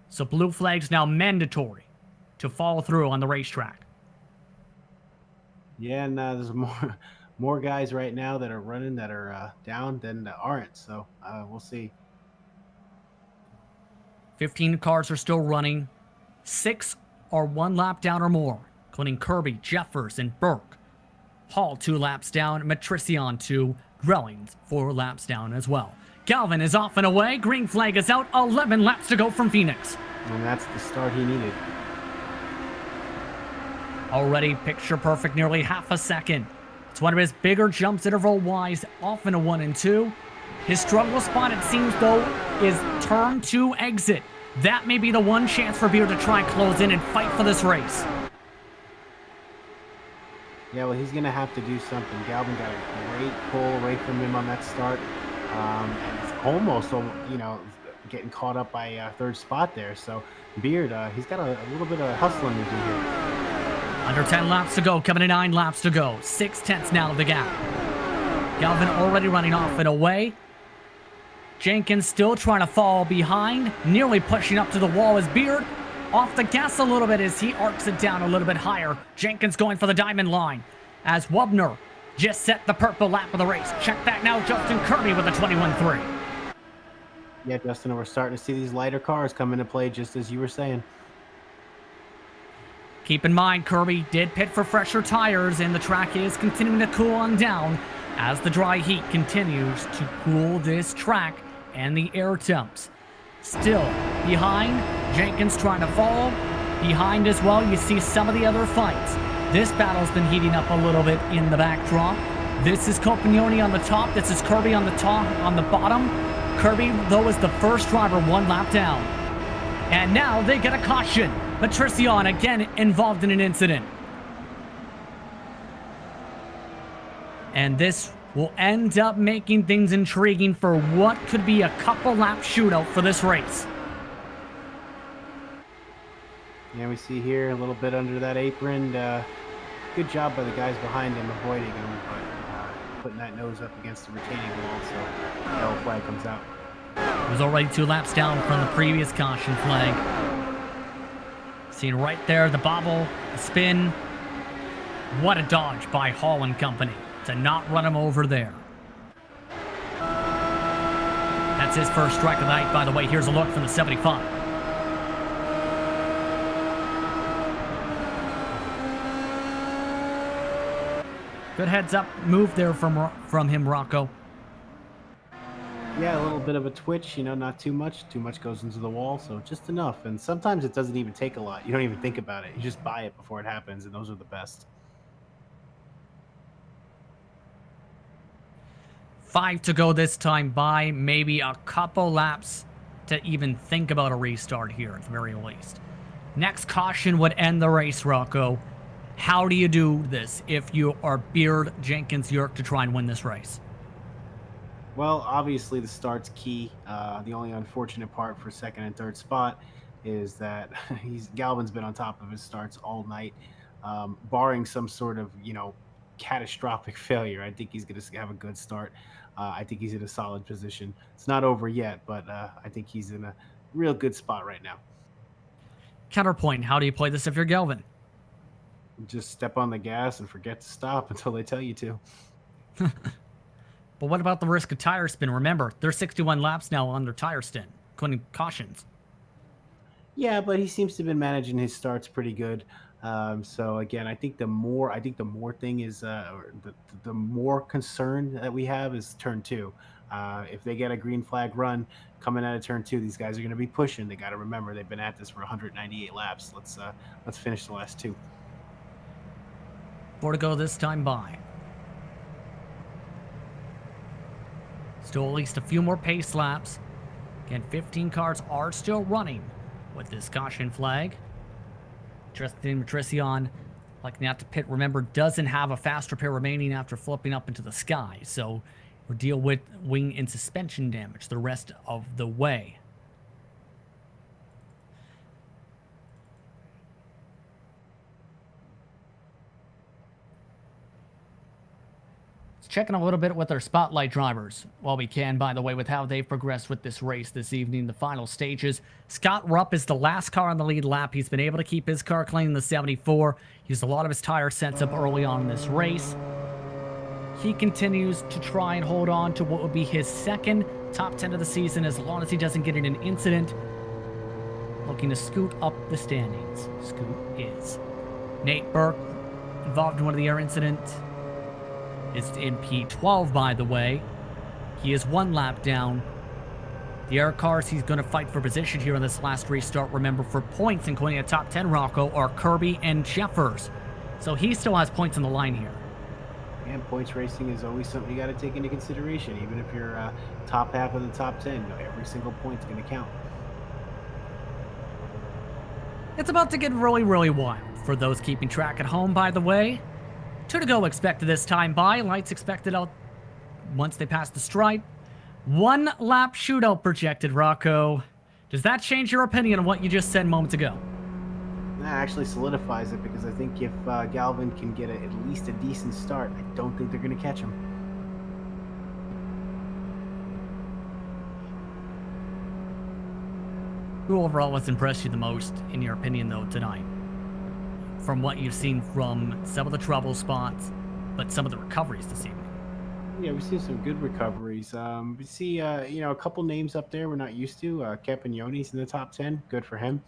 So blue flags now mandatory to follow through on the racetrack. Yeah, and there's more guys right now that are running that are down than that aren't. So we'll see. 15 cars are still running. 6 are 1 lap down or more, including Kirby, Jeffers, and Burke. Hall 2 laps down, Matricion 2, Grellings 4 laps down as well. Galvin is off and away, green flag is out, 11 laps to go from Phoenix. And that's the start he needed. Already picture perfect, nearly half a second. It's one of his bigger jumps interval-wise, off in a 1 and 2. His struggle spot, it seems, though, is turn 2 exit. That may be the one chance for Beard to try and close in and fight for this race. Yeah, well, he's going to have to do something. Galvin got a great pull away from him on that start. And it's almost, getting caught up by third spot there. So Beard, he's got a little bit of hustling to do here. Under 10 laps to go, coming to 9 laps to go. 6 tenths now of the gap. Galvin already running off and away. Jenkins still trying to fall behind, nearly pushing up to the wall as Beard off the gas a little bit as he arcs it down a little bit higher. Jenkins going for the diamond line as Wubner just set the purple lap of the race. Check that now, Justin Kirby with a 21.3. Yeah, Justin, we're starting to see these lighter cars come into play, just as you were saying. Keep in mind, Kirby did pit for fresher tires, and the track is continuing to cool on down as the dry heat continues to cool this track and the air temps. Still behind, Jenkins trying to fall. Behind as well, you see some of the other fights. This battle's been heating up a little bit in the backdrop. This is Copignoni on the top. This is Kirby on the top, on the bottom. Kirby, though, is the first driver 1 lap down. And now they get a caution. Matricion again involved in an incident. And this will end up making things intriguing for what could be a couple lap shootout for this race. Yeah, we see here a little bit under that apron. Good job by the guys behind him avoiding him, but putting that nose up against the retaining wall, so the yellow flag comes out. It was already 2 laps down from the previous caution flag. Seen right there, the bobble, the spin. What a dodge by Hall and Company to not run him over there. That's his first strike of the night, by the way. Here's a look from the 75. Good heads up move there from him, Rocco. Yeah, a little bit of a twitch, not too much. Too much goes into the wall, so just enough. And sometimes it doesn't even take a lot. You don't even think about it. You just buy it before it happens, and those are the best. 5 to go this time by. Maybe a couple laps to even think about a restart here at the very least. Next caution would end the race, Rocco. How do you do this if you are Beard, Jenkins, York to try and win this race? Well, obviously the start's key. The only unfortunate part for second and third spot is that Galvin's been on top of his starts all night. Barring some sort of, catastrophic failure, I think he's going to have a good start. I think he's in a solid position. It's not over yet, but I think he's in a real good spot right now. Counterpoint, how do you play this if you're Galvin? Just step on the gas and forget to stop until they tell you to. But what about the risk of tire spin? Remember, there's 61 laps now on their tire stint, including cautions. Yeah, but he seems to have been managing his starts pretty good. So again, I think the more thing is the more concern that we have is turn 2. If they get a green flag run coming out of turn 2, these guys are going to be pushing. They got to remember they've been at this for 198 laps. Let's finish the last 2. 4 to go this time by. Still at least a few more pace laps. Again, 15 cars are still running with this caution flag. Tristan Matrician, like the to pit, remember, doesn't have a fast repair remaining after flipping up into the sky. So we'll deal with wing and suspension damage the rest of the way. Checking a little bit with our spotlight drivers while we can, by the way, with how they've progressed with this race this evening, the final stages. Scott Rupp is the last car on the lead lap. He's been able to keep his car clean in the 74. Used a lot of his tire sets up early on in this race. He continues to try and hold on to what would be his second top 10 of the season as long as he doesn't get in an incident. Looking to scoot up the standings. Scoot is. Nate Burke involved in one of the air incidents. Is in P12, by the way. He is 1 lap down. The air cars he's going to fight for position here on this last restart, remember, for points, including a top 10 Rocco, are Kirby and Jeffers. So he still has points on the line here. And points racing is always something you got to take into consideration. Even if you're top half of the top 10, every single point's going to count. It's about to get really, really wild for those keeping track at home, by the way. 2 to go expected this time by. Lights expected out once they pass the stripe. 1 lap shootout projected, Rocco. Does that change your opinion on what you just said moments ago? That actually solidifies it, because I think if Galvin can get at least a decent start, I don't think they're going to catch him. Who overall has impressed you the most, in your opinion, though, tonight? From what you've seen from some of the trouble spots, but some of the recoveries this evening. Yeah, we've seen some good recoveries. We see, a couple names up there we're not used to. Campagnoni's in the top 10. Good for him.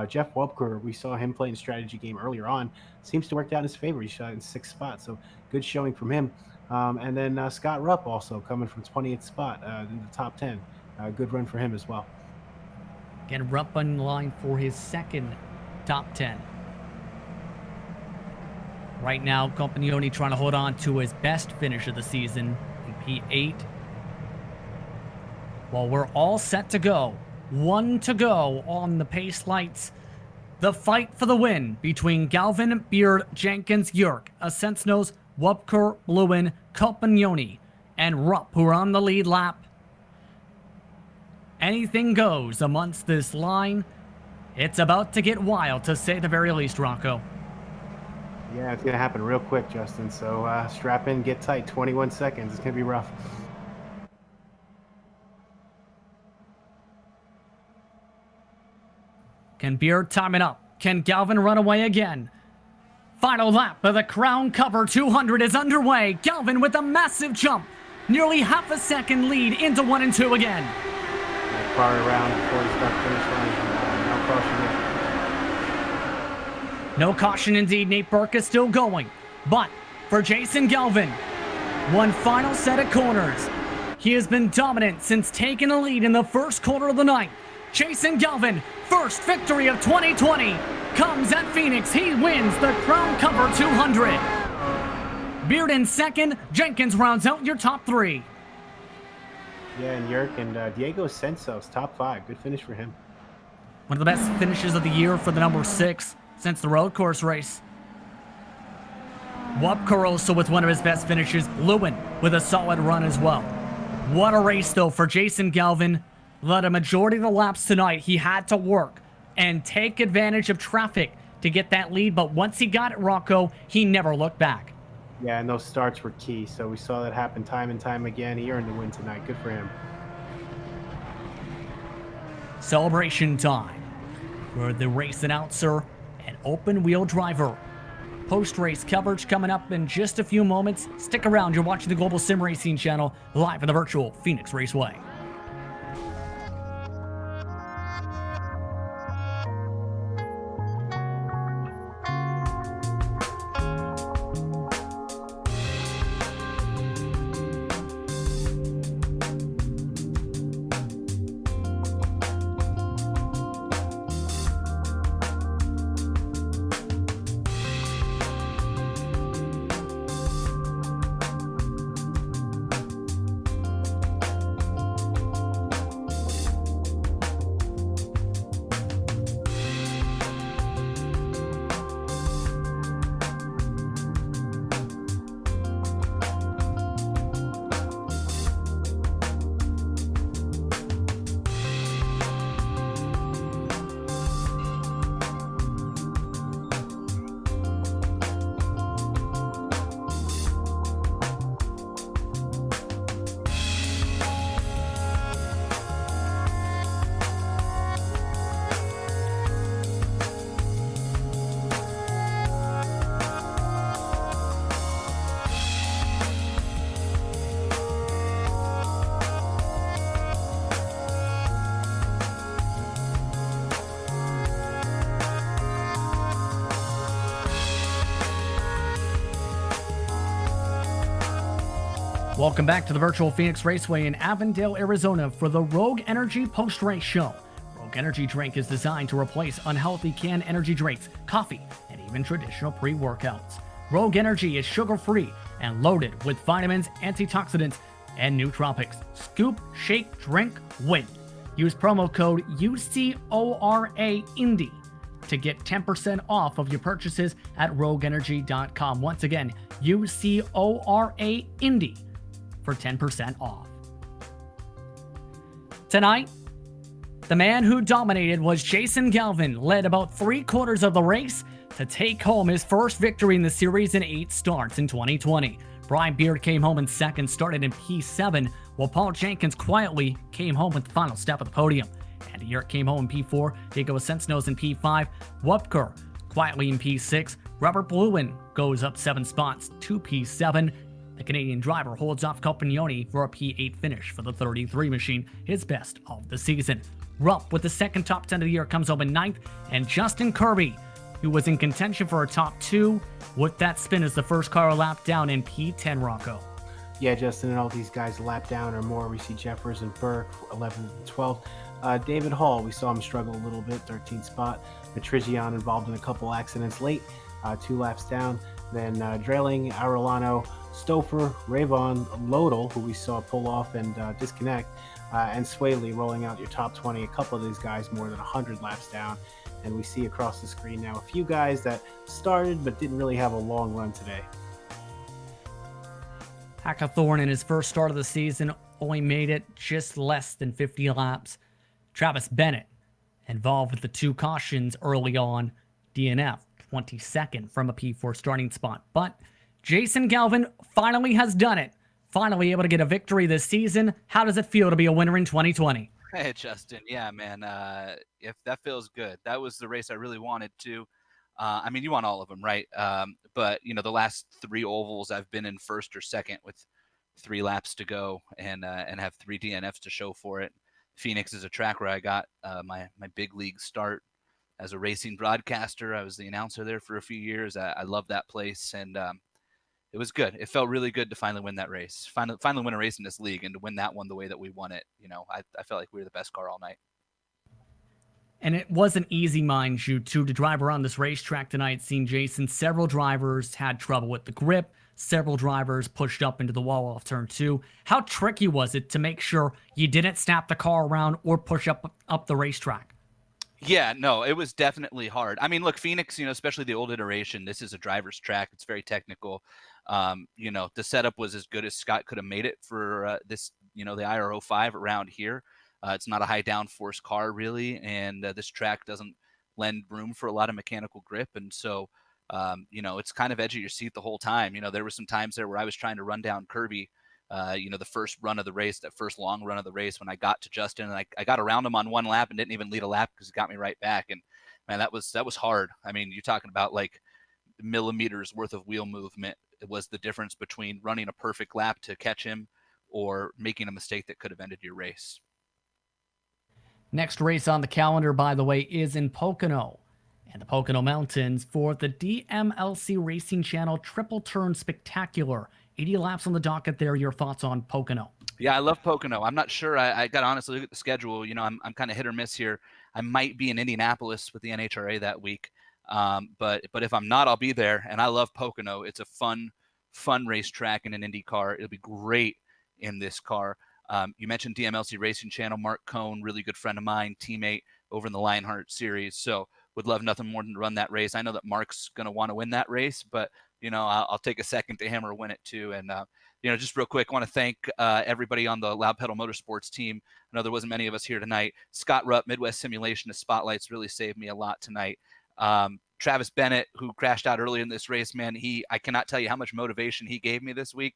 Jeff Webker, we saw him playing a strategy game earlier on. Seems to work out in his favor. He shot in 6th spot, so good showing from him. And then Scott Rupp also coming from 20th spot in the top 10. Good run for him as well. Again, Rupp on the line for his second top 10. Right now, Compagnoni trying to hold on to his best finish of the season in P8. Well, we're all set to go. 1 to go on the pace lights. The fight for the win between Galvin, Beard, Jenkins, York. A sense knows Wupker, Lewin, Compagnoni, and Rupp, who are on the lead lap. Anything goes amongst this line. It's about to get wild, to say the very least, Rocco. Yeah, it's going to happen real quick, Justin. So strap in, get tight. 21 seconds. It's going to be rough. Can Beard time it up? Can Galvin run away again? Final lap of the Crown Cover 200 is underway. Galvin with a massive jump. Nearly half a second lead into 1 and 2 again. Far around before the start finish line. No caution yet. No caution indeed. Nate Burke is still going. But for Jason Galvin, one final set of corners. He has been dominant since taking the lead in the first quarter of the night. Jason Galvin, first victory of 2020, comes at Phoenix. He wins the Crown Cover 200. Beard in second. Jenkins rounds out your top 3. Yeah, and Yerk and Diego Sensos, top 5. Good finish for him. One of the best finishes of the year for the number 6 since the road course race. Wupker also with one of his best finishes. Lewin with a solid run as well. What a race, though, for Jason Galvin. Led a majority of the laps tonight. He had to work and take advantage of traffic to get that lead, but once he got it, Rocco, he never looked back. Yeah, and those starts were key, so we saw that happen time and time again. He earned the win tonight. Good for him. Celebration time for the race announcer and open wheel driver. Post-race coverage coming up in just a few moments. Stick around. You're watching the Global Sim Racing channel live at the virtual Phoenix Raceway. Welcome back to the virtual Phoenix Raceway in Avondale, Arizona for the Rogue Energy post-race show. Rogue Energy drink is designed to replace unhealthy canned energy drinks, coffee, and even traditional pre-workouts. Rogue Energy is sugar-free and loaded with vitamins, antioxidants, and nootropics. Scoop, shake, drink, win. Use promo code UCORAINDY to get 10% off of your purchases at rogueenergy.com. Once again, UCORAINDY for 10% off. Tonight, the man who dominated was Jason Galvin, led about 3/4 of the race to take home his first victory in the series in 8 starts in 2020. Brian Beard came home in second, started in P7, while Paul Jenkins quietly came home with the final step of the podium. Andy Yerk came home in P4, Diego Asensnos in P5, Wupker quietly in P6, Robert Lewin goes up 7 spots to P7. The Canadian driver holds off Compagnoni for a P8 finish for the 33 machine, his best of the season. Rupp, with the second top 10 of the year, comes home in 9th, and Justin Kirby, who was in contention for a top 2, with that spin as the first car lap down in P10, Rocco. Yeah, Justin, and all these guys lap down or more. We see Jeffers and Burke, 11th and 12th. David Hall, we saw him struggle a little bit, 13th spot. Matrigian involved in a couple accidents late, 2 laps down. Then Drailing, Arellano, Stouffer, Ravon, Lodel, who we saw pull off and disconnect, and Swaley rolling out your top 20. A couple of these guys more than 100 laps down. And we see across the screen now a few guys that started but didn't really have a long run today. Hackathorn in his first start of the season only made it just less than 50 laps. Travis Bennett, involved with the 2 cautions early on, DNF 22nd from a P4 starting spot. But Jason Galvin finally has done it. Finally able to get a victory this season. How does it feel to be a winner in 2020? Hey, Justin. Yeah, man. If that feels good, that was the race I really wanted to. I mean, you want all of them, right? But the last 3 ovals, I've been in first or second with 3 laps to go, and have 3 DNFs to show for it. Phoenix is a track where I got my big league start as a racing broadcaster. I was the announcer there for a few years. I love that place, and it was good. It felt really good to finally win that race. Finally win a race in this league, and to win that one the way that we won it. I felt like we were the best car all night. And it wasn't easy, mind you, to drive around this racetrack tonight. Seeing Jason, several drivers had trouble with the grip. Several drivers pushed up into the wall off turn 2. How tricky was it to make sure you didn't snap the car around or push up the racetrack? Yeah, no, it was definitely hard. I mean, look, Phoenix, especially the old iteration, this is a driver's track. It's very technical. The setup was as good as Scott could have made it for this, the IR05 around here. It's not a high downforce car, really, and this track doesn't lend room for a lot of mechanical grip. And so, it's kind of edge of your seat the whole time. There were some times there where I was trying to run down Kirby, the first run of the race, that first long run of the race when I got to Justin, and I got around him on one lap and didn't even lead a lap because he got me right back. And man, that was hard. I mean, you're talking about like millimeters worth of wheel movement. It was the difference between running a perfect lap to catch him or making a mistake that could have ended your race. Next race on the calendar, by the way, is in Pocono and the Pocono Mountains for the DMLC Racing Channel Triple Turn Spectacular. 80 laps on the docket there. Your thoughts on Pocono? Yeah, I love Pocono. I'm not sure. I got to honestly look at the schedule. I'm kind of hit or miss here. I might be in Indianapolis with the NHRA that week. But if I'm not, I'll be there. And I love Pocono. It's a fun racetrack in an Indy car. It'll be great in this car. You mentioned DMLC Racing Channel. Mark Cohn, really good friend of mine, teammate over in the Lionheart Series. So would love nothing more than to run that race. I know that Mark's going to want to win that race, but I'll take a second to him or win it too. And just real quick, I want to thank everybody on the Loud Pedal Motorsports team. I know there wasn't many of us here tonight. Scott Rupp, Midwest Simulation, the spotlights really saved me a lot tonight. Travis Bennett, who crashed out early in this race, man, I cannot tell you how much motivation he gave me this week,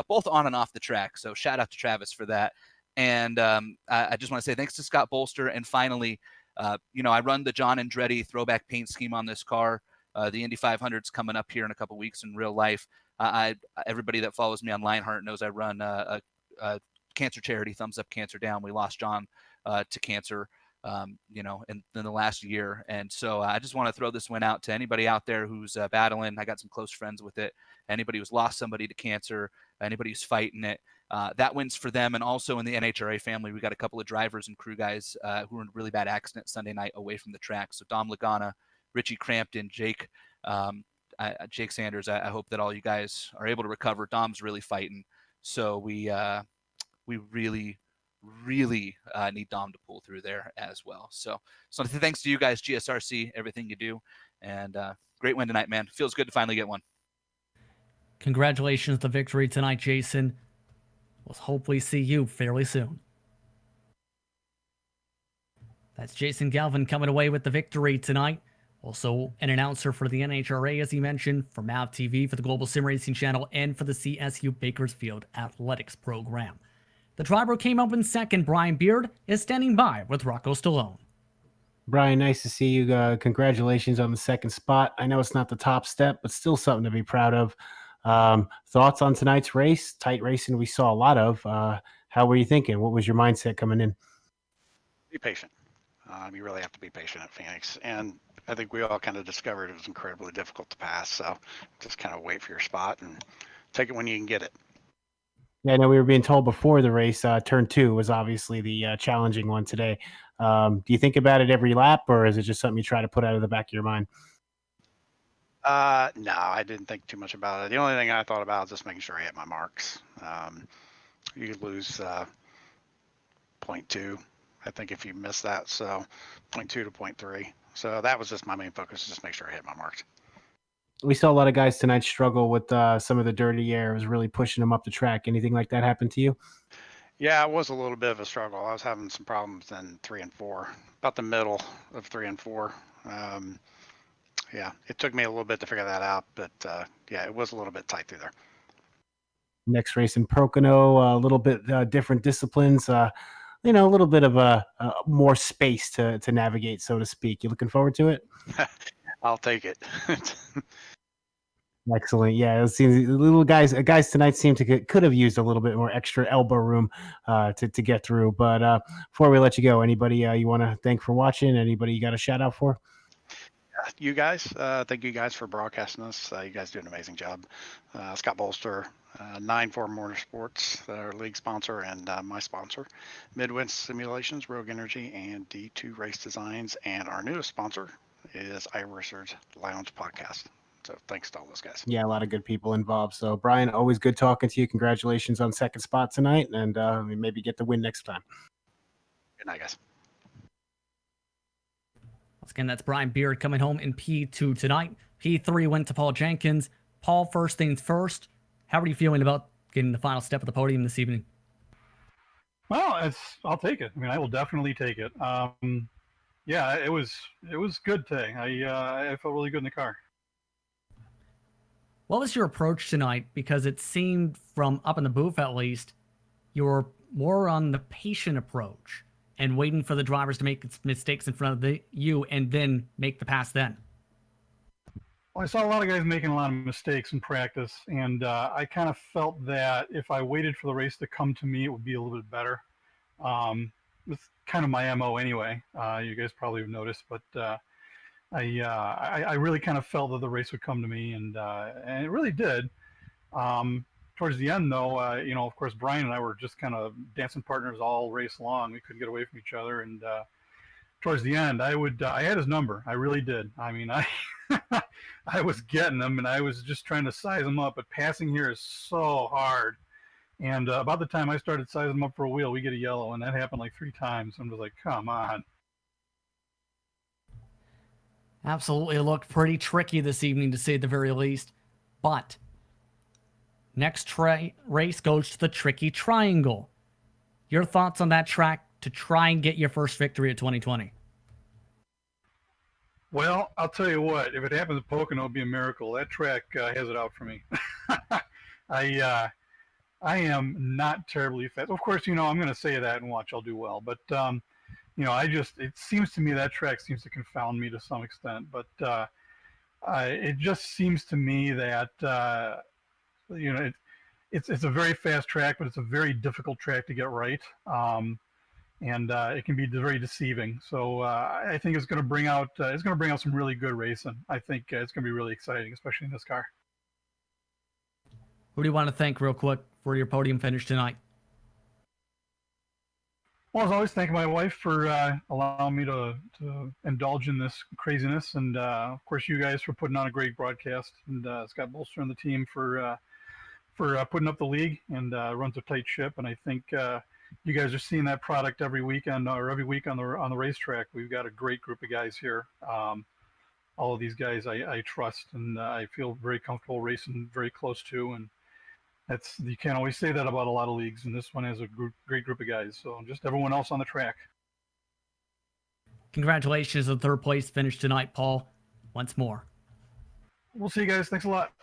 both on and off the track. So shout out to Travis for that. And I just want to say thanks to Scott Bolster. And finally, I run the John Andretti throwback paint scheme on this car. The Indy 500's coming up here in a couple weeks in real life. Everybody that follows me on Lionheart knows I run a cancer charity, Thumbs Up Cancer Down. We lost John to cancer, in the last year. And so I just want to throw this one out to anybody out there who's battling. I got some close friends with it. Anybody who's lost somebody to cancer, anybody who's fighting it, that wins for them. And also in the NHRA family, we got a couple of drivers and crew guys who were in a really bad accident Sunday night away from the track. So Dom Lagana, Richie Crampton, Jake Sanders. I hope that all you guys are able to recover. Dom's really fighting. So we really need Dom to pull through there as well. So thanks to you guys, GSRC, everything you do. And great win tonight, man. Feels good to finally get one. Congratulations on the victory tonight, Jason. We'll hopefully see you fairly soon. That's Jason Galvin coming away with the victory tonight. Also an announcer for the NHRA, as he mentioned, for MAV TV, for the Global Sim Racing Channel, and for the CSU Bakersfield Athletics program. The driver came up in second. Brian Beard is standing by with Rocco Stallone. Brian, nice to see you. Congratulations on the second spot. I know it's not the top step, but still something to be proud of. Thoughts on tonight's race? Tight racing we saw a lot of. How were you thinking? What was your mindset coming in? Be patient. You really have to be patient at Phoenix. And I think we all kind of discovered it was incredibly difficult to pass. So just kind of wait for your spot and take it when you can get it. Yeah, I know we were being told before the race, turn 2 was obviously the challenging one today. Do you think about it every lap, or is it just something you try to put out of the back of your mind? No, I didn't think too much about it. The only thing I thought about was just making sure I hit my marks. You could lose 0.2, I think, if you miss that. So 0.2 to 0.3. So that was just my main focus, just make sure I hit my marks. We saw a lot of guys tonight struggle with some of the dirty air. It was really pushing them up the track. Anything like that happen to you? Yeah, it was a little bit of a struggle. I was having some problems in 3 and 4, about the middle of 3 and 4. Yeah, it took me a little bit to figure that out, but yeah, it was a little bit tight through there. Next race in Pocono, a little bit different disciplines. A little bit of a more space to navigate, so to speak. You looking forward to it? I'll take it. Excellent. Yeah, it seems guys tonight seem to could have used a little bit more extra elbow room to get through. But before we let you go, anybody you want to thank for watching? Anybody you got a shout out for? You guys, thank you guys for broadcasting us. You guys do an amazing job. Scott Bolster, 9-4 Motorsports, our league sponsor, and my sponsor, Midwest Simulations, Rogue Energy, and D2 Race Designs, and our newest sponsor is iRacers Lounge Podcast. So thanks to all those guys. Yeah, a lot of good people involved. So Brian, always good talking to you. Congratulations on second spot tonight, and maybe get the win next time. Good night, guys. Once again, that's Brian Beard coming home in P2 tonight. P3 went to Paul Jenkins. Paul, first things first, how are you feeling about getting the final step of the podium this evening? Well, I'll take it. I mean, I will definitely take it. Yeah, it was good today. I felt really good in the car. What was your approach tonight? Because it seemed from up in the booth, at least, you were more on the patient approach and waiting for the drivers to make mistakes in front of you and then make the pass then. Well, I saw a lot of guys making a lot of mistakes in practice, and I kind of felt that if I waited for the race to come to me, it would be a little bit better. It's kind of my MO anyway. You guys probably have noticed, but I really kind of felt that the race would come to me, and it really did. Towards the end, though, of course, Brian and I were just kind of dancing partners all race long. We couldn't get away from each other, and towards the end, I had his number. I really did. I mean, I was getting him, and I was just trying to size him up. But passing here is so hard. And about the time I started sizing him up for a wheel, we get a yellow, and that happened like 3 times. I'm just like, come on. Absolutely, it looked pretty tricky this evening, to say the very least. But next race goes to the Tricky Triangle. Your thoughts on that track to try and get your first victory at 2020? Well, I'll tell you what. If it happens at Pocono, it'll be a miracle. That track has it out for me. I am not terribly fast. Of course, I'm going to say that and watch I'll do well. But it seems to me that track seems to confound me to some extent. But it just seems to me that it's a very fast track, but it's a very difficult track to get right, and it can be very deceiving. So I think it's going to bring out some really good racing. I think it's going to be really exciting, especially in this car. Who do you want to thank real quick for your podium finish tonight? Well, as always, thank my wife for allowing me to indulge in this craziness, and of course you guys for putting on a great broadcast, and Scott Bolster and the team for putting up the league, and runs a tight ship. And I think you guys are seeing that product every weekend or every week on the racetrack. We've got a great group of guys here. All of these guys I trust, and I feel very comfortable racing very close to, and you can't always say that about a lot of leagues, and this one has a great group of guys. So just everyone else on the track. Congratulations on the third place finish tonight, Paul. Once more. We'll see you guys. Thanks a lot.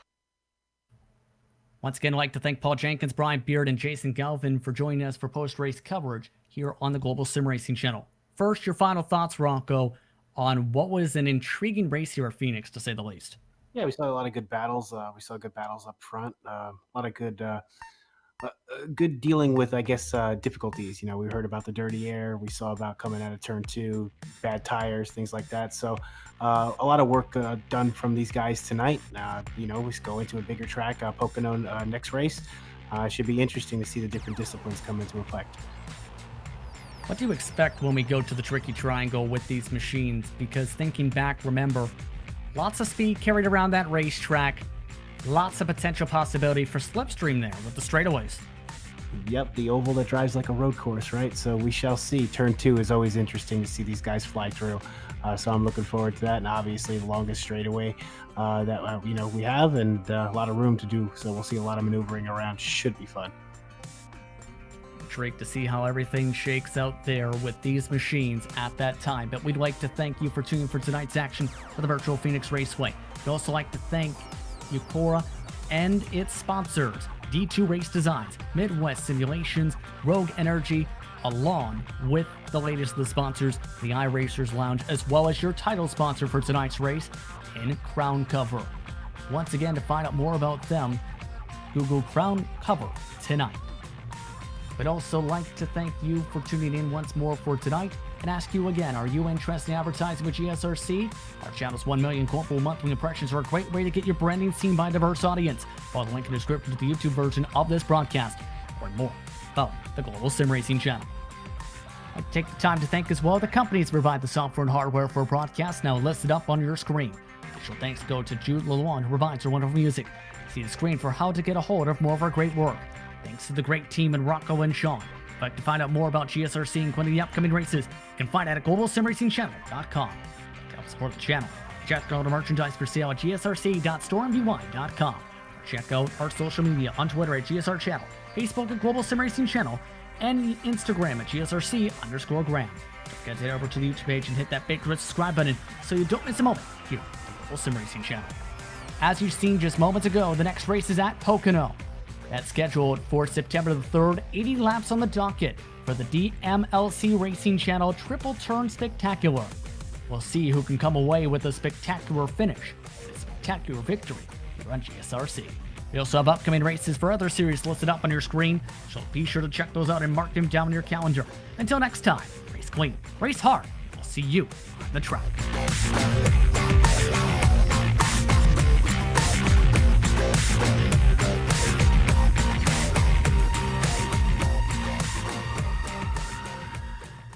Once again, I'd like to thank Paul Jenkins, Brian Beard, and Jason Galvin for joining us for post-race coverage here on the Global Sim Racing channel. First, your final thoughts, Rocco, on what was an intriguing race here at Phoenix, to say the least. Yeah, we saw a lot of good battles. We saw good battles up front. A lot of good dealing with, I guess, difficulties. We heard about the dirty air. We saw about coming out of turn 2, bad tires, things like that. So a lot of work done from these guys tonight. We go into a bigger track, Pocono next race. Should be interesting to see the different disciplines come into effect. What do you expect when we go to the Tricky Triangle with these machines? Because thinking back, remember, lots of speed carried around that racetrack. Lots of potential possibility for slipstream there with the straightaways. Yep, the oval that drives like a road course, right? So we shall see. Turn 2 is always interesting to see these guys fly through. So I'm looking forward to that, and obviously the longest straightaway that we have, and a lot of room to do. So we'll see a lot of maneuvering around. Should be fun. Great to see how everything shakes out there with these machines at that time. But we'd like to thank you for tuning in for tonight's action for the virtual Phoenix Raceway. We'd also like to thank Eucora and its sponsors, D2 Race Designs, Midwest Simulations, Rogue Energy, along with the latest of the sponsors, the iRacers Lounge, as well as your title sponsor for tonight's race, in Crown Cover. Once again, to find out more about them, Google Crown Cover tonight. We'd also like to thank you for tuning in once more for tonight and ask you again, are you interested in advertising with GSRC? Our channel's 1 million global monthly impressions are a great way to get your branding seen by a diverse audience. Follow the link in the description to the YouTube version of this broadcast. Or more about the Global Sim Racing channel. I'd take the time to thank as well the companies that provide the software and hardware for broadcasts now listed up on your screen. Special thanks go to Jude Lalonde, who provides our wonderful music. See the screen for how to get a hold of more of our great work. Thanks to the great team in Rocco and Sean. If you'd like to find out more about GSRC and any of the upcoming races, you can find it at globalsimracingchannel.com. To help support the channel, check out our merchandise for sale at gsrc.storemby.com. Check out our social media on Twitter at GSR Channel, Facebook at Global Sim Racing Channel, and Instagram at GSRC_Gram. Don't forget to head over to the YouTube page and hit that big red subscribe button so you don't miss a moment here on the Global Sim Racing Channel. As you've seen just moments ago, the next race is at Pocono. That's scheduled for September the 3rd, 80 laps on the docket for the DMLC Racing Channel Triple Turn Spectacular. We'll see who can come away with a spectacular finish, a spectacular victory here on GSRC. We also have upcoming races for other series listed up on your screen, so be sure to check those out and mark them down on your calendar. Until next time, race clean, race hard, we'll see you on the track.